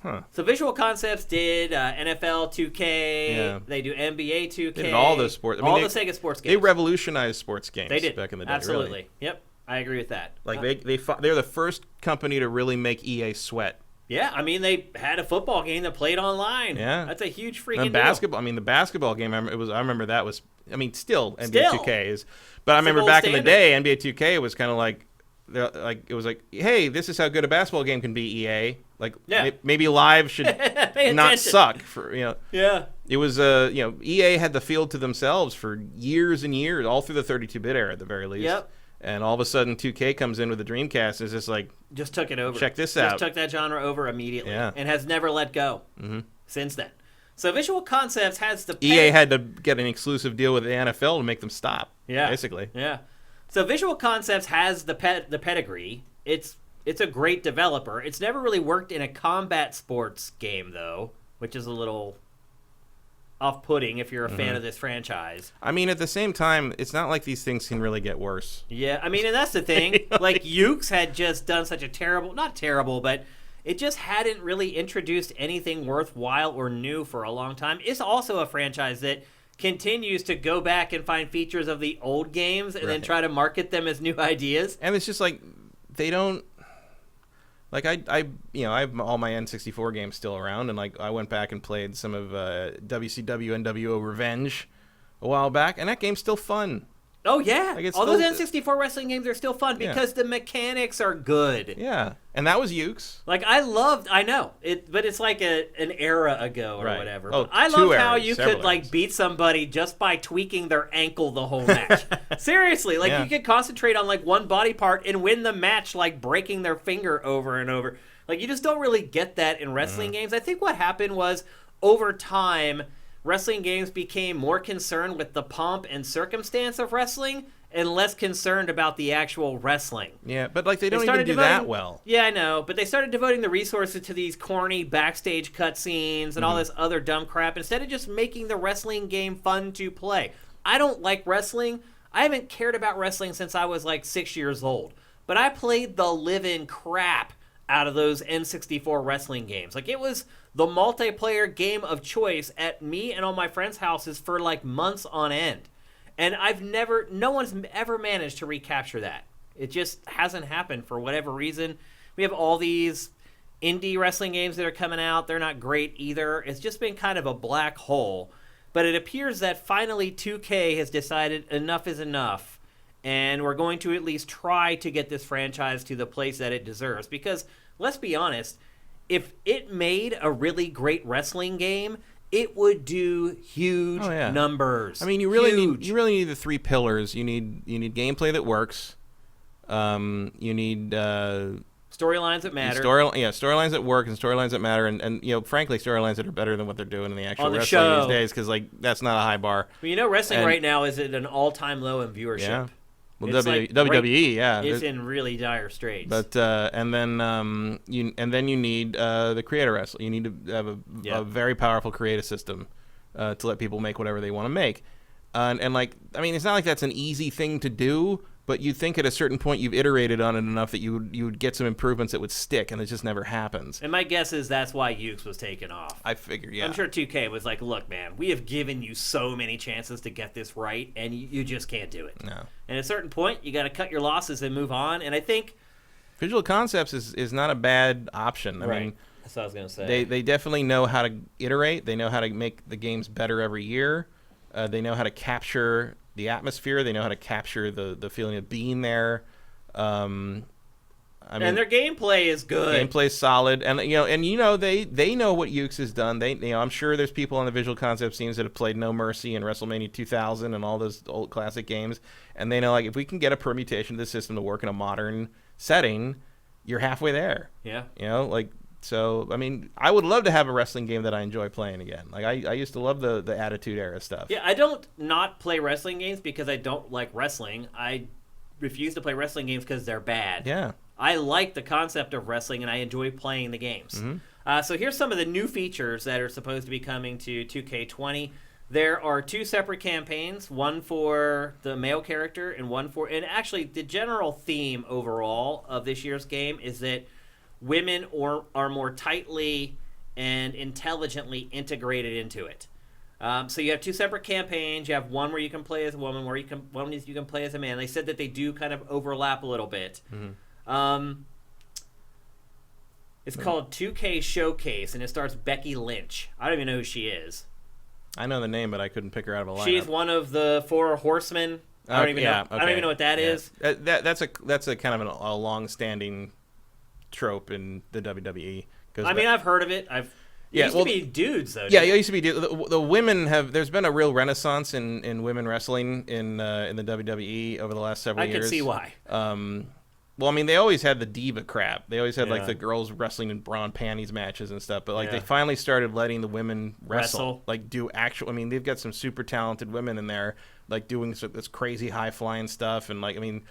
S2: Huh.
S1: So Visual Concepts did NFL 2K.
S2: Yeah.
S1: They do NBA 2K.
S2: They did all those sports.
S1: All the Sega sports games.
S2: They revolutionized sports games.
S1: They did
S2: back in the day.
S1: Absolutely.
S2: Really.
S1: Yep. I agree with that.
S2: Like they're the first company to really make EA sweat.
S1: Yeah, I mean, they had a football game that played online.
S2: Yeah.
S1: That's a huge freaking
S2: And
S1: deal.
S2: basketball. I mean, the basketball game. I remember that was. I mean, still NBA
S1: Still.
S2: 2K is. But I remember
S1: gold
S2: back in the
S1: standard.
S2: day, NBA 2K was kind of like it was like, hey, this is how good a basketball game can be. EA, like,
S1: Yeah.
S2: maybe live should
S1: Pay
S2: not
S1: attention.
S2: suck for
S1: Yeah.
S2: It was EA had the field to themselves for years and years, all through the 32-bit era at the very least.
S1: Yep.
S2: And all of a sudden, 2K comes in with the Dreamcast. And it's just like,
S1: Just took it over.
S2: Check this
S1: Just
S2: out.
S1: took that genre over immediately.
S2: Yeah.
S1: And has never let go since then. So Visual Concepts has the
S2: EA had to get an exclusive deal with the NFL to make them stop.
S1: Yeah.
S2: Basically.
S1: Yeah. So Visual Concepts has the pedigree. It's a great developer. It's never really worked in a combat sports game though, which is a little off-putting if you're a fan of this franchise.
S2: I mean, at the same time, it's not like these things can really get worse.
S1: Yeah, I mean, and that's the thing. Like, Ukes had just done such a terrible, not terrible, but it just hadn't really introduced anything worthwhile or new for a long time. It's also a franchise that continues to go back and find features of the old games and then try to market them as new ideas.
S2: And it's just like, they don't... Like, I have all my N64 games still around, and, like, I went back and played some of WCW NWO Revenge a while back, and that game's still fun.
S1: Oh, yeah.
S2: Like, it's
S1: All those
S2: still-
S1: N64 wrestling games are still fun because the mechanics are good.
S2: Yeah. And that was Ukes.
S1: Like, I know, but it's like an era ago or
S2: Right.
S1: whatever.
S2: Oh,
S1: But I
S2: two
S1: love how
S2: eras,
S1: you
S2: several
S1: could, like,
S2: eras.
S1: beat somebody just by tweaking their ankle the whole match. Seriously, like,
S2: Yeah.
S1: you could concentrate on, like, one body part and win the match, like, breaking their finger over and over. Like, you just don't really get that in wrestling games. I think what happened was, over time, wrestling games became more concerned with the pomp and circumstance of wrestling and less concerned about the actual wrestling.
S2: Yeah, but, like, they don't
S1: started
S2: even do that
S1: devoting-
S2: well.
S1: Yeah, I know, but they started devoting the resources to these corny backstage cutscenes and all this other dumb crap instead of just making the wrestling game fun to play. I don't like wrestling. I haven't cared about wrestling since I was like 6 years old. But I played the living crap out of those N64 wrestling games. Like, it was the multiplayer game of choice at me and all my friends' houses for like months on end. And no one's ever managed to recapture that. It just hasn't happened for whatever reason. We have all these indie wrestling games that are coming out. They're not great either. It's just been kind of a black hole. But it appears that finally 2K has decided enough is enough. And we're going to at least try to get this franchise to the place that it deserves. Because, let's be honest, if it made a really great wrestling game, it would do huge numbers.
S2: I mean, you really
S1: Huge.
S2: need the three pillars. You need gameplay that works. You need
S1: storylines that matter.
S2: storylines that work and storylines that matter, and frankly, storylines that are better than what they're doing in the actual
S1: On the
S2: wrestling
S1: show.
S2: these days, because like that's not a high bar.
S1: Well, wrestling
S2: And-
S1: right now is at an all-time low in viewership.
S2: Yeah. Well,
S1: It's like
S2: WWE, yeah.
S1: It's in really dire straits.
S2: But and then you need the creator wrestling. You need to have a very powerful creative system to let people make whatever they want to make. And like, I mean, it's not like that's an easy thing to do, but you think at a certain point you've iterated on it enough that you would get some improvements that would stick, and it just never happens.
S1: and my guess is that's why Ukes was taken off.
S2: I figure, yeah.
S1: I'm sure 2K was like, look, man, we have given you so many chances to get this right, and you just can't do it.
S2: No.
S1: And at a certain point, you got to cut your losses and move on. And I think...
S2: Visual Concepts is not a bad option. I mean,
S1: that's what I was going to say.
S2: they definitely know how to iterate. They know how to make the games better every year. They know how to capture the atmosphere. They know how to capture the feeling of being there. I mean,
S1: and their gameplay is good.
S2: gameplay's solid, and they know what Ukes has done. I'm sure there's people on the Visual Concepts teams that have played No Mercy and WrestleMania 2000 and all those old classic games, and they know, like, if we can get a permutation of the system to work in a modern setting, you're halfway there.
S1: Yeah.
S2: So, I mean, I would love to have a wrestling game that I enjoy playing again. Like, I used to love the Attitude Era stuff.
S1: Yeah, I don't not play wrestling games because I don't like wrestling. I refuse to play wrestling games because they're bad.
S2: Yeah.
S1: I like the concept of wrestling, and I enjoy playing the games.
S2: Mm-hmm.
S1: So here's some of the new features that are supposed to be coming to 2K20. There are 2 separate campaigns, one for the male character and one for... And actually, the general theme overall of this year's game is that women are more tightly and intelligently integrated into it. So you have 2 separate campaigns. You have one where you can play as a woman, one is you can play as a man. They said that they do kind of overlap a little bit.
S2: Mm-hmm.
S1: It's called 2K Showcase, and it stars Becky Lynch. I don't even know who she is.
S2: I know the name, but I couldn't pick her out of a lineup.
S1: She's one of the 4 horsemen. I don't even know.
S2: Okay.
S1: I don't even know what that is.
S2: That's a kind of a long-standing trope in the WWE.
S1: I mean, I've heard of it. It used to be dudes, though.
S2: Yeah, it used to be dudes. The women have. There's been a real renaissance in women wrestling in the WWE over the last several years.
S1: I can see why.
S2: Well, I mean, they always had the diva crap. They always had like the girls wrestling in bra and panties matches and stuff. But like they finally started letting the women wrestle. Like do actual. I mean, they've got some super talented women in there, like doing this crazy high flying stuff. And like, I mean,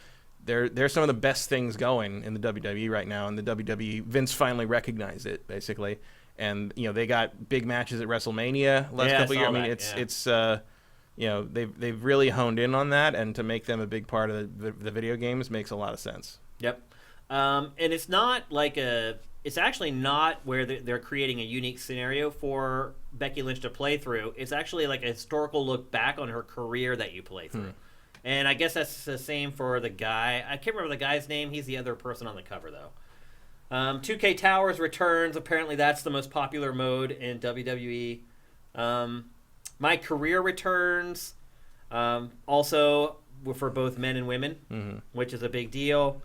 S2: they're some of the best things going in the WWE right now. And the WWE, Vince finally recognized it basically. And they got big matches at WrestleMania last couple of years. I mean, it's they've really honed in on that, and to make them a big part of the video games makes a lot of sense.
S1: Yep. And it's not like it's actually not where they're creating a unique scenario for Becky Lynch to play through. It's actually like a historical look back on her career that you play through. And I guess that's the same for the guy. I can't remember the guy's name. He's the other person on the cover, though. 2K Towers returns. Apparently that's the most popular mode in WWE. My Career returns. Also for both men and women, which is a big deal.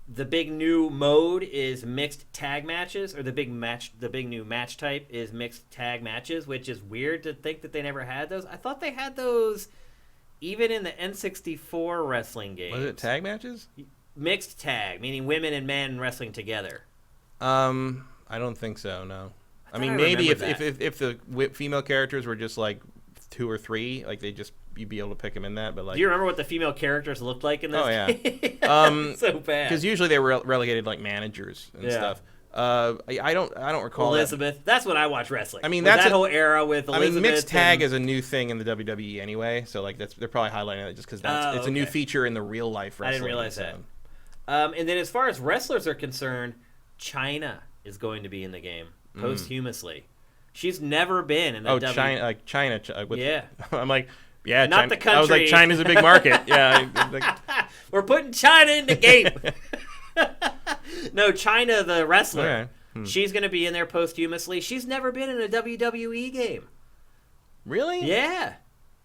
S1: The big new mode is mixed tag matches, or the big new match type is mixed tag matches, which is weird to think that they never had those. I thought they had those even in the N64 wrestling games.
S2: Was it tag matches?
S1: Mixed tag, meaning women and men wrestling together.
S2: I don't think so. No. I mean, maybe if the female characters were just like 2 or 3, like you'd be able to pick them in that. But like,
S1: do you remember what the female characters looked like in this?
S2: Oh yeah,
S1: so bad.
S2: Because usually they were relegated like managers and stuff. I don't recall
S1: Elizabeth. That's when I watch wrestling.
S2: I mean,
S1: that's that whole era with Elizabeth.
S2: I mean, mixed tag is a new thing in the WWE anyway. So like they're probably highlighting it just because it's a new feature in the real life wrestling.
S1: I didn't realize that. And then as far as wrestlers are concerned, China is going to be in the game posthumously. She's never been in the
S2: China.
S1: Yeah.
S2: I'm like, yeah,
S1: not
S2: China.
S1: the country.
S2: I was like, China's a big market. Yeah.
S1: We're putting China in the game. No, China, the wrestler.
S2: Okay.
S1: She's going to be in there posthumously. She's never been in a WWE game.
S2: Really?
S1: Yeah.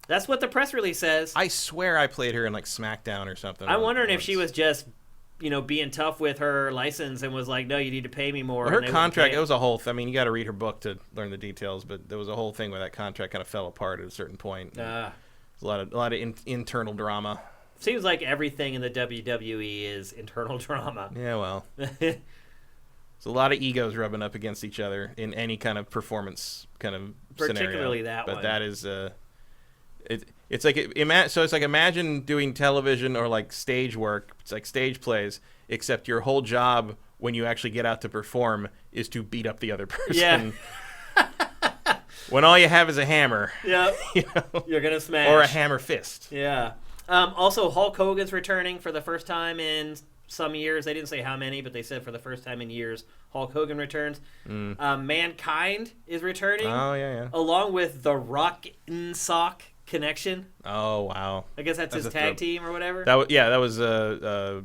S1: That's what the press release says.
S2: I swear I played her in like SmackDown or something.
S1: I'm wondering if she was just, being tough with her license and was like, no, you need to pay me more.
S2: Well, her contract, it was a whole thing. I mean, you got to read her book to learn the details, but there was a whole thing where that contract kind of fell apart at a certain point. There's a lot of internal drama.
S1: Seems like everything in the WWE is internal drama.
S2: Yeah, well. There's a lot of egos rubbing up against each other in any kind of performance kind of scenario.
S1: Particularly that one.
S2: But that is it's like imagine doing television or like stage work. It's like stage plays, except your whole job when you actually get out to perform is to beat up the other person.
S1: Yeah.
S2: When all you have is a hammer.
S1: Yeah. You're gonna smash.
S2: Or a hammer fist.
S1: Yeah. Also, Hulk Hogan's returning for the first time in some years. They didn't say how many, but they said for the first time in years, Hulk Hogan returns. Mankind is returning.
S2: Oh, yeah.
S1: Along with the Rock and Sock Connection.
S2: Oh, wow.
S1: I guess that's his tag team or whatever.
S2: That was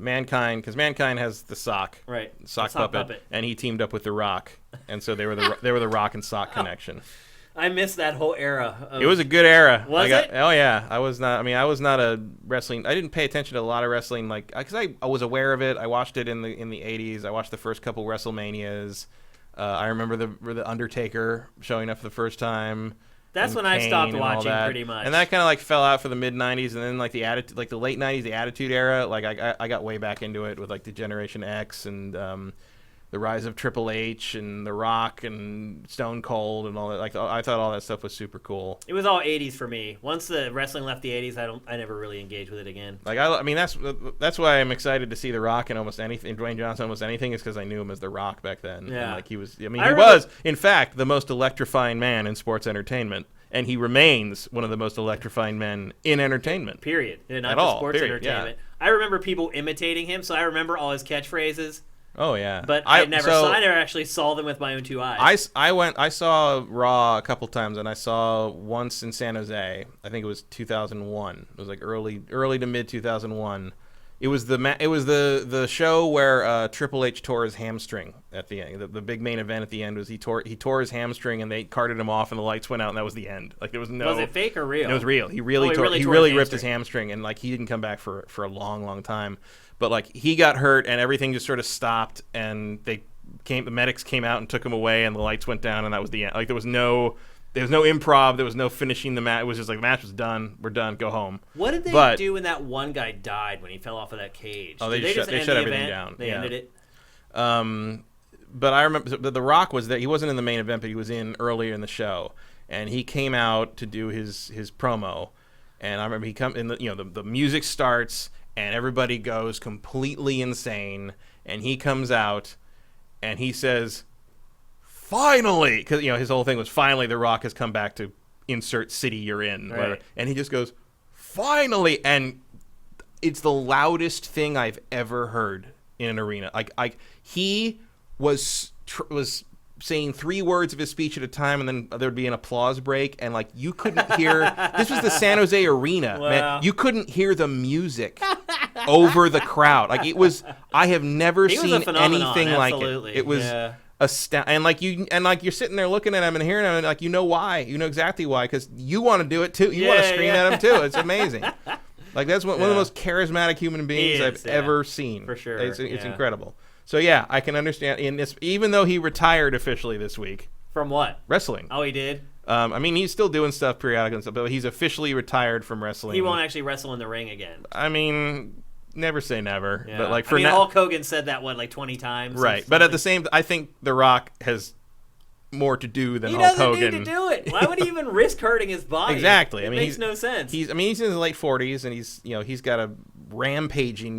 S2: Mankind, because Mankind has the sock.
S1: Right.
S2: Sock puppet. And he teamed up with The Rock. And so they were the Rock and Sock Connection.
S1: I missed that whole era.
S2: It was a good era.
S1: Was it?
S2: Oh yeah, I was not a wrestling. I didn't pay attention to a lot of wrestling, like because I was aware of it. I watched it in the 80s. I watched the first couple WrestleManias. I remember the Undertaker showing up for the first time.
S1: That's when I stopped watching pretty much.
S2: And that kind of like fell out for the mid 90s, and then like the late 90s, the Attitude Era. Like I got way back into it with like the Generation X and the rise of Triple H and The Rock and Stone Cold and all that. Like I thought all that stuff was super cool.
S1: It was all 80s for me. Once the wrestling left the 80s, I never really engaged with it again.
S2: Like I mean that's why I'm excited to see The Rock in almost anything, Dwayne Johnson almost anything, is because I knew him as The Rock back then.
S1: Yeah.
S2: And like he was in fact the most electrifying man in sports entertainment, and he remains one of the most electrifying men in entertainment.
S1: Period. Not just sports entertainment.
S2: Yeah.
S1: I remember people imitating him, so I remember all his catchphrases.
S2: Oh yeah,
S1: but I never actually saw them with my own 2 eyes.
S2: I saw Raw a couple times, and I saw once in San Jose. I think it was 2001. It was like early to mid 2001 It was the show where Triple H tore his hamstring at the end. The big main event at the end was he tore his hamstring and they carted him off and the lights went out and that was the end. Like there was no.
S1: Was it fake or real?
S2: It was real. He really ripped his hamstring and like he didn't come back for a long time. But like he got hurt and everything just sort of stopped and the medics came out and took him away and the lights went down and that was the end. Like there was no improv. There was no finishing the match. It was just like the match was done. We're done. Go home.
S1: What did they do when that one guy died when he fell off of that cage?
S2: Oh, they shut everything down.
S1: They ended it.
S2: But I remember The Rock was there. He wasn't in the main event, but he was in earlier in the show, and he came out to do his promo. And I remember he come in. The music starts and everybody goes completely insane, and he comes out and he says, finally, because his whole thing was finally The Rock has come back to insert city you're in,
S1: right.
S2: And he just goes, finally, and it's the loudest thing I've ever heard in an arena. Like he was saying 3 words of his speech at a time, and then there'd be an applause break, and like you couldn't hear. This was the San Jose Arena,
S1: wow.
S2: man. You couldn't hear the music over the crowd. Like it was. I have never seen anything like it. It was.
S1: Yeah.
S2: And you're sitting there looking at him and hearing him, and like you know why, exactly why, because you want to do it too. You want to scream at him too. It's amazing. Like that's one of the most charismatic human beings I've ever seen.
S1: For sure,
S2: it's incredible. So yeah, I can understand. In this, even though he retired officially this week
S1: from what
S2: wrestling.
S1: Oh, he did.
S2: I mean, he's still doing stuff periodically and stuff, but he's officially retired from wrestling.
S1: He won't actually wrestle in the ring again.
S2: I mean. Never say never,
S1: yeah.
S2: but like
S1: for now, Hulk Hogan said that like 20 times,
S2: right? But at the same, I think The Rock has more to do than Hulk Hogan.
S1: He doesn't need to do it. Why would he even risk hurting his body?
S2: Exactly.
S1: It makes no sense.
S2: He's in his late 40s, and he's got a rampaging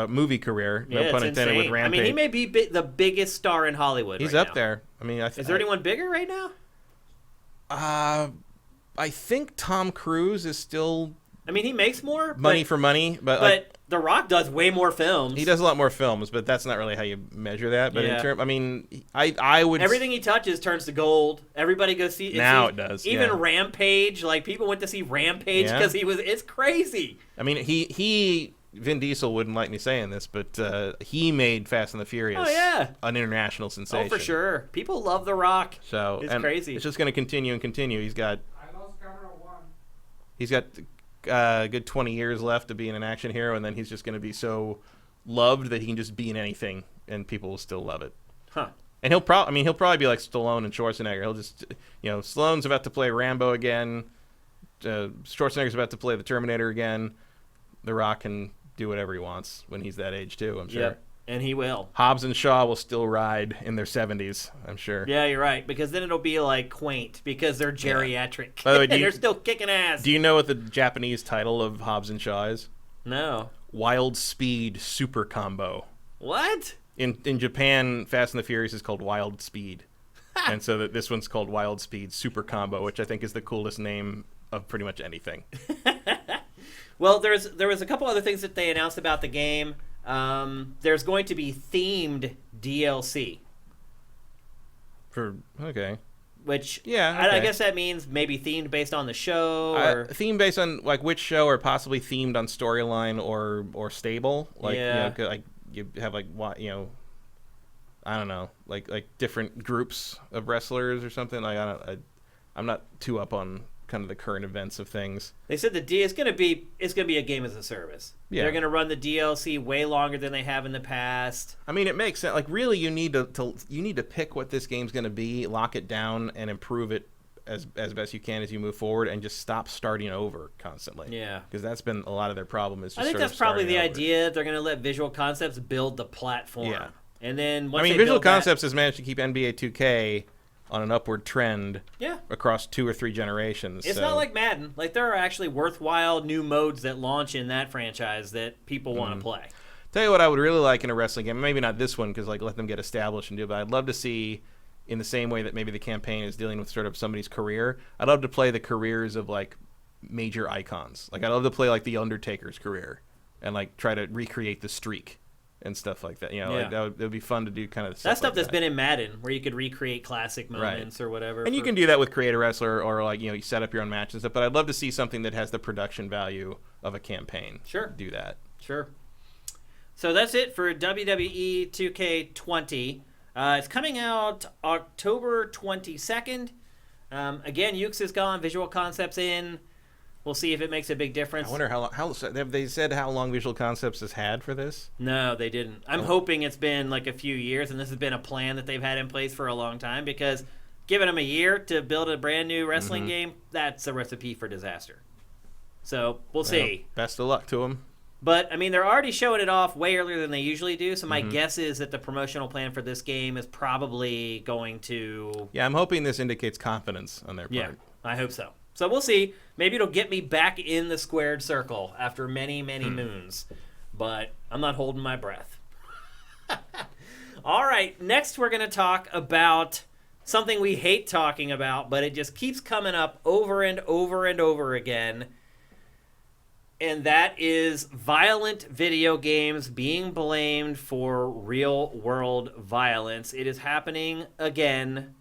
S2: movie career. No pun intended with Rampage.
S1: I mean, he may be the biggest star in Hollywood.
S2: He's
S1: right
S2: up there. I mean,
S1: is there anyone bigger right now?
S2: I think Tom Cruise is still.
S1: I mean, he makes more
S2: money for money, but
S1: like, The Rock does way more films.
S2: He does a lot more films, but that's not really how you measure that. But in terms, I mean, I would.
S1: Everything he touches turns to gold. Everybody goes see.
S2: It does.
S1: Even Rampage, like people went to see Rampage because he was. It's crazy.
S2: I mean, Vin Diesel wouldn't like me saying this, but he made Fast and the Furious. An international sensation.
S1: Oh, for sure. People love The Rock.
S2: So
S1: it's crazy.
S2: It's just going to continue and continue. He's got. He's got. Good 20 years left to being an action hero, and then he's just going to be so loved that he can just be in anything, and people will still love it.
S1: Huh.
S2: And he'll probably be like Stallone and Schwarzenegger. He'll just, Stallone's about to play Rambo again. Schwarzenegger's about to play the Terminator again. The Rock can do whatever he wants when he's that age too, I'm sure.
S1: Yep. And he will.
S2: Hobbs and Shaw will still ride in their 70s, I'm sure.
S1: Yeah, you're right. Because then it'll be like quaint because they're geriatric.
S2: By the way,
S1: they're still kicking ass.
S2: Do you know what the Japanese title of Hobbs and Shaw is?
S1: No.
S2: Wild Speed Super Combo.
S1: What?
S2: In Japan, Fast and the Furious is called Wild Speed. And so this one's called Wild Speed Super Combo, which I think is the coolest name of pretty much anything.
S1: Well, there was a couple other things that they announced about the game. There's going to be themed DLC.
S2: Okay.
S1: Which
S2: okay.
S1: I guess that means maybe themed based on the show, or
S2: themed based on like which show, or possibly themed on storyline or stable. Like like you have like I don't know, like different groups of wrestlers or something. Like I'm not too up on kind of the current events of things.
S1: They said it's gonna be a game as a service. Yeah. They're gonna run the DLC way longer than they have in the past.
S2: I mean, it makes sense. Like, really, you need to pick what this game's gonna be, lock it down, and improve it as best you can as you move forward, and just stop starting over constantly.
S1: Yeah,
S2: because that's been a lot of their problem. Is just
S1: I think that's probably the idea. They're gonna let Visual Concepts build the platform. Yeah, and then once
S2: Visual Concepts has managed to keep NBA 2K on an upward trend across 2 or 3 generations.
S1: It's not like Madden. Like, there are actually worthwhile new modes that launch in that franchise that people want to play.
S2: Tell you what I would really like in a wrestling game, maybe not this one because let them get established and do it, but I'd love to see, in the same way that maybe the campaign is dealing with sort of somebody's career, I'd love to play the careers of like major icons. Like, I'd love to play like The Undertaker's career and like try to recreate the streak and stuff like that. Like that would be fun to do kind of
S1: stuff that's been in Madden, where you could recreate classic moments or whatever.
S2: And you can do that with Create a Wrestler, or like, you set up your own matches and stuff. But I'd love to see something that has the production value of a campaign.
S1: Sure.
S2: Do that.
S1: Sure. So that's it for WWE 2K20. It's coming out October 22nd. Again, Ukes is gone, Visual Concepts in. We'll see if it makes a big difference.
S2: I wonder how long. Have they said how long Visual Concepts has had for this?
S1: No, they didn't. I'm hoping it's been like a few years, and this has been a plan that they've had in place for a long time, because giving them a year to build a brand new wrestling game, that's a recipe for disaster. So we'll see.
S2: Best of luck to them.
S1: But, I mean, they're already showing it off way earlier than they usually do, so my guess is that the promotional plan for this game is probably going to...
S2: Yeah, I'm hoping this indicates confidence on their part.
S1: Yeah, I hope so. So we'll see. Maybe it'll get me back in the squared circle after many, many moons. But I'm not holding my breath. All right, next we're going to talk about something we hate talking about, but it just keeps coming up over and over and over again. And that is violent video games being blamed for real-world violence. It is happening again.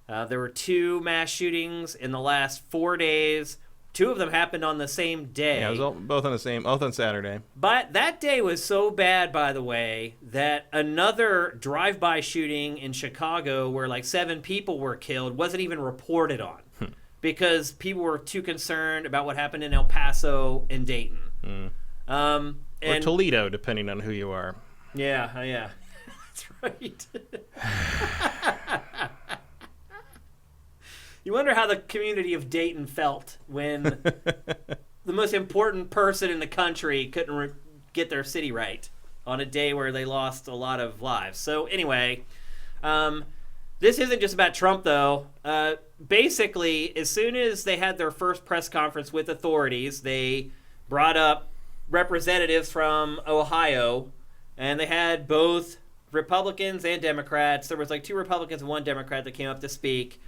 S1: There were 2 mass shootings in the last 4 days. 2 of them happened on the same day.
S2: Yeah, it was both on Saturday.
S1: But that day was so bad, by the way, that another drive-by shooting in Chicago where like 7 people were killed wasn't even reported on because people were too concerned about what happened in El Paso and Dayton.
S2: Or Toledo, depending on who you are.
S1: Yeah. That's right. You wonder how the community of Dayton felt when the most important person in the country couldn't get their city right on a day where they lost a lot of lives. So anyway, this isn't just about Trump, though. Basically, as soon as they had their first press conference with authorities, they brought up representatives from Ohio, and they had both Republicans and Democrats. There was like 2 Republicans and 1 Democrat that came up to speak.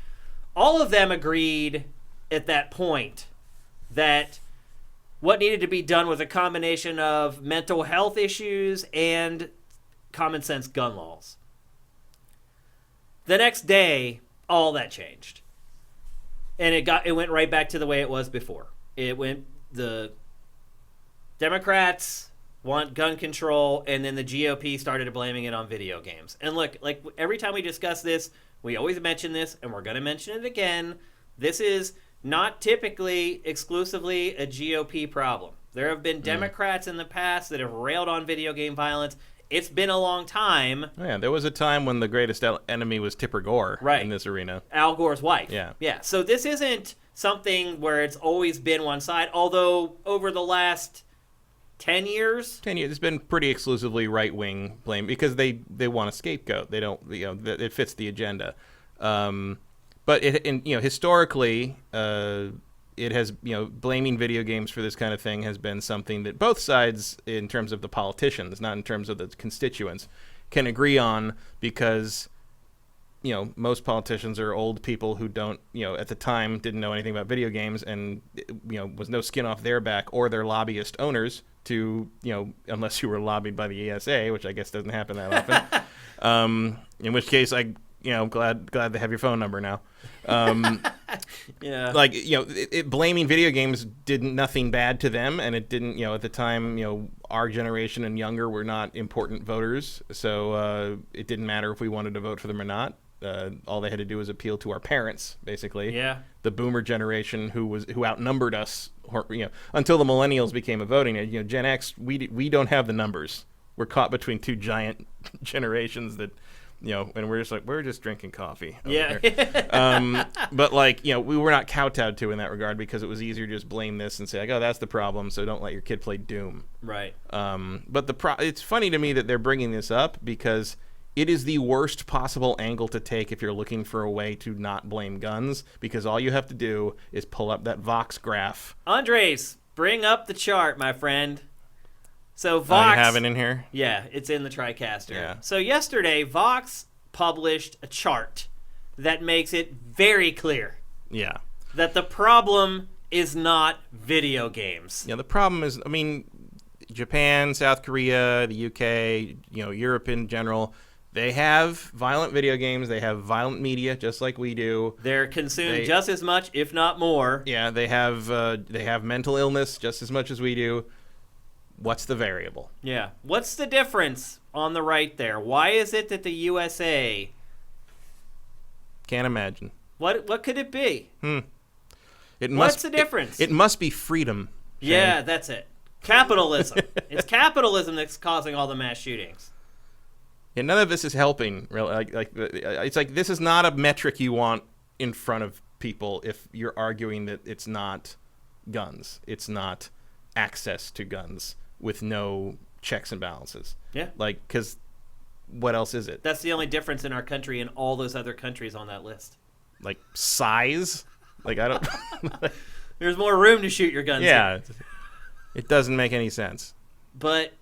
S1: All of them agreed at that point that what needed to be done was a combination of mental health issues and common sense gun laws. The next day, all that changed. And it went right back to the way it was before. The Democrats want gun control, and then the GOP started blaming it on video games. And look, like every time we discuss this, we always mention this, and we're going to mention it again. This is not typically exclusively a GOP problem. There have been Democrats in the past that have railed on video game violence. It's been a long time.
S2: Oh, yeah, there was a time when the greatest enemy was Tipper Gore in this arena.
S1: Al Gore's wife.
S2: Yeah.
S1: So this isn't something where it's always been one side, although over the last 10 years? 10 years.
S2: It's been pretty exclusively right-wing blame because they want a scapegoat. They don't, it fits the agenda. But historically, it has, blaming video games for this kind of thing has been something that both sides, in terms of the politicians, not in terms of the constituents, can agree on because, most politicians are old people who don't, at the time didn't know anything about video games and, was no skin off their back or their lobbyist owners to, unless you were lobbied by the ESA, which I guess doesn't happen that often. In which case, glad they have your phone number now.
S1: Yeah.
S2: Like, blaming video games did nothing bad to them, and it didn't, at the time, our generation and younger were not important voters, so it didn't matter if we wanted to vote for them or not. All they had to do was appeal to our parents, basically.
S1: Yeah.
S2: The boomer generation who outnumbered us, until the millennials became a voting age. Gen X, we don't have the numbers. We're caught between 2 giant generations that, and we're just drinking coffee.
S1: Yeah.
S2: But we were not kowtowed to in that regard because it was easier to just blame this and say like, oh, that's the problem. So don't let your kid play Doom.
S1: Right.
S2: But it's funny to me that they're bringing this up because it is the worst possible angle to take if you're looking for a way to not blame guns, because all you have to do is pull up that Vox graph.
S1: Andres, bring up the chart, my friend. So Vox...
S2: you have it in here?
S1: Yeah, it's in the TriCaster.
S2: Yeah.
S1: So yesterday, Vox published a chart that makes it very clear that the problem is not video games.
S2: Yeah, the problem is, Japan, South Korea, the UK, Europe in general... They have violent video games. They have violent media, just like we do.
S1: They're consumed just as much, if not more.
S2: Yeah, they have mental illness just as much as we do. What's the variable?
S1: Yeah. What's the difference on the right there? Why is it that the USA...
S2: Can't imagine.
S1: What could it be?
S2: What's
S1: the difference?
S2: It must be freedom. Shane.
S1: Yeah, that's it. Capitalism. It's capitalism that's causing all the mass shootings.
S2: Yeah, none of this is helping. Really, it's like this is not a metric you want in front of people if you're arguing that it's not guns. It's not access to guns with no checks and balances.
S1: Yeah.
S2: Like, because what else is it?
S1: That's the only difference in our country and all those other countries on that list.
S2: Like size? Like I don't.
S1: There's more room to shoot your guns.
S2: Yeah. It doesn't make any sense.
S1: But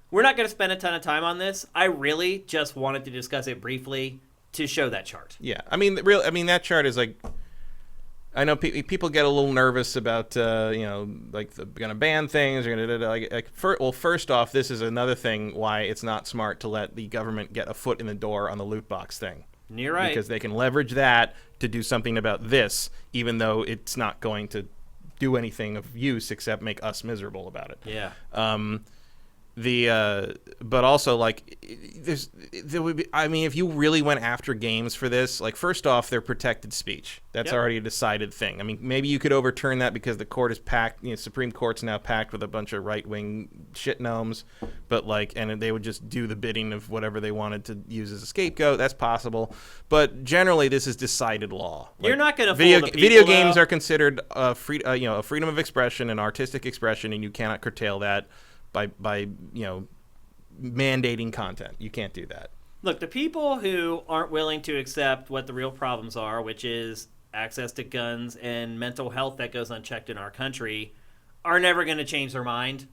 S1: we're not going to spend a ton of time on this. I really just wanted to discuss it briefly to show that chart.
S2: Yeah, I mean, that chart is like. I know people get a little nervous about, like they're gonna ban things. Or gonna first off, this is another thing why it's not smart to let the government get a foot in the door on the loot box thing.
S1: You're right,
S2: because they can leverage that to do something about this, even though it's not going to do anything of use except make us miserable about it.
S1: Yeah.
S2: But also like there would be, I mean, if you really went after games for this, like first off, they're protected speech. That's already a decided thing. I mean, maybe you could overturn that because the court is packed, Supreme Court's now packed with a bunch of right-wing shit gnomes, but like, and they would just do the bidding of whatever they wanted to use as a scapegoat. That's possible. But generally this is decided law.
S1: You're not going to
S2: video
S1: fool the people,
S2: video games
S1: though.
S2: are considered a freedom of expression and artistic expression, and you cannot curtail that by mandating content. You can't do that.
S1: Look, the people who aren't willing to accept what the real problems are, which is access to guns and mental health that goes unchecked in our country, are never going to change their mind.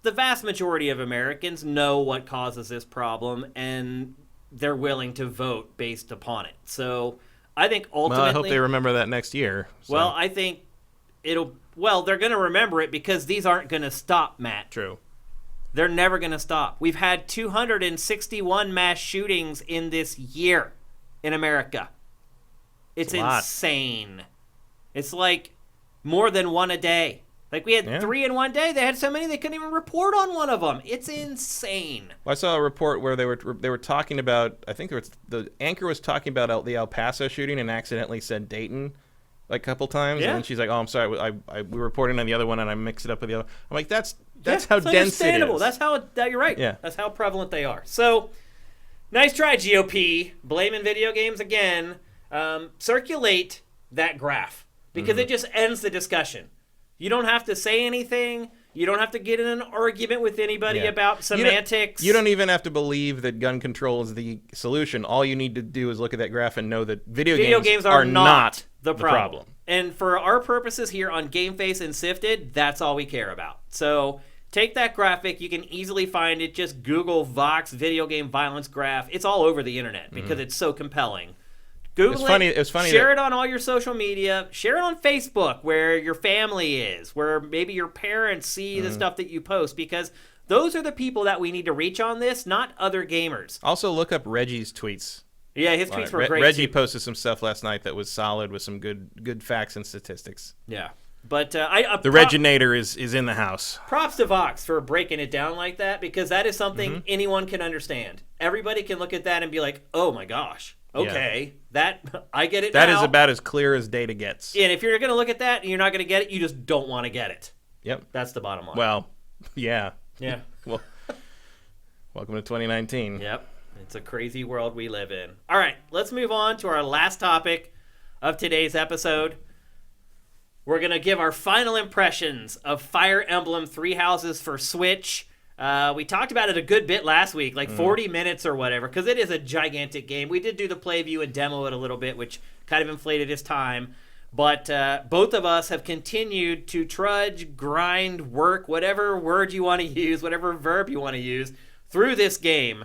S1: The vast majority of Americans know what causes this problem, and they're willing to vote based upon it. So I think ultimately...
S2: Well, I hope they remember that next year. So.
S1: Well, I think they're going to remember it because these aren't going to stop, Matt.
S2: True.
S1: They're never going to stop. We've had 261 mass shootings in this year in America. It's insane. It's like more than one a day. Like we had 3 in one day. They had so many they couldn't even report on one of them. It's insane.
S2: Well, I saw a report where they were talking about, I think the anchor was talking about the El Paso shooting and accidentally said Dayton like a couple times, and then she's like, "Oh, I'm sorry, we were reporting on the other one, and I mixed it up with the other." I'm like, "That's how dense it is."
S1: That's how you're right.
S2: Yeah,
S1: that's how prevalent they are. So, nice try, GOP, blaming video games again. Circulate that graph because it just ends the discussion. You don't have to say anything. You don't have to get in an argument with anybody about semantics.
S2: You don't even have to believe that gun control is the solution. All you need to do is look at that graph and know that video games are not the problem. And for our purposes here on GameFace and SIFTD, that's all we care about. So take that graphic. You can easily find it. Just Google Vox video game violence graph. It's all over the internet because it's so compelling. Google it's funny.
S1: Share it on all your social media. Share it on Facebook where your family is, where maybe your parents see the stuff that you post, because those are the people that we need to reach on this, not other gamers.
S2: Also, look up Reggie's tweets.
S1: Yeah, his tweets were great.
S2: Reggie posted some stuff last night that was solid with some good facts and statistics.
S1: Yeah. But
S2: the Reginator is in the house.
S1: Props to Vox for breaking it down like that, because that is something anyone can understand. Everybody can look at that and be like, oh my gosh. Okay, I get it now.
S2: That is about as clear as data gets.
S1: And if you're going to look at that and you're not going to get it, you just don't want to get it.
S2: Yep.
S1: That's the bottom line.
S2: Well, yeah.
S1: Yeah.
S2: Well, welcome to 2019.
S1: Yep. It's a crazy world we live in. All right, let's move on to our last topic of today's episode. We're going to give our final impressions of Fire Emblem 3 Houses for Switch. We talked about it a good bit last week, like 40 minutes or whatever, because it is a gigantic game. We did do the play view and demo it a little bit, which kind of inflated his time. But both of us have continued to trudge, grind, work, whatever word you want to use, whatever verb you want to use, through this game.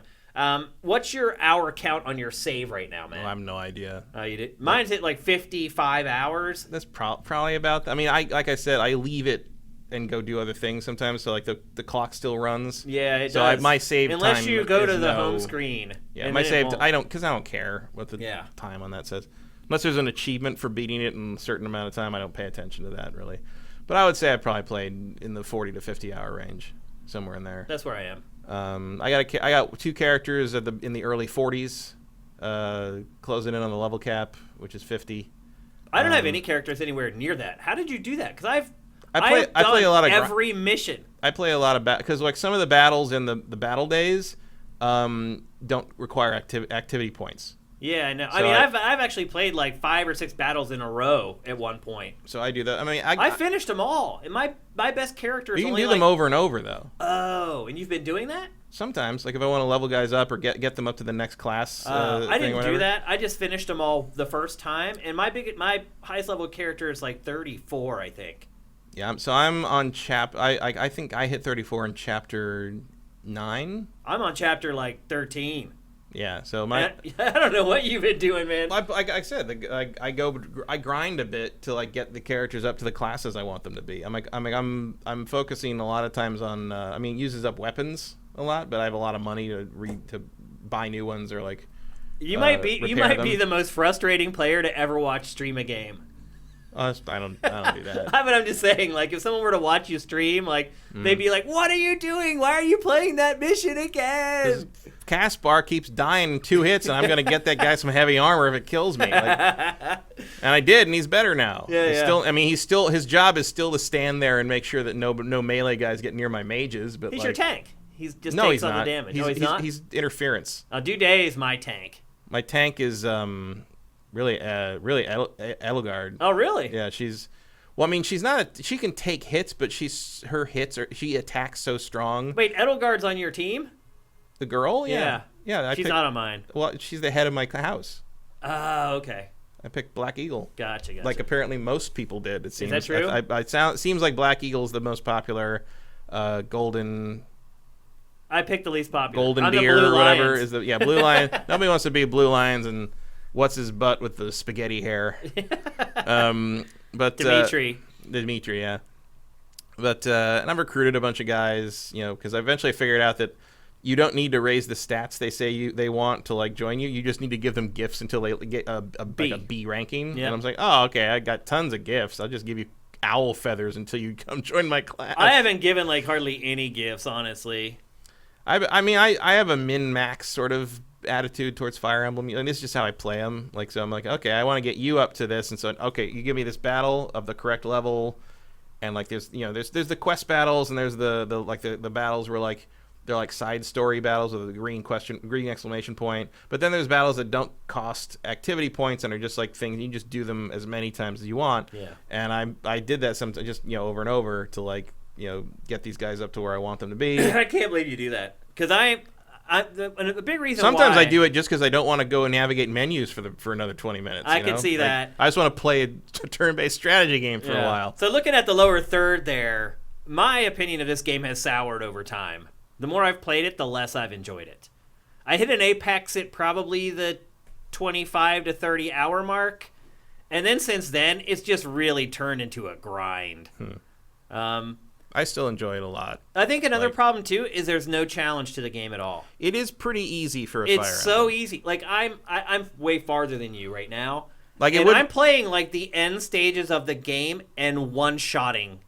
S1: What's your hour count on your save right now, man?
S2: Oh, I have no idea.
S1: Oh, you did? Mine's at like 55 hours.
S2: That's probably about... I mean, like I said, I leave it and go do other things sometimes, so like the clock still runs.
S1: Yeah, it does.
S2: My save time,
S1: unless you go to the home screen.
S2: Yeah, my save. I don't care what the time on that says. Unless there's an achievement for beating it in a certain amount of time, I don't pay attention to that really. But I would say I probably played in the 40 to 50 hour range, somewhere in there.
S1: That's where I am.
S2: I got 2 characters in the early 40s, closing in on the level cap, which is 50.
S1: I don't have any characters anywhere near that. How did you do that? Because
S2: I play a lot of
S1: every mission.
S2: I play a lot of because like some of the battles in the battle days don't require activity points.
S1: Yeah, I know.
S2: So
S1: I mean, I've actually played like 5 or 6 battles in a row at one point.
S2: So I do that. I mean,
S1: I finished them all, and my best character is
S2: you can
S1: only
S2: do them over and over though.
S1: Oh, and you've been doing that?
S2: Sometimes, like if I want to level guys up or get them up to the next class.
S1: I didn't do that. I just finished them all the first time, and my highest level character is like 34, I think.
S2: Yeah, so I'm on I think I hit 34 in chapter 9.
S1: I'm on chapter like 13.
S2: Yeah, so
S1: I don't know what you've been doing, man.
S2: Like I said, I grind a bit to like get the characters up to the classes I want them to be. I'm focusing a lot of times on. I mean, it uses up weapons a lot, but I have a lot of money to buy new ones or like.
S1: You might be the most frustrating player to ever watch stream a game.
S2: I don't do that.
S1: But I'm just saying, like, if someone were to watch you stream, like, they'd be like, "What are you doing? Why are you playing that mission again?"
S2: Caspar keeps dying in 2 hits, and I'm gonna get that guy some heavy armor if it kills me. Like, and I did, and he's better now.
S1: Yeah.
S2: His job is still to stand there and make sure that no melee guys get near my mages. But
S1: he's your tank. He's just
S2: no,
S1: takes
S2: he's
S1: all
S2: not.
S1: the damage.
S2: He's,
S1: No, he's not.
S2: He's interference.
S1: Duday is my tank.
S2: My tank is really Edelgard.
S1: Oh, really?
S2: Yeah, she's. Well, I mean, she's not. She can take hits, but she attacks so strong.
S1: Wait, Edelgard's on your team?
S2: The girl? Yeah.
S1: She's not on mine.
S2: Well, she's the head of my house.
S1: Oh, okay.
S2: I picked Black Eagle.
S1: Gotcha.
S2: Like apparently most people did. It seems.
S1: Is that true?
S2: It seems like Black Eagle is the most popular. Golden.
S1: I picked the least popular.
S2: Golden
S1: I'm
S2: Deer
S1: the
S2: or whatever
S1: Lions.
S2: is the Blue Lion. Nobody wants to be Blue Lions and what's his butt with the spaghetti hair. But
S1: Dimitri,
S2: yeah. But and I've recruited a bunch of guys, because I eventually figured out that you don't need to raise the stats they say they want to like join you. You just need to give them gifts until they get a B ranking.
S1: Yep.
S2: And I'm like, oh, okay, I got tons of gifts. I'll just give you owl feathers until you come join my class.
S1: I haven't given like hardly any gifts, honestly.
S2: I have a min-max sort of attitude towards Fire Emblem, and this is just how I play them. Like, so I'm like, okay, I want to get you up to this, and so okay, you give me this battle of the correct level, and like there's the quest battles, and there's the battles where like they're like side story battles with a green exclamation point, but then there's battles that don't cost activity points and are just like things you just do them as many times as you want.
S1: Yeah.
S2: And I did that sometimes just over and over to like get these guys up to where I want them to be.
S1: I can't believe you do that because the big reason
S2: sometimes
S1: why,
S2: I do it just because I don't want to go and navigate menus for another 20 minutes.
S1: I can see that.
S2: I just want to play a turn-based strategy game for a while.
S1: So looking at the lower third there, my opinion of this game has soured over time. The more I've played it, the less I've enjoyed it. I hit an apex at probably the 25 to 30 hour mark, and then since then, it's just really turned into a grind.
S2: I still enjoy it a lot.
S1: I think another problem too is there's no challenge to the game at all.
S2: It is pretty easy for a Fire Emblem.
S1: It's so easy. Like I'm way farther than you right now.
S2: Like
S1: I'm playing like the end stages of the game and one-shotting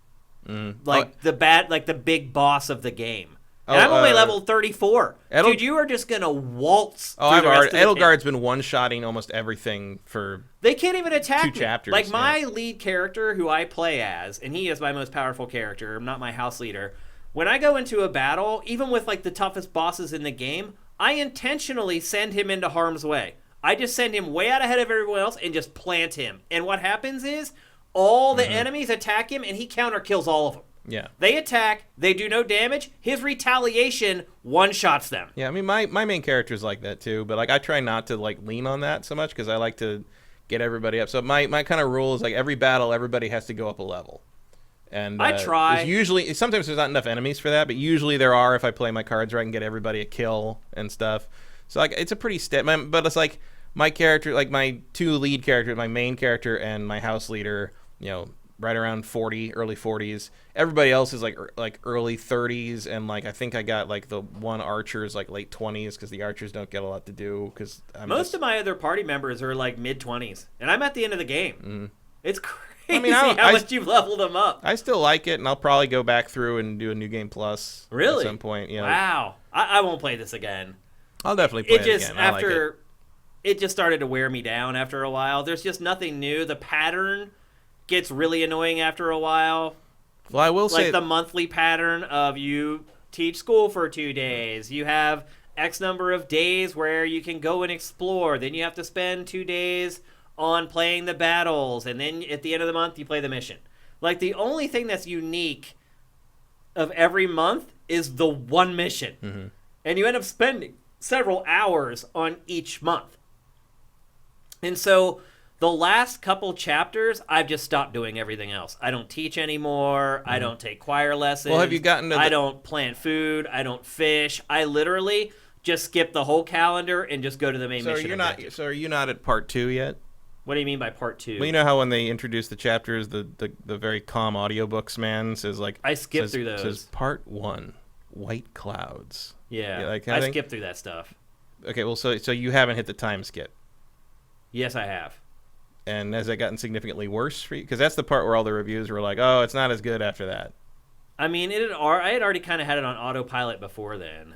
S1: the big boss of the game. And I'm only level 34. Dude, you are just going to waltz through the rest of the
S2: Edelgard's been one-shotting almost everything for
S1: They can't even attack
S2: 2 chapters.
S1: Like, my lead character, who I play as, and he is my most powerful character, not my house leader, when I go into a battle, even with, like, the toughest bosses in the game, I intentionally send him into harm's way. I just send him way out ahead of everyone else and just plant him. And what happens is, all the enemies attack him, and he counter-kills all of them.
S2: Yeah.
S1: They attack, they do no damage, his retaliation one-shots them.
S2: Yeah, I mean, my main character's like that too, but like I try not to like lean on that so much because I like to get everybody up. So my kind of rule is like every battle, everybody has to go up a level. And
S1: I try.
S2: Sometimes there's not enough enemies for that, but usually there are if I play my cards right and get everybody a kill and stuff. So like it's a pretty but it's like my character, like my 2 lead characters, my main character and my house leader, right around 40, early 40s. Everybody else is like early 30s, and like I think I got like the one archer is like late 20s because the archers don't get a lot to do. Because
S1: most of my other party members are like mid 20s, and I'm at the end of the game. It's
S2: I mean,
S1: how much you've leveled them up.
S2: I still like it, and I'll probably go back through and do a New Game Plus
S1: Really?
S2: at some point. You know.
S1: Wow. I won't play this again.
S2: I'll definitely play it again. I like it.
S1: It just started to wear me down after a while. There's just nothing new. The pattern gets really annoying after a while.
S2: Well, I will say
S1: the monthly pattern of you teach school for 2 days. You have X number of days where you can go and explore. Then you have to spend 2 days on playing the battles. And then at the end of the month, you play the mission. Like, the only thing that's unique of every month is the one mission.
S2: Mm-hmm.
S1: And you end up spending several hours on each month. And so the last couple chapters, I've just stopped doing everything else. I don't teach anymore. I don't take choir lessons.
S2: Well, have you gotten to
S1: I don't plant food. I don't fish. I literally just skip the whole calendar and just go to the main mission objective.
S2: So are you not at part 2 yet?
S1: What do you mean by part 2?
S2: Well, you know how when they introduce the chapters, the very calm audiobooks man says like
S1: I skip through those.
S2: Says part 1, white clouds.
S1: Yeah,
S2: like
S1: I skip through that stuff.
S2: Okay, well, so you haven't hit the time skip.
S1: Yes, I have.
S2: And has it gotten significantly worse for you? Because that's the part where all the reviews were like, "Oh, it's not as good after that."
S1: I mean, I had already kind of had it on autopilot before then.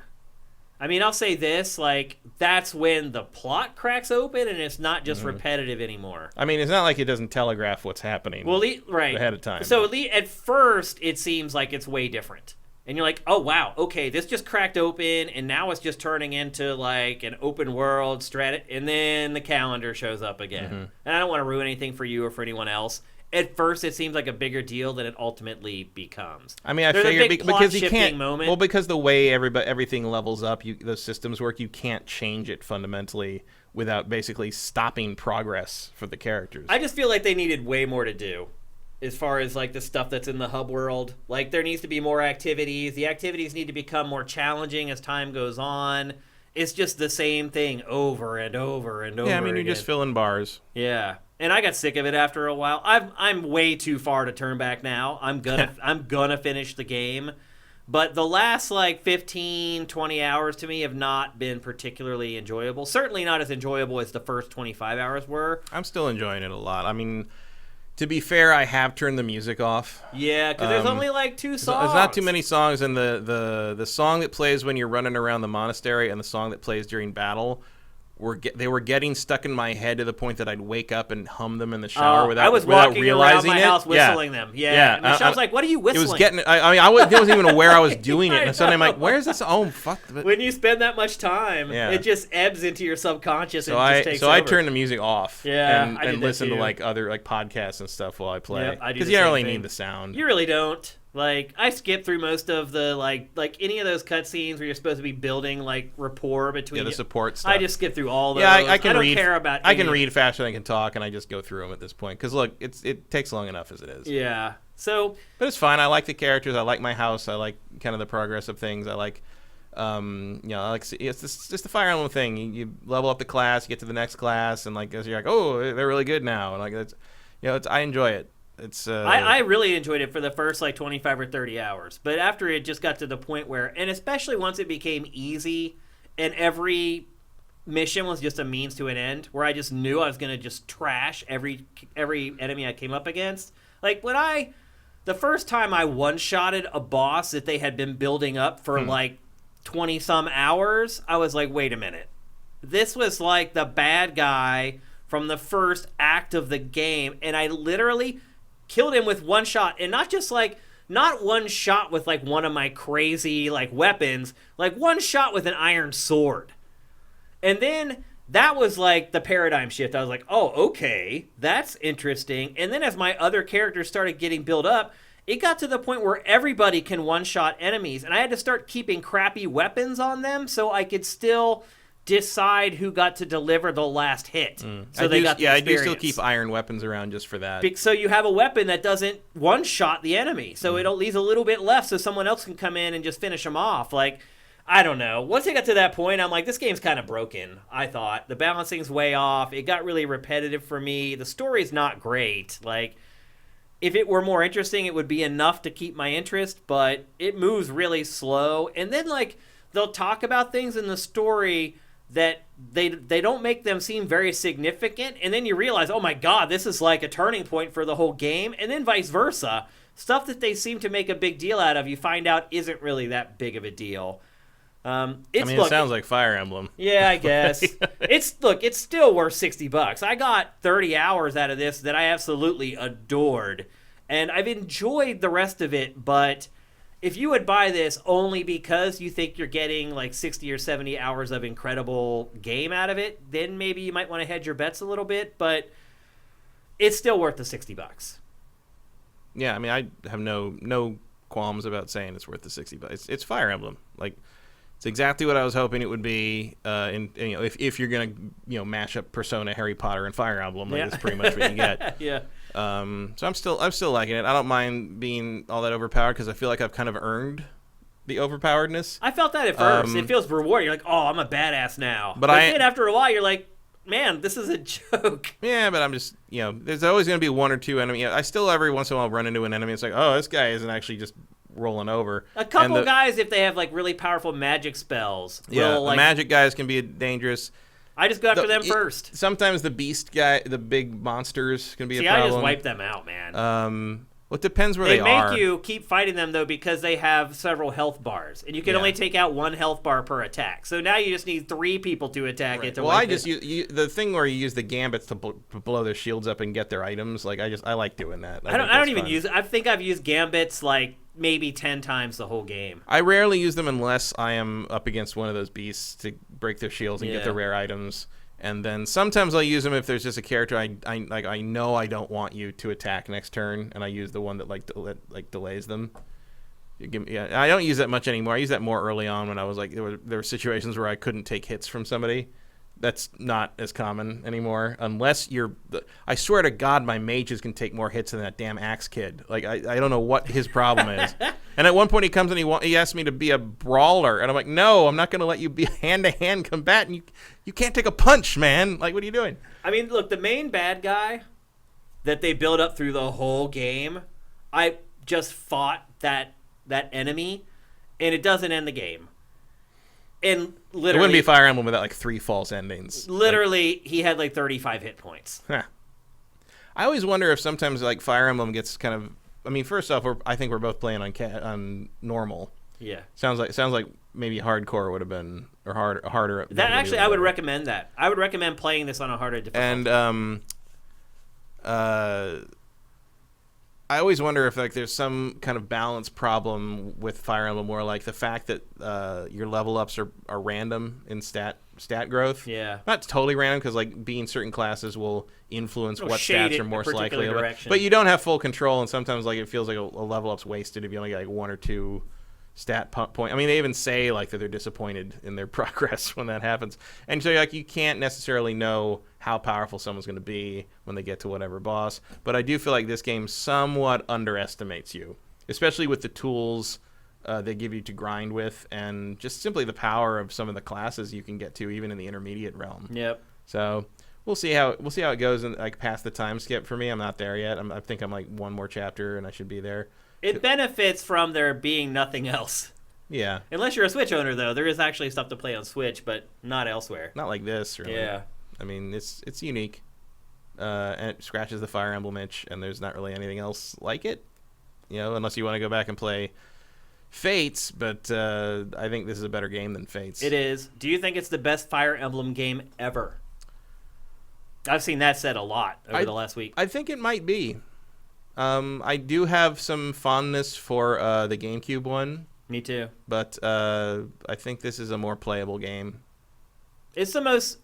S1: I mean, I'll say this, like, that's when the plot cracks open and it's not just repetitive anymore.
S2: I mean, it's not like it doesn't telegraph what's happening
S1: right
S2: ahead of time.
S1: So at first, it seems like it's way different. And you're like, oh, wow, okay, this just cracked open, and now it's just turning into, like, an open world and then the calendar shows up again.
S2: Mm-hmm.
S1: And I don't want to ruin anything for you or for anyone else. At first, it seems like a bigger deal than it ultimately becomes.
S2: I mean, I
S1: There's
S2: figured
S1: a big
S2: because you
S1: plot-shifting
S2: can't.
S1: moment.
S2: Well, because the way everything levels up, the systems work, you can't change it fundamentally without basically stopping progress for the characters.
S1: I just feel like they needed way more to do as far as, like, the stuff that's in the hub world. Like, there needs to be more activities. The activities need to become more challenging as time goes on. It's just the same thing over and over and over.
S2: Yeah, I mean, you're
S1: again.
S2: just filling bars.
S1: Yeah, and I got sick of it after a while. I'm way too far to turn back now. I'm gonna finish the game, but the last like 15, 20 hours to me have not been particularly enjoyable. Certainly not as enjoyable as the first 25 hours were.
S2: I'm still enjoying it a lot. I mean, to be fair, I have turned the music off.
S1: Yeah, because there's only like 2 songs.
S2: There's not too many songs, and the song that plays when you're running around the monastery and the song that plays during battle, they were getting stuck in my head to the point that I'd wake up and hum them in the shower without
S1: walking
S2: realizing
S1: around my house whistling them. Yeah. And Michelle's like, "What are you whistling?"
S2: It was getting. I wasn't even aware I was doing it, and suddenly I'm like, "Where's this? Oh, fuck!"
S1: When you spend that much time, it just ebbs into your subconscious and just takes over.
S2: I turned the music off.
S1: Yeah,
S2: and listen to like other like podcasts and stuff while I play.
S1: Yep, I do
S2: because
S1: the
S2: you don't
S1: same
S2: really
S1: thing.
S2: need the sound.
S1: You really don't. Like, I skip through most of the, like any of those cutscenes where you're supposed to be building, like, rapport between
S2: the support stuff.
S1: I just skip through all those.
S2: Yeah, I can
S1: don't
S2: read.
S1: care about
S2: I can read faster than I can talk, and I just go through them at this point. Because, look, it takes long enough as it is.
S1: Yeah. So.
S2: But it's fine. I like the characters. I like my house. I like kind of the progress of things. I like, I like, it's just the Fire Emblem thing. You level up the class, you get to the next class, and, like, you're like, oh, they're really good now. And, like, that's, I enjoy it. It's
S1: I really enjoyed it for the first like 25 or 30 hours, but after it just got to the point where, and especially once it became easy and every mission was just a means to an end, where I just knew I was going to just trash every enemy I came up against. Like the first time I one-shotted a boss that they had been building up for like 20 some hours, I was like, wait a minute. This was like the bad guy from the first act of the game, and I literally killed him with one shot, and not one shot with like one of my crazy like weapons, like one shot with an iron sword. And then that was like the paradigm shift. I was like, oh, okay, that's interesting. And then as my other characters started getting built up, it got to the point where everybody can one shot enemies, and I had to start keeping crappy weapons on them so I could still decide who got to deliver the last hit. So I
S2: do still keep iron weapons around just for that.
S1: So you have a weapon that doesn't one-shot the enemy. So it leaves a little bit left so someone else can come in and just finish them off. Like, I don't know. Once I got to that point, I'm like, this game's kind of broken, I thought. The balancing's way off. It got really repetitive for me. The story's not great. Like, if it were more interesting, it would be enough to keep my interest, but it moves really slow. And then, like, they'll talk about things in the story that they don't make them seem very significant, and then you realize, oh my god, this is like a turning point for the whole game, and then vice versa. Stuff that they seem to make a big deal out of, you find out isn't really that big of a deal.
S2: It sounds like Fire Emblem.
S1: Yeah, I guess. It's still worth $60. I got 30 hours out of this that I absolutely adored, and I've enjoyed the rest of it, but if you would buy this only because you think you're getting like 60 or 70 hours of incredible game out of it, then maybe you might want to hedge your bets a little bit, but it's still worth the $60.
S2: Yeah, I mean, I have no qualms about saying it's worth the $60. It's Fire Emblem. Like, it's exactly what I was hoping it would be. If you're gonna mash up Persona, Harry Potter, and Fire Emblem, like, that's pretty much what you get.
S1: Yeah.
S2: So I'm still liking it. I don't mind being all that overpowered because I feel like I've kind of earned the overpoweredness.
S1: I felt that at first. It feels rewarding. You're like, oh, I'm a badass now.
S2: But
S1: then after a while, you're like, man, this is a joke.
S2: Yeah, but I'm just, there's always going to be one or two enemy. I still every once in a while run into an enemy. It's like, oh, this guy isn't actually just rolling over.
S1: A couple guys, if they have like really powerful magic spells,
S2: the magic guys can be dangerous.
S1: I just go after them first.
S2: Sometimes the beast guy, the big monsters, can be a problem.
S1: I just wipe them out, man.
S2: Well, it depends where they are.
S1: They make you keep fighting them, though, because they have several health bars. And you can only take out one health bar per attack. So now you just need 3 people to attack it.
S2: I just use the thing where you use the gambits to blow their shields up and get their items. Like, I like doing that. I don't even
S1: use it. I think I've used gambits like maybe 10 times the whole game.
S2: I rarely use them unless I am up against one of those beasts to break their shields and get the rare items. And then sometimes I'll use them if there's just a character I know I don't want you to attack next turn, and I use the one that delays them. I don't use that much anymore. I use that more early on when I was like there were situations where I couldn't take hits from somebody. That's not as common anymore unless I swear to God, my mages can take more hits than that damn axe kid. Like I don't know what his problem is. And at one point he comes and he asks me to be a brawler, and I'm like, no, I'm not going to let you be a hand-to-hand combatant. You can't take a punch, man. Like, what are you doing?
S1: I mean, look, the main bad guy that they build up through the whole game, I just fought that enemy, and it doesn't end the game. And literally,
S2: it wouldn't be Fire Emblem without like 3 false endings.
S1: Literally, he had like 35 hit points.
S2: Huh. I always wonder if sometimes like Fire Emblem gets kind of. I mean, first off, I think we're both playing on normal.
S1: Yeah. Sounds
S2: like maybe hardcore would have been or harder.
S1: That actually, I would recommend that. I would recommend playing this on a harder difficulty.
S2: And I always wonder if like there's some kind of balance problem with Fire Emblem, where like the fact that your level ups are random in stat growth.
S1: Yeah.
S2: Not totally random, because like being certain classes will influence what
S1: shade
S2: stats are most likely.
S1: Direction.
S2: But you don't have full control, and sometimes like it feels like a level up's wasted if you only get like 1 or 2 stat point. I mean, they even say like that they're disappointed in their progress when that happens, and so like you can't necessarily know how powerful someone's going to be when they get to whatever boss. But I do feel like this game somewhat underestimates you, especially with the tools they give you to grind with, and just simply the power of some of the classes you can get to, even in the intermediate realm.
S1: Yep.
S2: So we'll see how it goes, and like past the time skip for me. I'm not there yet. I think I'm like 1 more chapter, and I should be there.
S1: It benefits from there being nothing else.
S2: Yeah.
S1: Unless you're a Switch owner, though, there is actually stuff to play on Switch, but not elsewhere.
S2: Not like this, really.
S1: Yeah.
S2: I mean, it's unique, and it scratches the Fire Emblem itch, and there's not really anything else like it, unless you want to go back and play Fates. But I think this is a better game than Fates.
S1: It is. Do you think it's the best Fire Emblem game ever? I've seen that said a lot over the last week.
S2: I think it might be. I do have some fondness for the GameCube one.
S1: Me too.
S2: But I think this is a more playable game.
S1: It's the most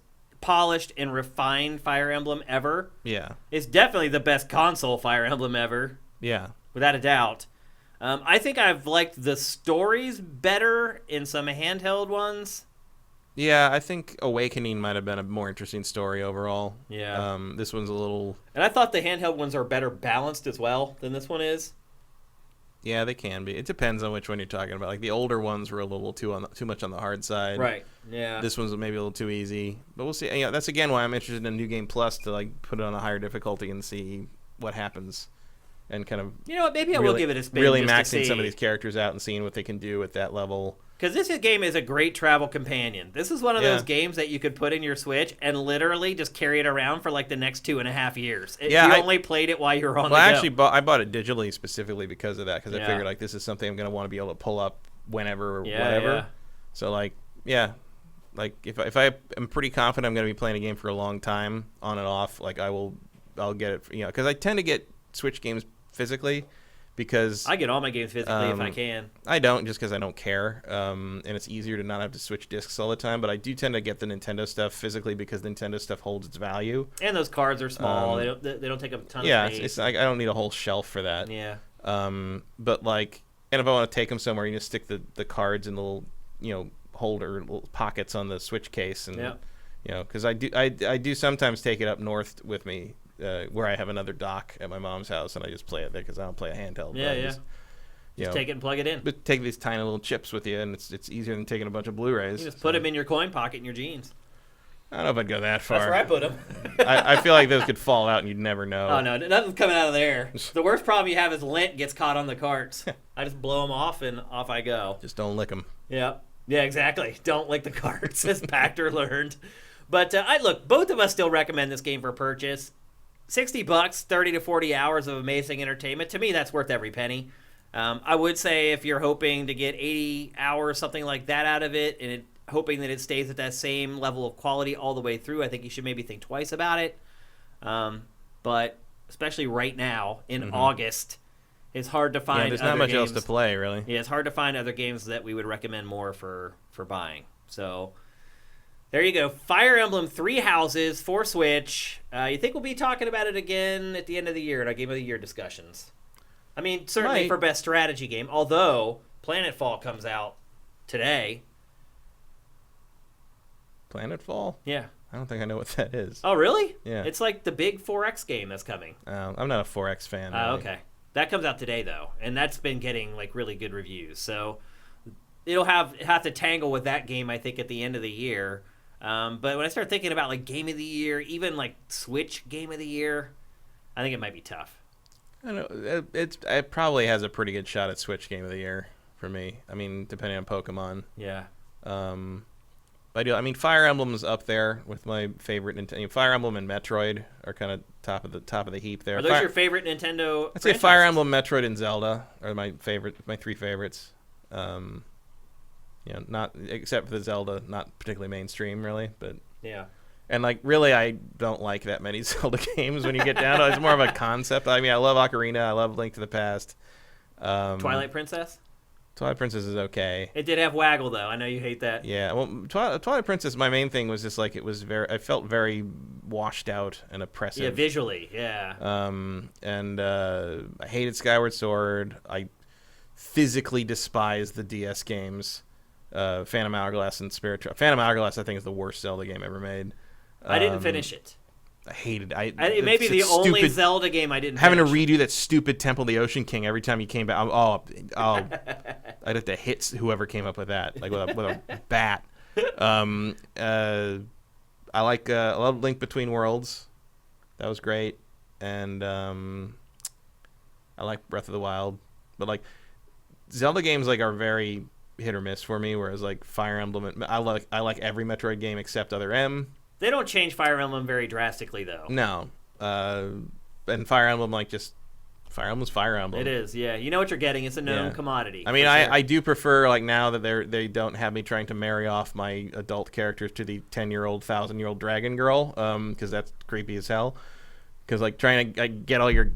S1: polished and refined Fire Emblem ever.
S2: Yeah.
S1: It's definitely the best console Fire Emblem ever.
S2: Yeah.
S1: Without a doubt. I think I've liked the stories better in some handheld ones.
S2: Yeah, I think Awakening might have been a more interesting story overall.
S1: Yeah.
S2: This one's a little...
S1: And I thought the handheld ones are better balanced as well than this one is.
S2: Yeah, they can be. It depends on which one you're talking about. Like the older ones were a little too much on the hard side.
S1: Right. Yeah.
S2: This one's maybe a little too easy, but we'll see. Yeah, that's again why I'm interested in New Game Plus, to like put it on a higher difficulty and see what happens. and kind of
S1: You know what? Maybe I will give it a spin.
S2: Really
S1: just to
S2: maxing
S1: see.
S2: some of these characters out and seeing what they can do at that level.
S1: Because this game is a great travel companion. This is one of those games that you could put in your Switch and literally just carry it around for like the next 2.5 years. If you only played it while you were on the go.
S2: I bought it digitally specifically because of that, because I figured like this is something I'm going to want to be able to pull up whenever or whatever.
S1: Yeah.
S2: So like, like if I am pretty confident I'm going to be playing a game for a long time on and off, like I'll get it, because I tend to get Switch games physically. Because
S1: I get all my games physically if I can.
S2: I don't, just because I don't care, and it's easier to not have to switch discs all the time. But I do tend to get the Nintendo stuff physically because Nintendo stuff holds its value.
S1: And those cards are small; they don't take up a ton of space.
S2: Yeah, it's like I don't need a whole shelf for that.
S1: Yeah.
S2: But like, and if I want to take them somewhere, you just stick the cards in the little holder, little pockets on the Switch case, and because I do sometimes take it up north with me. Where I have another dock at my mom's house, and I just play it there because I don't play a handheld.
S1: Just take it and plug it in.
S2: But take these tiny little chips with you, and it's easier than taking a bunch of Blu-rays.
S1: You just put them in your coin pocket in your jeans.
S2: I don't know if I'd go that far.
S1: That's where I put them.
S2: I feel like those could fall out, and you'd never know.
S1: Oh, no, nothing's coming out of there. The worst problem you have is lint gets caught on the carts. I just blow them off, and off I go.
S2: Just don't lick them.
S1: Yeah, exactly. Don't lick the carts, as Pactor learned. But look, both of us still recommend this game for purchase. $60, 30 to 40 hours of amazing entertainment. To me, that's worth every penny. I would say if you're hoping to get 80 hours, something like that out of it, and hoping that it stays at that same level of quality all the way through, I think you should maybe think twice about it. But especially right now, in August, it's hard to find
S2: there's
S1: other
S2: not much
S1: games.
S2: else to play, really.
S1: Yeah, it's hard to find other games that we would recommend more for buying. So there you go. Fire Emblem 3 Houses for Switch. You think we'll be talking about it again at the end of the year in our Game of the Year discussions? I mean, certainly for Best Strategy Game, although Planetfall comes out today.
S2: Planetfall?
S1: Yeah.
S2: I don't think I know what that is.
S1: Oh, really?
S2: Yeah.
S1: It's like the big 4X game that's coming.
S2: I'm not a 4X fan. Really.
S1: Okay. That comes out today, though, and that's been getting like really good reviews. So it'll have to tangle with that game, I think, at the end of the year. But when I start thinking about like Game of the Year, even like Switch Game of the Year, I think it might be tough.
S2: I don't know. It probably has a pretty good shot at Switch Game of the Year for me. I mean, depending on Pokemon.
S1: Yeah.
S2: But I mean, Fire Emblem's up there with my favorite Nintendo. Fire Emblem and Metroid are kind of top of the heap there.
S1: Are those your favorite Nintendo?
S2: I'd say Fire Emblem, Metroid, and Zelda are my three favorites. Not except for the Zelda, not particularly mainstream, really, but
S1: yeah.
S2: And like, really, I don't like that many Zelda games when you get down to it. It's more of a concept. I mean, I love Ocarina, I love Link to the Past.
S1: Twilight Princess.
S2: Twilight Princess is okay.
S1: It did have Waggle though. I know you hate that.
S2: Yeah, well, Twilight Princess. My main thing was just like I felt very washed out and oppressive.
S1: Yeah, visually, yeah.
S2: And I hated Skyward Sword. I physically despise the DS games. Phantom Hourglass and Spirit Tracks. Phantom Hourglass, I think, is the worst Zelda game ever made.
S1: I didn't finish it.
S2: I hated it.
S1: It may be the only Zelda game I didn't
S2: having
S1: finish.
S2: to redo that stupid Temple of the Ocean King every time he came back. I'd have to hit whoever came up with that, like with a bat. I love Link Between Worlds. That was great. And I like Breath of the Wild. But like Zelda games are very hit or miss for me, whereas like Fire Emblem, I like every Metroid game except Other M.
S1: They don't change Fire Emblem very drastically though.
S2: No. And Fire Emblem, Fire Emblem's Fire Emblem.
S1: It is, yeah. You know what you're getting. It's a known commodity.
S2: I mean,
S1: sure.
S2: I do prefer now that they don't have me trying to marry off my adult characters to the 10-year-old, 1,000-year-old dragon girl, because that's creepy as hell. Because trying to get all your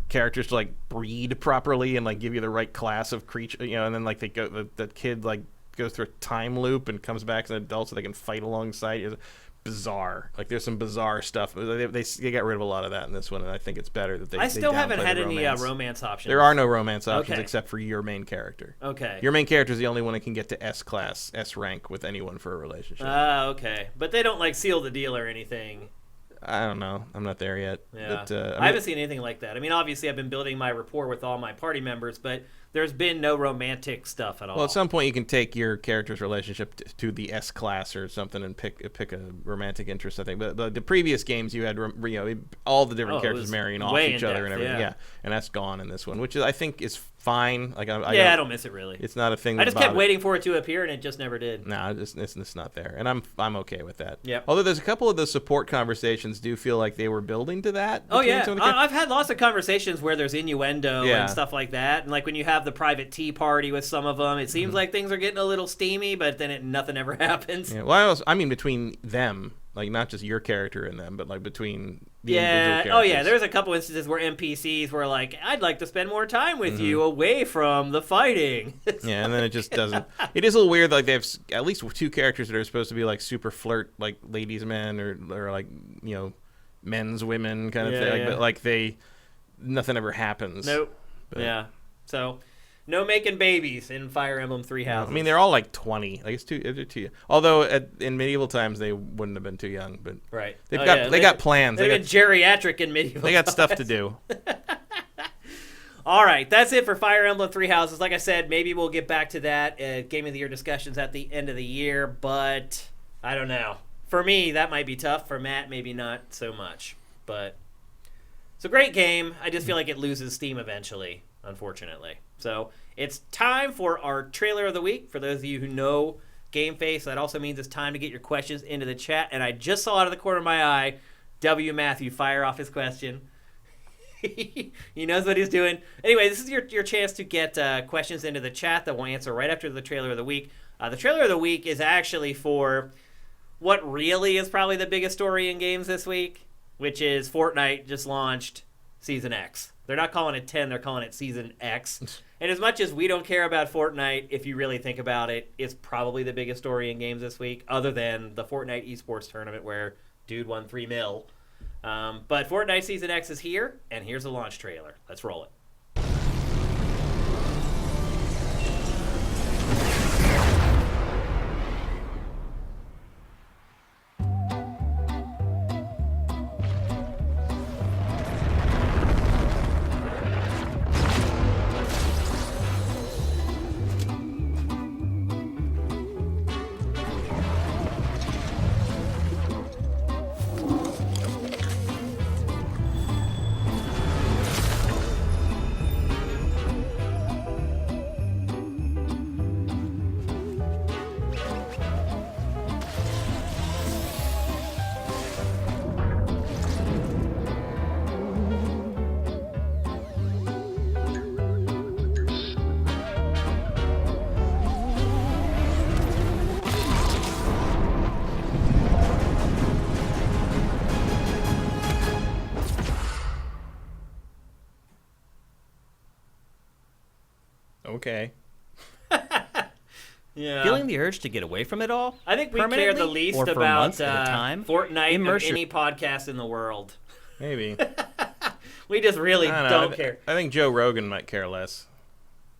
S2: characters to breed properly and give you the right class of creature, and then the kid goes through a time loop and comes back as an adult so they can fight alongside you. Bizarre. There's some bizarre stuff. They got rid of a lot of that in this one, and I think it's better that
S1: I still haven't had any
S2: romance.
S1: Romance options.
S2: There are no romance options except for your main character.
S1: Okay.
S2: Your main character is the only one that can get to S rank with anyone for a relationship.
S1: Okay. But they don't seal the deal or anything.
S2: I don't know. I'm not there yet.
S1: Yeah.
S2: But,
S1: I haven't seen anything like that. I mean, obviously, I've been building my rapport with all my party members, but there's been no romantic stuff at all.
S2: Well, at some point you can take your character's relationship to the S class or something and pick a romantic interest, I think. But the previous games you had, all the different characters marrying off each other and everything. Yeah, and that's gone in this one, which I think is fine. Like
S1: I don't miss it really.
S2: It's not a thing.
S1: I just kept waiting for it to appear, and it just never did.
S2: No, it's not there, and I'm okay with that.
S1: Yeah.
S2: Although there's a couple of the support conversations do feel like they were building to that.
S1: Oh yeah, I've had lots of conversations where there's innuendo and stuff like that, and like when you have the private tea party with some of them, it seems like things are getting a little steamy, but then nothing ever happens.
S2: Yeah. Well, I mean between them, like not just your character and them, but like between the individual characters.
S1: Oh yeah, there's a couple instances where NPCs were like, "I'd like to spend more time with you away from the fighting."
S2: Yeah, and then it just doesn't. It is a little weird. Like they have at least two characters that are supposed to be like super flirt, like ladies' men or like men's women kind of thing. But like nothing ever happens.
S1: Nope. But, yeah. So. No making babies in Fire Emblem 3 Houses.
S2: I mean, they're all like 20. Like they're too young. Although in medieval times they wouldn't have been too young, but
S1: right.
S2: They got plans.
S1: They've been geriatric in medieval.
S2: They got stuff to do.
S1: All right, that's it for Fire Emblem 3 Houses. Like I said, maybe we'll get back to that Game of the Year discussions at the end of the year, but I don't know. For me, that might be tough. For Matt, maybe not so much. But it's a great game. I just feel like it loses steam eventually, unfortunately. So it's time for our trailer of the week. For those of you who know GameFace, that also means it's time to get your questions into the chat. And I just saw out of the corner of my eye, W. Matthew fire off his question. He knows what he's doing. Anyway, this is your chance to get questions into the chat that we'll answer right after the trailer of the week. The trailer of the week is actually for what really is probably the biggest story in games this week, which is Fortnite just launched Season X. They're not calling it 10, they're calling it Season X. And as much as we don't care about Fortnite, if you really think about it, it's probably the biggest story in games this week, other than the Fortnite esports tournament where dude won $3 million. But Fortnite Season X is here, and here's the launch trailer. Let's roll it.
S2: Okay.
S1: Yeah.
S4: Feeling the urge to get away from it all?
S1: I think we care the least
S4: or for
S1: about
S4: months at a time?
S1: Fortnite
S4: Immerse
S1: of any podcast in the world.
S2: Maybe.
S1: We just really don't care.
S2: I think Joe Rogan might care less.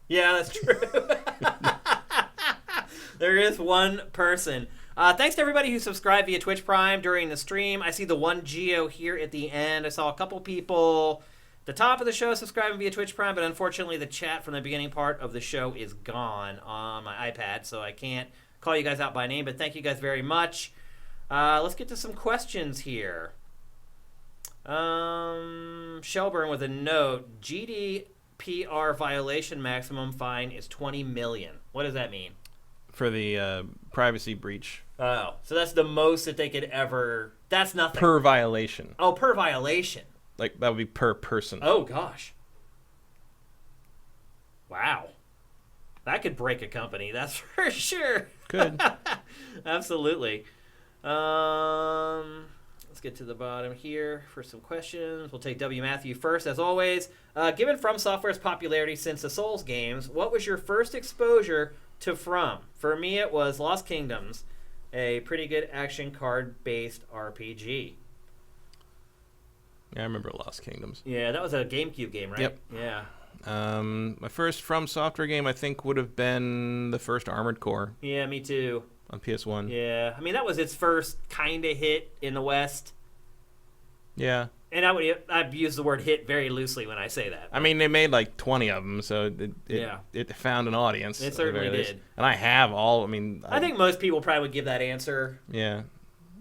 S1: Yeah, that's true. There is one person. Thanks to everybody who subscribed via Twitch Prime during the stream. I see the one Geo here at the end. I saw a couple people at the top of the show subscribing via Twitch Prime, but unfortunately the chat from the beginning part of the show is gone on my iPad, so I can't call you guys out by name, but thank you guys very much. Let's get to some questions here. Shelburne with a note. GDPR violation maximum fine is $20 million. What does that mean?
S2: For the privacy breach.
S1: Oh, so that's the most that they could ever... That's nothing.
S2: Per violation.
S1: Oh, per violation.
S2: Like, that would be per person.
S1: Oh, gosh. Wow. That could break a company, that's for sure.
S2: Could.
S1: Absolutely. Let's get to the bottom here for some questions. We'll take W. Matthew first, as always. Given From Software's popularity since the Souls games, what was your first exposure to From? For me, it was Lost Kingdoms, a pretty good action card-based RPG.
S2: Yeah, I remember Lost Kingdoms.
S1: Yeah, that was a GameCube game, right?
S2: Yep.
S1: Yeah.
S2: My first From Software game, I think, would have been the first Armored Core
S1: Yeah, me too.
S2: on PS1.
S1: Yeah, I mean, that was its first kind of hit in the West.
S2: Yeah.
S1: And I'd use the word hit very loosely when I say that.
S2: I mean, they made like 20 of them, so
S1: Yeah.
S2: it found an audience.
S1: It
S2: at the
S1: certainly
S2: very least.
S1: did.
S2: And I have all. I mean,
S1: I think most people probably would give that answer.
S2: Yeah.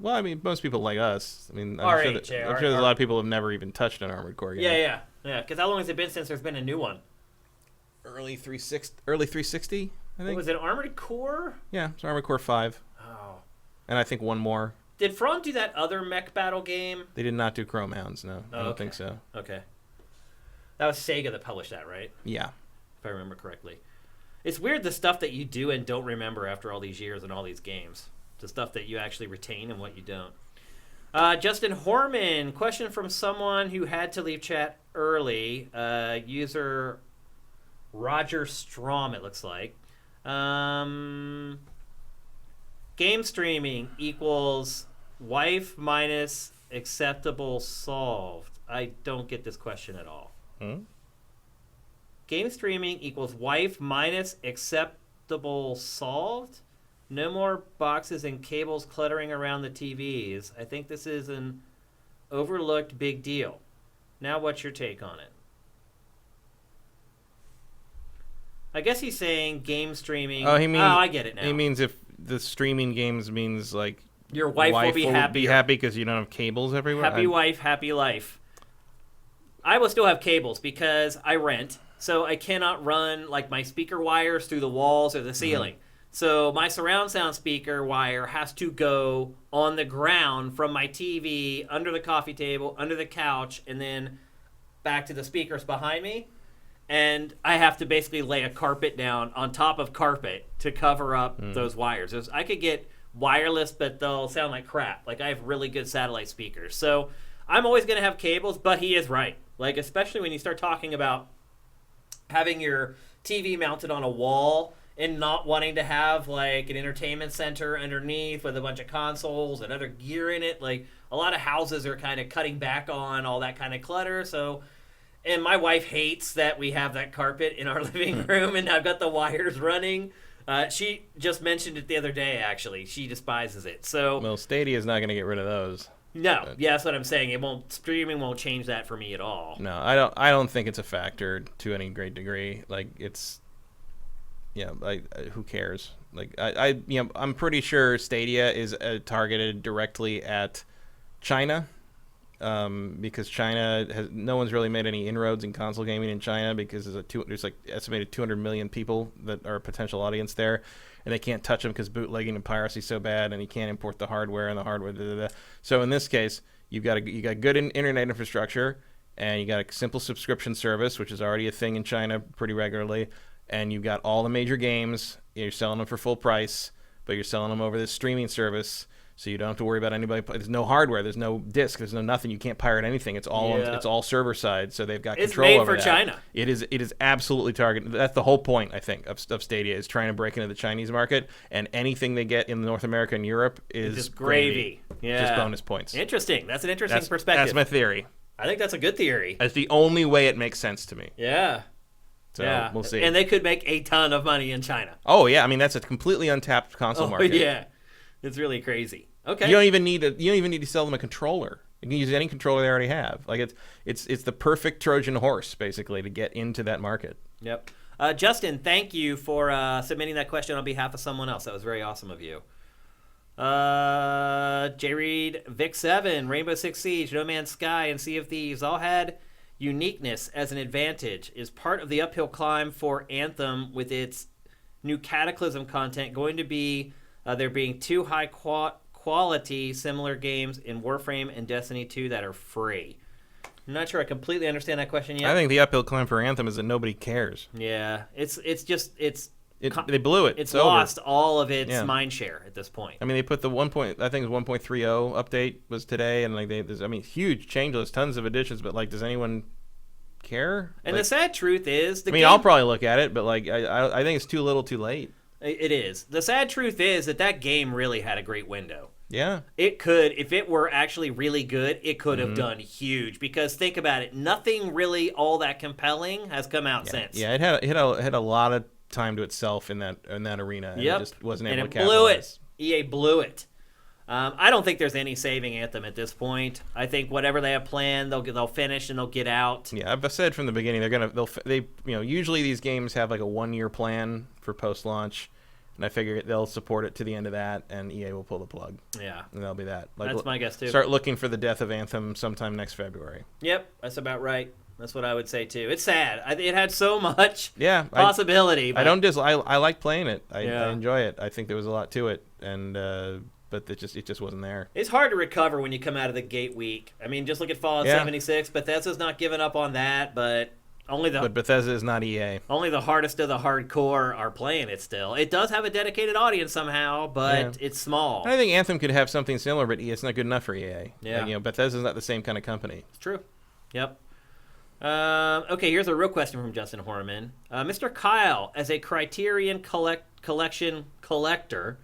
S2: Well, I mean, most people like us. I mean,
S1: Our
S2: I'm sure,
S1: age,
S2: that,
S1: yeah,
S2: I'm sure there's a lot of people who have never even touched an Armored Core game.
S1: Yeah. Because how long has it been since there's been a new one?
S2: Early 360, I
S1: What
S2: think.
S1: was it, Armored Core?
S2: Yeah, it's Armored Core 5.
S1: Oh.
S2: And I think one more.
S1: Did From do that other mech battle game?
S2: They did not do Chrome Hounds, no. I don't
S1: okay.
S2: think so.
S1: Okay. That was Sega that published that, right?
S2: Yeah.
S1: If I remember correctly. It's weird the stuff that you do and don't remember after all these years and all these games. The stuff that you actually retain and what you don't. Justin Horman, question from someone who had to leave chat early. User Roger Strom, it looks like. Game streaming equals wife minus acceptable solved. I don't get this question at all. Game streaming equals wife minus acceptable solved? No more boxes and cables cluttering around the TVs. I think this is an overlooked big deal. Now what's your take on it? I guess he's saying game streaming.
S2: Oh, he means.
S1: I get it now.
S2: He means if the streaming games means like
S1: Your wife will be happy.
S2: Be happy because you don't have cables everywhere.
S1: Happy wife, happy life. I will still have cables because I rent, so I cannot run like my speaker wires through the walls or the ceiling. So my surround sound speaker wire has to go on the ground from my TV, under the coffee table, under the couch, and then back to the speakers behind me. And I have to basically lay a carpet down on top of carpet to cover up those wires. I could get wireless, but they'll sound like crap. Like I have really good satellite speakers. So I'm always going to have cables, but he is right. Like especially when you start talking about having your TV mounted on a wall and not wanting to have like an entertainment center underneath with a bunch of consoles and other gear in it. Like a lot of houses are kind of cutting back on all that kind of clutter. So, and my wife hates that we have that carpet in our living room and I've got the wires running. She just mentioned it the other day, actually. She despises it. So,
S2: Well, Stadia is not going to get rid of those.
S1: no, yeah, that's what I'm saying. Streaming won't change that for me at all.
S2: No, I don't think it's a factor to any great degree. Like it's, who cares? Like I'm pretty sure Stadia is targeted directly at China, because China no one's really made any inroads in console gaming in China because there's like estimated 200 million people that are a potential audience there, and they can't touch them because bootlegging and piracy is so bad, and you can't import the hardware and the hardware. So in this case, you got good internet infrastructure, and you got a simple subscription service, which is already a thing in China pretty regularly, and you've got all the major games. You're selling them for full price, but you're selling them over this streaming service, so you don't have to worry about anybody. There's no hardware, there's no disc, there's no nothing. You can't pirate anything. It's all it's all server side, so they've got control over that.
S1: It's made for China.
S2: It is absolutely targeted. That's the whole point, I think, of Stadia, is trying to break into the Chinese market, and anything they get in North America and Europe is
S1: just gravy. Yeah.
S2: Just bonus points.
S1: Interesting. That's an interesting perspective.
S2: That's my theory.
S1: I think that's a good theory.
S2: That's the only way it makes sense to me.
S1: Yeah.
S2: So we'll see.
S1: And they could make a ton of money in China.
S2: Oh yeah, I mean that's a completely untapped console market.
S1: Yeah, it's really crazy. Okay.
S2: You don't even need to sell them a controller. You can use any controller they already have. Like it's the perfect Trojan horse basically to get into that market.
S1: Yep. Justin, thank you for submitting that question on behalf of someone else. That was very awesome of you. J. Reed, Vic 7, Rainbow Six Siege, No Man's Sky, and Sea of Thieves all had uniqueness as an advantage. Is part of the uphill climb for Anthem with its new Cataclysm content going to be there being two high quality similar games in Warframe and Destiny 2 that are free? I'm not sure I completely understand that question yet.
S2: I think the uphill climb for Anthem is that nobody cares.
S1: Yeah,
S2: They blew it.
S1: It's
S2: over.
S1: lost all of its mind share at this point.
S2: I mean, they put the I think it was 1.30 update was today, and like there's huge changes, tons of additions, but like, does anyone care?
S1: And the sad truth is,
S2: I'll probably look at it, but like I think it's too little, too late.
S1: It is. The sad truth is that game really had a great window.
S2: Yeah.
S1: It could, if it were actually really good, it could have done huge. Because think about it, nothing really all that compelling has come out since.
S2: Yeah, it had a lot of time to itself in that arena. And it just wasn't able to capitalize.
S1: Blew it. EA blew it. I don't think there's any saving Anthem at this point. I think whatever they have planned, they'll finish and they'll get out.
S2: Yeah, I've said from the beginning usually these games have like a 1-year plan for post-launch, and I figure they'll support it to the end of that, and EA will pull the plug.
S1: Yeah,
S2: and that'll be that.
S1: That's my guess too.
S2: Start looking for the death of Anthem sometime next February.
S1: Yep, that's about right. That's what I would say too. It's sad. It had so much
S2: I
S1: possibility.
S2: I like playing it. I
S1: Yeah.
S2: enjoy it. I think there was a lot to it, and but it just wasn't there.
S1: It's hard to recover when you come out of the gate week. I mean, just look at Fallout 76. Bethesda's not giving up on that, but
S2: But Bethesda is not EA.
S1: only the hardest of the hardcore are playing it still. It does have a dedicated audience somehow, but it's small.
S2: I think Anthem could have something similar, but it's not good enough for EA.
S1: Yeah.
S2: Like, Bethesda's not the same kind of company.
S1: It's true. Yep. Okay, here's a real question from Justin Horman. Mr. Kyle, as a Criterion Collection collector,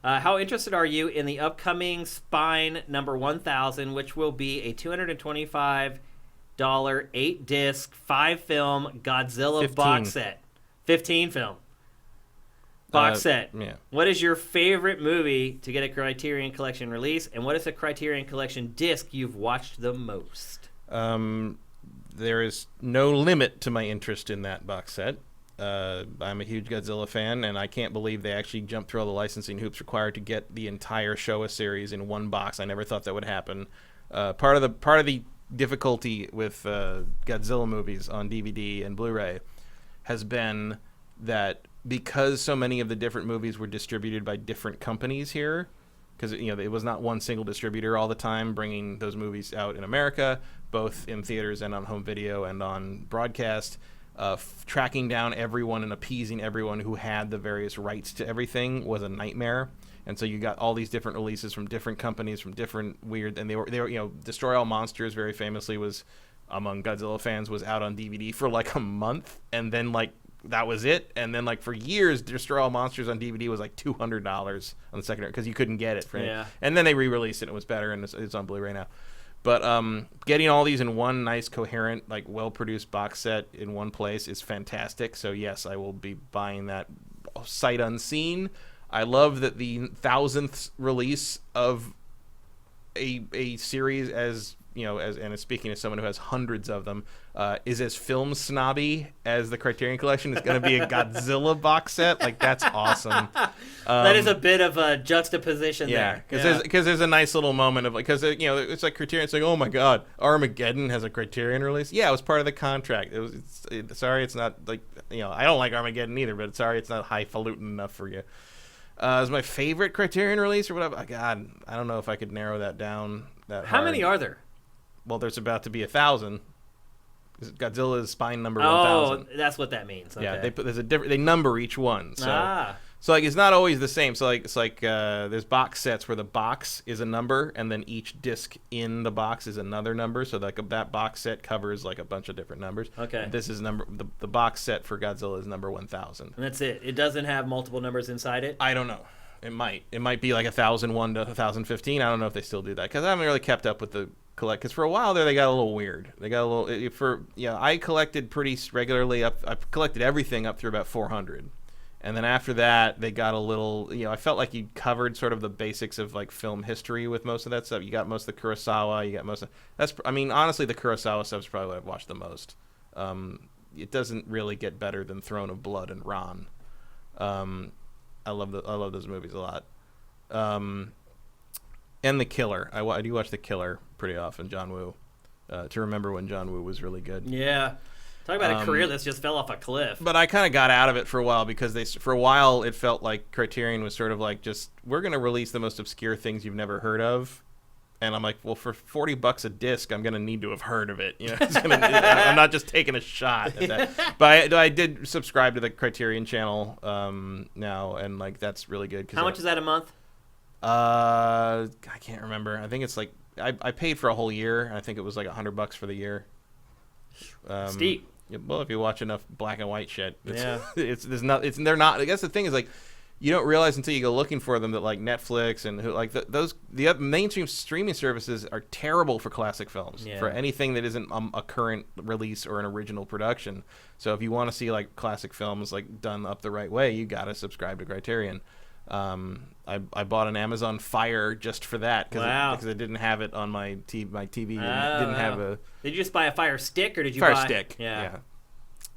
S1: how interested are you in the upcoming Spine number 1000, which will be a $225 8-disc 5-film Godzilla
S2: 15.
S1: box set? 15 film box set.
S2: Yeah.
S1: What is your favorite movie to get a Criterion Collection release, and what is the Criterion Collection disc you've watched the most?
S2: There is no limit to my interest in that box set. I'm a huge Godzilla fan, and I can't believe they actually jumped through all the licensing hoops required to get the entire Showa series in one box. I never thought that would happen. Part of the difficulty with Godzilla movies on DVD and Blu-ray has been that because so many of the different movies were distributed by different companies here, because it was not one single distributor all the time bringing those movies out in America, both in theaters and on home video and on broadcast. Tracking down everyone and appeasing everyone who had the various rights to everything was a nightmare. And so you got all these different releases from different companies, from different weird, and they were Destroy All Monsters very famously was, among Godzilla fans, was out on DVD for like a month, and then like that was it. And then like for years, Destroy All Monsters on DVD was like $200 on the secondary because you couldn't get it. And then they re-released it and it was better, and it's on Blu-ray now. But getting all these in one nice, coherent, like well-produced box set in one place is fantastic. So yes, I will be buying that sight unseen. I love that the 1000th release of a series, as speaking as someone who has hundreds of them, is as film snobby as the Criterion Collection. It's going to be a Godzilla box set. Like, that's awesome.
S1: That is a bit of a juxtaposition there.
S2: Because there's a nice little moment of, like, because it's like Criterion saying, oh my God, Armageddon has a Criterion release. Yeah, it was part of the contract. Sorry, it's not like, I don't like Armageddon either, but sorry, it's not highfalutin enough for you. Is my favorite Criterion release or whatever? God, I don't know if I could narrow that down.
S1: How many are there?
S2: Well, there's about to be 1,000. Godzilla's Spine number
S1: 1,000.
S2: 1,000.
S1: That's what that means. Okay.
S2: Yeah, they number each one. So like it's not always the same. So like it's like there's box sets where the box is a number and then each disc in the box is another number. So like that box set covers like a bunch of different numbers.
S1: Okay.
S2: This is the box set for Godzilla is number 1,000.
S1: And that's it. It doesn't have multiple numbers inside it.
S2: I don't know. It might be like 1,001 to 1,015. I don't know if they still do that because I haven't really kept up with the collect. Because for a while there they got a little weird. They got a little I collected pretty regularly up. I collected everything up through about 400. And then after that, they got a little, I felt like you covered sort of the basics of like film history with most of that stuff. You got most of the Kurosawa, honestly, the Kurosawa stuff is probably what I've watched the most. It doesn't really get better than Throne of Blood and Ran. I love those movies a lot. And The Killer. I do watch The Killer pretty often, John Woo, to remember when John Woo was really good.
S1: Yeah. Talk about a career that's just fell off a cliff.
S2: But I kind of got out of it for a while because for a while it felt like Criterion was sort of like just, we're going to release the most obscure things you've never heard of. And I'm like, well, for $40 a disc, I'm going to need to have heard of it. I'm not just taking a shot at that. But I did subscribe to the Criterion channel now, and like that's really good.
S1: How much is that a month?
S2: I can't remember. I think it's like I paid for a whole year. And I think it was like $100 for the year.
S1: Steep.
S2: Well, if you watch enough black and white shit,
S1: they're
S2: not. I guess the thing is like, you don't realize until you go looking for them that like Netflix and the other mainstream streaming services are terrible for classic films, for anything that isn't a current release or an original production. So if you want to see like classic films like done up the right way, you got to subscribe to Criterion. I bought an Amazon Fire just for that because I didn't have it on my TV. And didn't have a.
S1: Did you just buy a Fire Stick or did you
S2: Fire
S1: buy
S2: Stick? Yeah.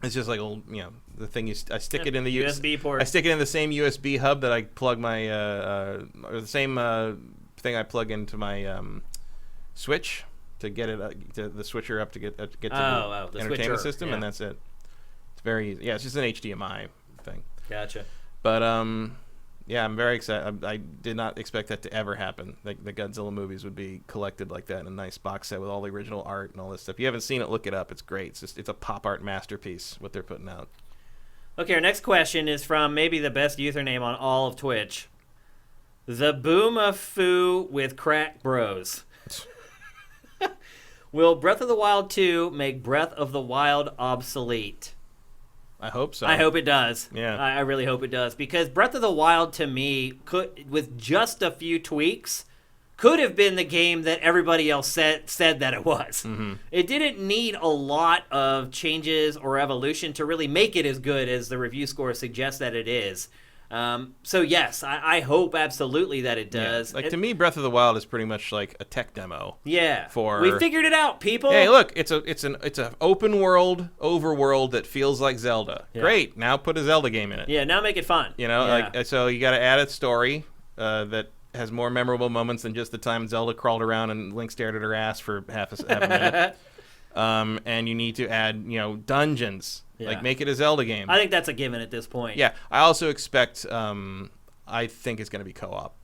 S2: It's just like the thing I stick it in the
S1: USB port.
S2: I stick it in the same USB hub that I plug my or the same thing I plug into my Switch to get it to the switcher up to get to the entertainment
S1: switcher,
S2: system, and that's it. It's very easy. Yeah, it's just an HDMI thing.
S1: Gotcha.
S2: But yeah, I'm very excited. I did not expect that to ever happen. Like the Godzilla movies would be collected like that in a nice box set with all the original art and all this stuff. If you haven't seen it, look it up. It's great. It's a pop art masterpiece what they're putting out.
S1: Okay, our next question is from maybe the best username on all of Twitch. The Boomafoo with Crack Bros. Will Breath of the Wild 2 make Breath of the Wild obsolete?
S2: I hope so.
S1: I hope it does.
S2: Yeah.
S1: I really hope it does. Because Breath of the Wild, to me, could, with just a few tweaks, could have been the game that everybody else said that it was.
S2: Mm-hmm.
S1: It didn't need a lot of changes or evolution to really make it as good as the review score suggests that it is. So, yes, I hope absolutely that it does.
S2: Yeah. To me, Breath of the Wild is pretty much like a tech demo.
S1: Yeah.
S2: For
S1: we figured it out, people.
S2: Hey, look, it's an open world, overworld that feels like Zelda.
S1: Yeah.
S2: Great. Now put a Zelda game in it.
S1: Yeah, now make it fun.
S2: So you got to add a story that has more memorable moments than just the time Zelda crawled around and Link stared at her ass for half a minute. And you need to add, dungeons.
S1: Yeah.
S2: Like, make it a Zelda game.
S1: I think that's a given at this point.
S2: Yeah. I also expect, I think it's going to be co-op.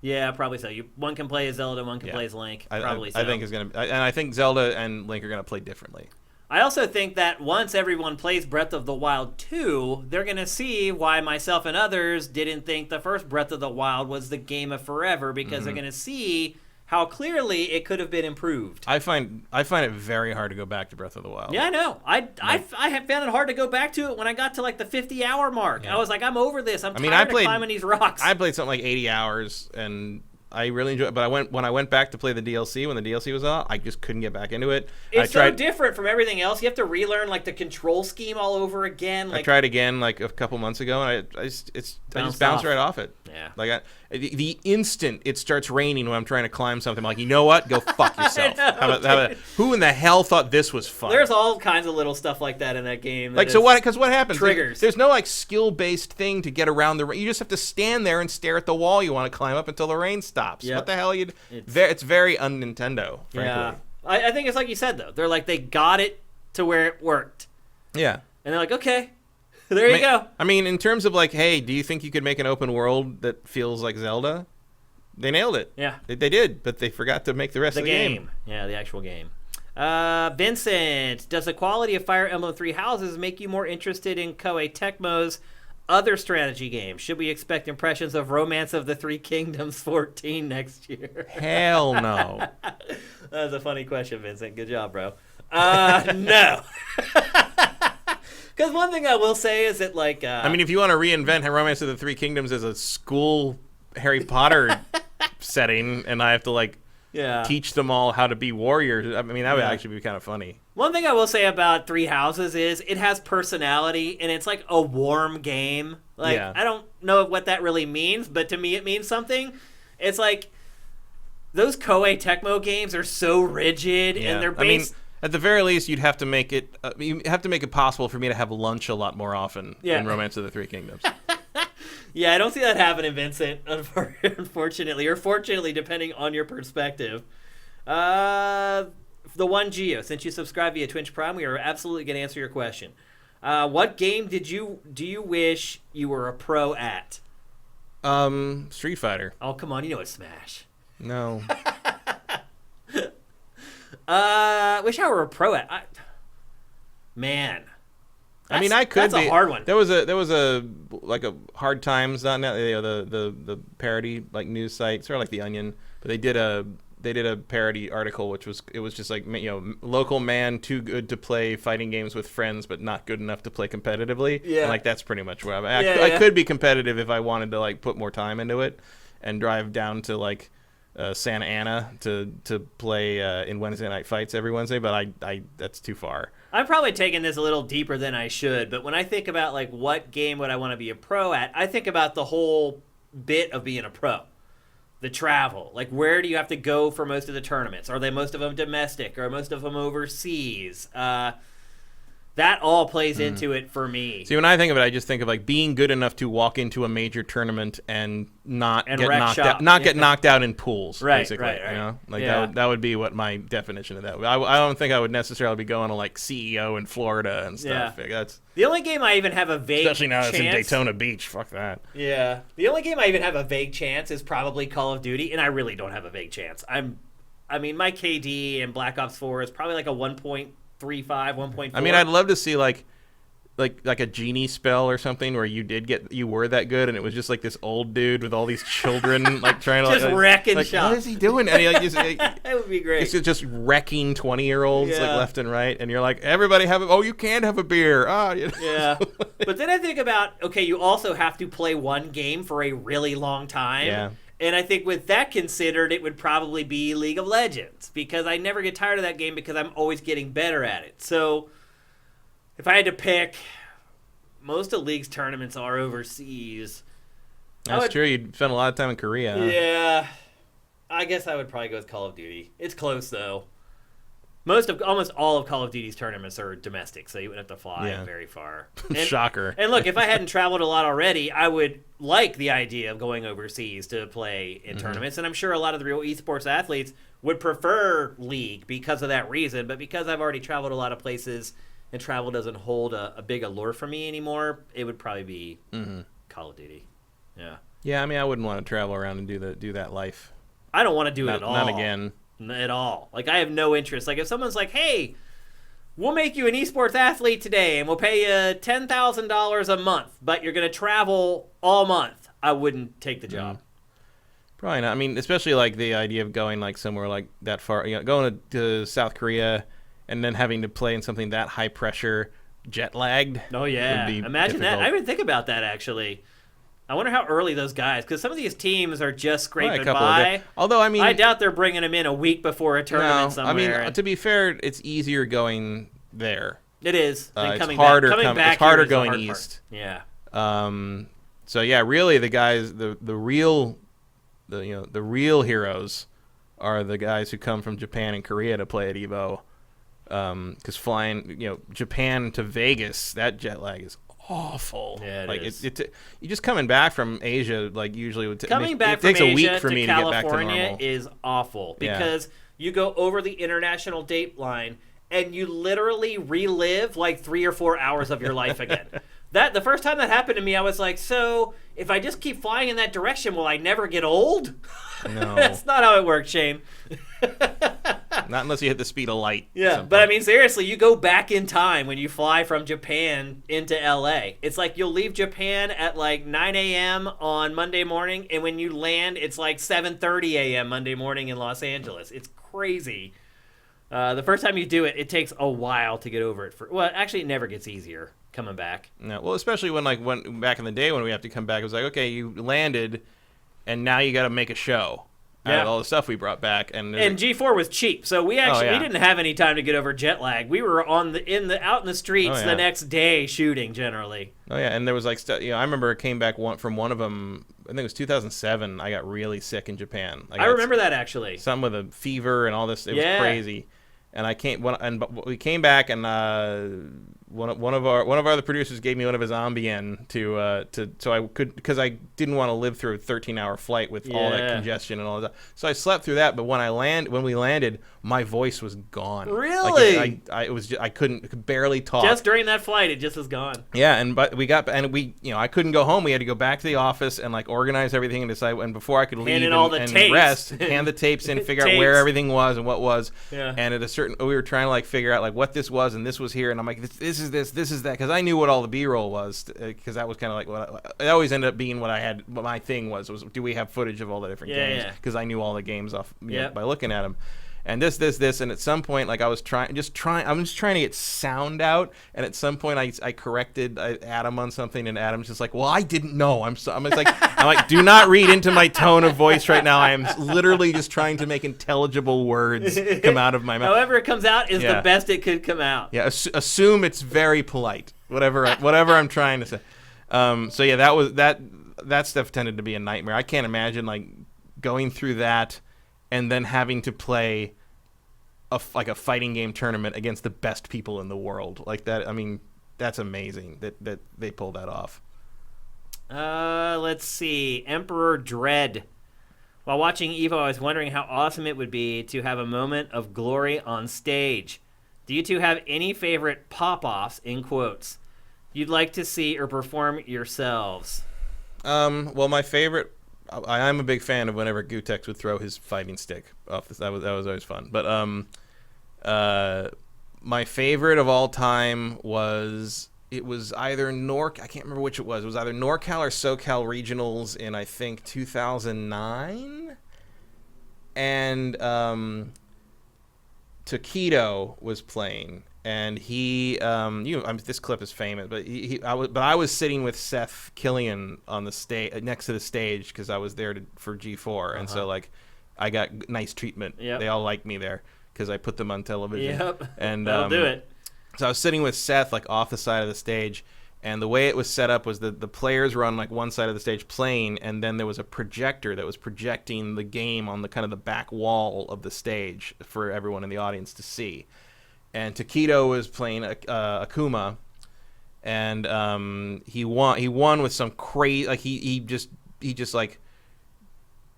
S1: Yeah, probably so. One can play as Zelda, one can play as Link. Probably so.
S2: I think it's going to, and I think Zelda and Link are going to play differently.
S1: I also think that once everyone plays Breath of the Wild 2, they're going to see why myself and others didn't think the first Breath of the Wild was the game of forever, because they're going to see how clearly it could have been improved.
S2: I find it very hard to go back to Breath of the Wild.
S1: Yeah, I know. I have found it hard to go back to it when I got to like the 50-hour mark. Yeah. I was like, I'm over this. I'm tired of climbing these rocks.
S2: I played something like 80 hours, and I really enjoyed it. But when I went back to play the DLC, when the DLC was out, I just couldn't get back into it.
S1: It's so different from everything else. You have to relearn like the control scheme all over again.
S2: I tried again like a couple months ago, and I just bounced right off it.
S1: Yeah.
S2: Like the instant it starts raining when I'm trying to climb something, I'm like, you know what? Go fuck yourself. Who in the hell thought this was fun?
S1: There's all kinds of little stuff like that in that game.
S2: Like, so what? Because what happens?
S1: Triggers.
S2: There's no like skill-based thing to get around the rain. You just have to stand there and stare at the wall you want to climb up until the rain stops.
S1: Yep.
S2: What the hell? It's very un-Nintendo, frankly.
S1: Yeah. I think it's like you said, though. They're like, they got it to where it worked.
S2: Yeah.
S1: And they're like, okay, there you go.
S2: I mean, in terms of like, hey, do you think you could make an open world that feels like Zelda? They nailed it.
S1: Yeah.
S2: They did, but they forgot to make the rest of the game.
S1: Yeah, the actual game. Vincent, does the quality of Fire Emblem Three Houses make you more interested in Koei Tecmo's other strategy games? Should we expect impressions of Romance of the Three Kingdoms 14 next year?
S2: Hell no.
S1: That was a funny question, Vincent. Good job, bro. No. Because one thing I will say is that, like...
S2: I mean, if you want to reinvent Romance of the Three Kingdoms as a school Harry Potter setting, and I have to, like, teach them all how to be warriors, I mean, that would actually be kind of funny.
S1: One thing I will say about Three Houses is it has personality, and it's like a warm game. Like, I don't know what that really means, but to me it means something. It's like, those Koei Tecmo games are so rigid, and they're based...
S2: At the very least, you'd have to make it. You have to make it possible for me to have lunch a lot more often in Romance of the Three Kingdoms.
S1: Yeah, I don't see that happening, Vincent. Unfortunately, or fortunately, depending on your perspective. The One Geo, since you subscribe via Twitch Prime, we are absolutely going to answer your question. What game do you wish you were a pro at?
S2: Street Fighter.
S1: Oh, come on, you know it's Smash.
S2: No.
S1: Wish I were a pro at. Man.
S2: I mean, I could.
S1: That's a hard one.
S2: There was a like a Hard Times on the parody like news site, sort of like The Onion, but they did a parody article which was just like, local man too good to play fighting games with friends but not good enough to play competitively. Yeah. And, like, that's pretty much where I'm at. I could be competitive if I wanted to like put more time into it and drive down to like Santa Ana to play in Wednesday night fights every Wednesday, but I that's too far.
S1: I'm probably taking this a little deeper than I should, but when I think about like what game would I want to be a pro at, I think about the whole bit of being a pro. The travel. Like, where do you have to go for most of the tournaments? Are they most of them domestic? Or most of them overseas? That all plays into it for me.
S2: See, when I think of it, I just think of like being good enough to walk into a major tournament and not get knocked out, get knocked out in pools.
S1: Right,
S2: basically,
S1: right.
S2: You know, like that would be what my definition of that. I don't think I would necessarily be going to like CEO in Florida and stuff.
S1: Yeah.
S2: That's
S1: the only game I even have a vague
S2: especially now
S1: chance.
S2: it's in Daytona Beach. Fuck that.
S1: Yeah, the only game I even have a vague chance is probably Call of Duty, and I really don't have a vague chance. I mean, my KD in Black Ops 4 is probably like a 1.35, 1.4.
S2: I mean, I'd love to see like a genie spell or something where you were that good and it was just like this old dude with all these children like trying to
S1: just wrecking shop.
S2: What is he doing? And he like
S1: that would be great.
S2: He's just wrecking 20-year-olds
S1: Yeah.
S2: like left and right, and you're like, everybody you can't have a beer.
S1: Yeah. But then I think about, okay, you also have to play one game for a really long time.
S2: Yeah.
S1: And I think with that considered, it would probably be League of Legends, because I never get tired of that game because I'm always getting better at it. So if I had to pick, most of League's tournaments are overseas.
S2: That's true. You'd spend a lot of time in Korea. Huh?
S1: Yeah. I guess I would probably go with Call of Duty. It's close, though. Almost all of Call of Duty's tournaments are domestic, so you wouldn't have to fly very far.
S2: Shocker.
S1: And look, if I hadn't traveled a lot already, I would like the idea of going overseas to play in tournaments, and I'm sure a lot of the real esports athletes would prefer League because of that reason, but because I've already traveled a lot of places and travel doesn't hold a big allure for me anymore, it would probably be Call of Duty. Yeah.
S2: Yeah, I mean, I wouldn't want to travel around and do that life.
S1: I don't want to do it at all.
S2: Not again.
S1: At all. Like, I have no interest. Like, if someone's like, hey, we'll make you an esports athlete today and we'll pay you $10,000 a month, but you're going to travel all month, I wouldn't take the job.
S2: Probably not. I mean, especially like the idea of going like somewhere like that far, going to South Korea and then having to play in something that high pressure, jet lagged.
S1: Oh, yeah. Imagine that. I didn't even think about that, actually. I wonder how early those guys, because some of these teams are just scraping by.
S2: Although, I mean,
S1: I doubt they're bringing them in a week before a tournament somewhere.
S2: I mean, to be fair, it's easier going there.
S1: It is.
S2: It's
S1: coming
S2: harder.
S1: back.
S2: It's harder
S1: here is the
S2: going
S1: hard
S2: east.
S1: Part. Yeah.
S2: So yeah, really, the guys, the real heroes are the guys who come from Japan and Korea to play at EVO. Because flying, Japan to Vegas, that jet lag is awful.
S1: Yeah, it is.
S2: You just coming back from Asia, like usually would
S1: it takes a week for me to get back to normal. Is awful because you go over the international date line and you literally relive like 3 or 4 hours of your life again. The first time that happened to me, I was like, so if I just keep flying in that direction, will I never get old?
S2: No.
S1: That's not how it works, Shane.
S2: Not unless you hit the speed of light.
S1: Yeah, but I mean, seriously, you go back in time when you fly from Japan into LA. It's like you'll leave Japan at like 9 a.m. on Monday morning, and when you land, it's like 7:30 a.m. Monday morning in Los Angeles. It's crazy. The first time you do it, it takes a while to get over it. Well, actually, it never gets easier coming back.
S2: No, well, especially when back in the day when we have to come back, it was like, okay, you landed, and now you got to make a show. Out of all the stuff we brought back, and
S1: G4 was cheap, so we didn't have any time to get over jet lag. We were out in the streets the next day shooting generally.
S2: Oh yeah, and there was like I remember it came back from one of them. I think it was 2007. I got really sick in Japan.
S1: I remember that actually.
S2: Something with a fever and all this. It was crazy. And we came back, and one of our other producers gave me one of his Ambien so I could, because I didn't want to live through a 13-hour flight with all that congestion and all that. So I slept through that. But when we landed, my voice was gone.
S1: Really?
S2: I could barely talk.
S1: Just during that flight, it just was gone.
S2: Yeah, I couldn't go home. We had to go back to the office and like organize everything and decide. And before I could leave and rest, hand the tapes in, figure out where everything was and what was. Yeah. And at a certain, we were trying to like figure out like what this was and this was here, and I'm like, this is this is that, because I knew what all the B-roll was, because that was kind of like it always ended up being what my thing was do we have footage of all the different games, because I knew all the games off by looking at them. And this, and at some point, like I was trying to get sound out, and at some point I corrected Adam on something, and Adam's just like, well, I didn't know. I'm like, do not read into my tone of voice right now. I am literally just trying to make intelligible words come out of my mouth.
S1: However it comes out is the best it could come out.
S2: Yeah, assume it's very polite. Whatever I'm trying to say. So yeah, that was that. that stuff tended to be a nightmare. I can't imagine like going through that and then having to play a fighting game tournament against the best people in the world like that. I mean, that's amazing that they pulled that off.
S1: Let's see. Emperor Dread. While watching EVO, I was wondering how awesome it would be to have a moment of glory on stage. Do you two have any favorite pop-offs, in quotes, you'd like to see or perform yourselves?
S2: Well, my favorite, I'm a big fan of whenever Gutex would throw his fighting stick off. That was always fun. But my favorite of all time was either I can't remember which it was. It was either NorCal or SoCal regionals in I think 2009, and Taquito was playing. And he, this clip is famous, but I was sitting with Seth Killian on the stage next to the stage because I was there for G4, and so like I got nice treatment.
S1: Yep.
S2: They all liked me there because I put them on television.
S1: Yep,
S2: and
S1: that'll do it.
S2: So I was sitting with Seth like off the side of the stage, and the way it was set up was the players were on like one side of the stage playing, and then there was a projector that was projecting the game on the kind of the back wall of the stage for everyone in the audience to see. And Taquito was playing Akuma, and he won with some crazy, like he just like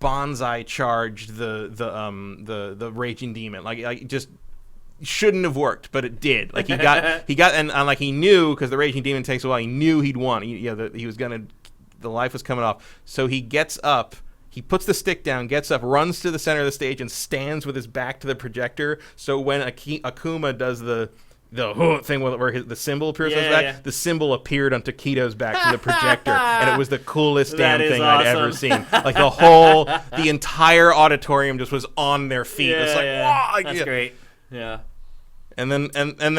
S2: bonsai charged the Raging Demon, like just shouldn't have worked, but it did. Like he got and like he knew, because the Raging Demon takes a while. He knew he'd won. The life was coming off. So he gets up. He puts the stick down, gets up, runs to the center of the stage, and stands with his back to the projector. So when Akuma does the thing where the symbol appears on his back, the symbol appeared on Taquito's back to the projector, and it was the coolest damn thing I'd ever seen. Like the entire auditorium just was on their feet. It's like, wow,
S1: that's great. Yeah.
S2: And then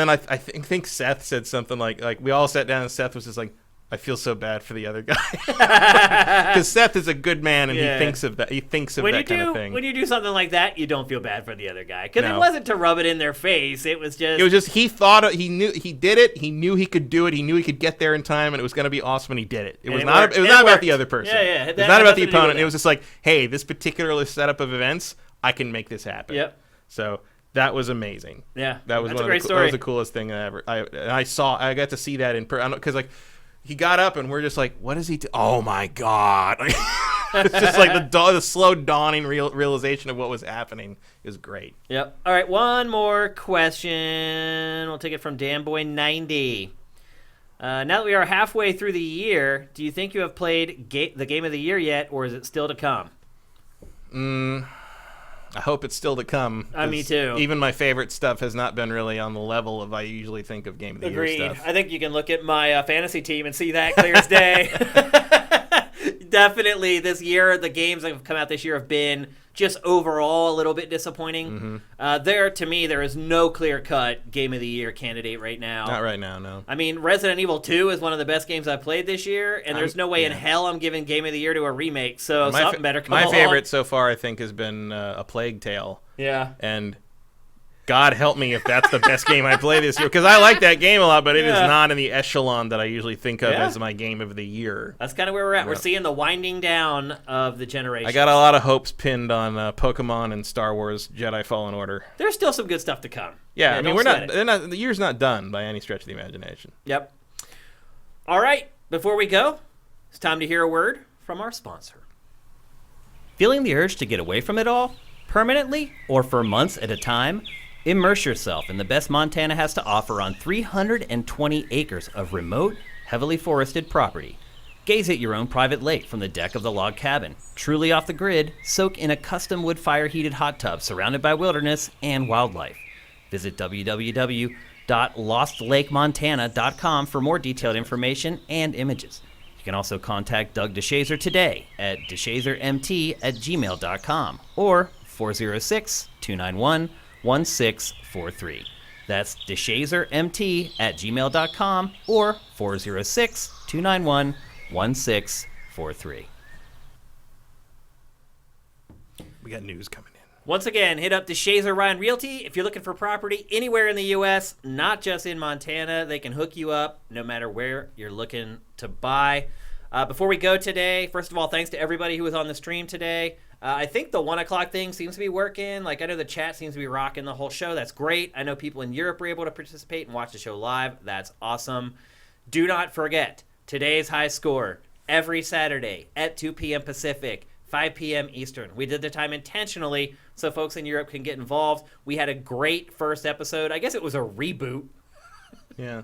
S2: I think Seth said something like we all sat down, and Seth was just like, I feel so bad for the other guy, because Seth is a good man, and he thinks of that. He thinks of that kind of thing.
S1: When you do something like that, you don't feel bad for the other guy, because it wasn't to rub it in their face. It was just
S2: he thought he knew he did it. He knew he could do it. He knew he could get there in time, and it was going to be awesome. And he did it. It was not about the other person.
S1: Yeah.
S2: It was not about the opponent. It was just like, hey, this particular setup of events, I can make this happen.
S1: Yep.
S2: So that was amazing.
S1: Yeah,
S2: that was
S1: a great story.
S2: That was the coolest thing ever. I got to see that in person, because like he got up and we're just like, what is he do? Oh my god! It's just like the slow dawning realization of what was happening. It was great.
S1: Yep. All right, one more question. We'll take it from DanBoy90. Now that we are halfway through the year, do you think you have played the game of the year yet, or is it still to come?
S2: I hope it's still to come.
S1: Me too.
S2: Even my favorite stuff has not been really on the level of I usually think of game of the year stuff.
S1: I think you can look at my fantasy team and see that clear as day. Definitely this year, the games that have come out this year have been just overall a little bit disappointing. Mm-hmm. To me, there is no clear-cut game of the year candidate right now.
S2: Not right now, no.
S1: I mean, Resident Evil 2 is one of the best games I've played this year, and there's no way in hell I'm giving game of the year to a remake, so something better come along.
S2: My favorite so far, I think, has been A Plague Tale.
S1: Yeah.
S2: And God help me if that's the best game I play this year, because I like that game a lot, but it is not in the echelon that I usually think of as my game of the year.
S1: That's kind of where we're at. We're seeing the winding down of the generation.
S2: I got a lot of hopes pinned on Pokemon and Star Wars Jedi Fallen Order.
S1: There's still some good stuff to come.
S2: Yeah, I mean, the year's not done by any stretch of the imagination.
S1: Yep. All right, before we go, it's time to hear a word from our sponsor.
S4: Feeling the urge to get away from it all? Permanently or for months at a time? Immerse yourself in the best Montana has to offer on 320 acres of remote, heavily forested property. Gaze at your own private lake from the deck of the log cabin. Truly off the grid, soak in a custom wood fire-heated hot tub surrounded by wilderness and wildlife. Visit www.lostlakemontana.com for more detailed information and images. You can also contact Doug DeShazer today at deshazermt@gmail.com or 406-291-1643. That's deshazermt@gmail.com or 406-291-1643.
S2: We got news coming in.
S1: Once again, hit up DeShazer Ryan Realty. If you're looking for property anywhere in the U.S., not just in Montana, they can hook you up no matter where you're looking to buy. Before we go today, first of all, thanks to everybody who was on the stream today. I think the 1 o'clock thing seems to be working. Like, I know the chat seems to be rocking the whole show. That's great. I know people in Europe were able to participate and watch the show live. That's awesome. Do not forget, today's high score, every Saturday at 2 p.m. Pacific, 5 p.m. Eastern. We did the time intentionally so folks in Europe can get involved. We had a great first episode. I guess it was a reboot.
S2: Yeah.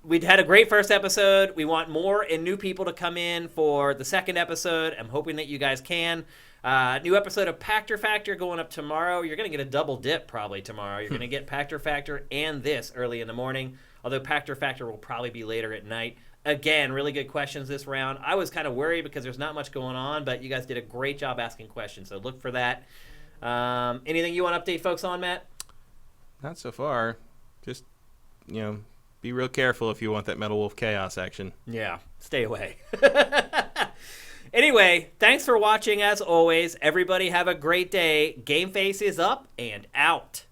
S1: We'd had a great first episode. We want more and new people to come in for the second episode. I'm hoping that you guys can. New episode of Pactor Factor going up tomorrow. You're going to get a double dip probably tomorrow. You're going to get Pactor Factor and this early in the morning, although Pactor Factor will probably be later at night. Again, really good questions this round. I was kind of worried because there's not much going on, but you guys did a great job asking questions, so look for that. Anything you want to update folks on, Matt?
S2: Not so far. Just, be real careful if you want that Metal Wolf Chaos action.
S1: Yeah, stay away. Anyway, thanks for watching as always. Everybody have a great day. GameFace is up and out.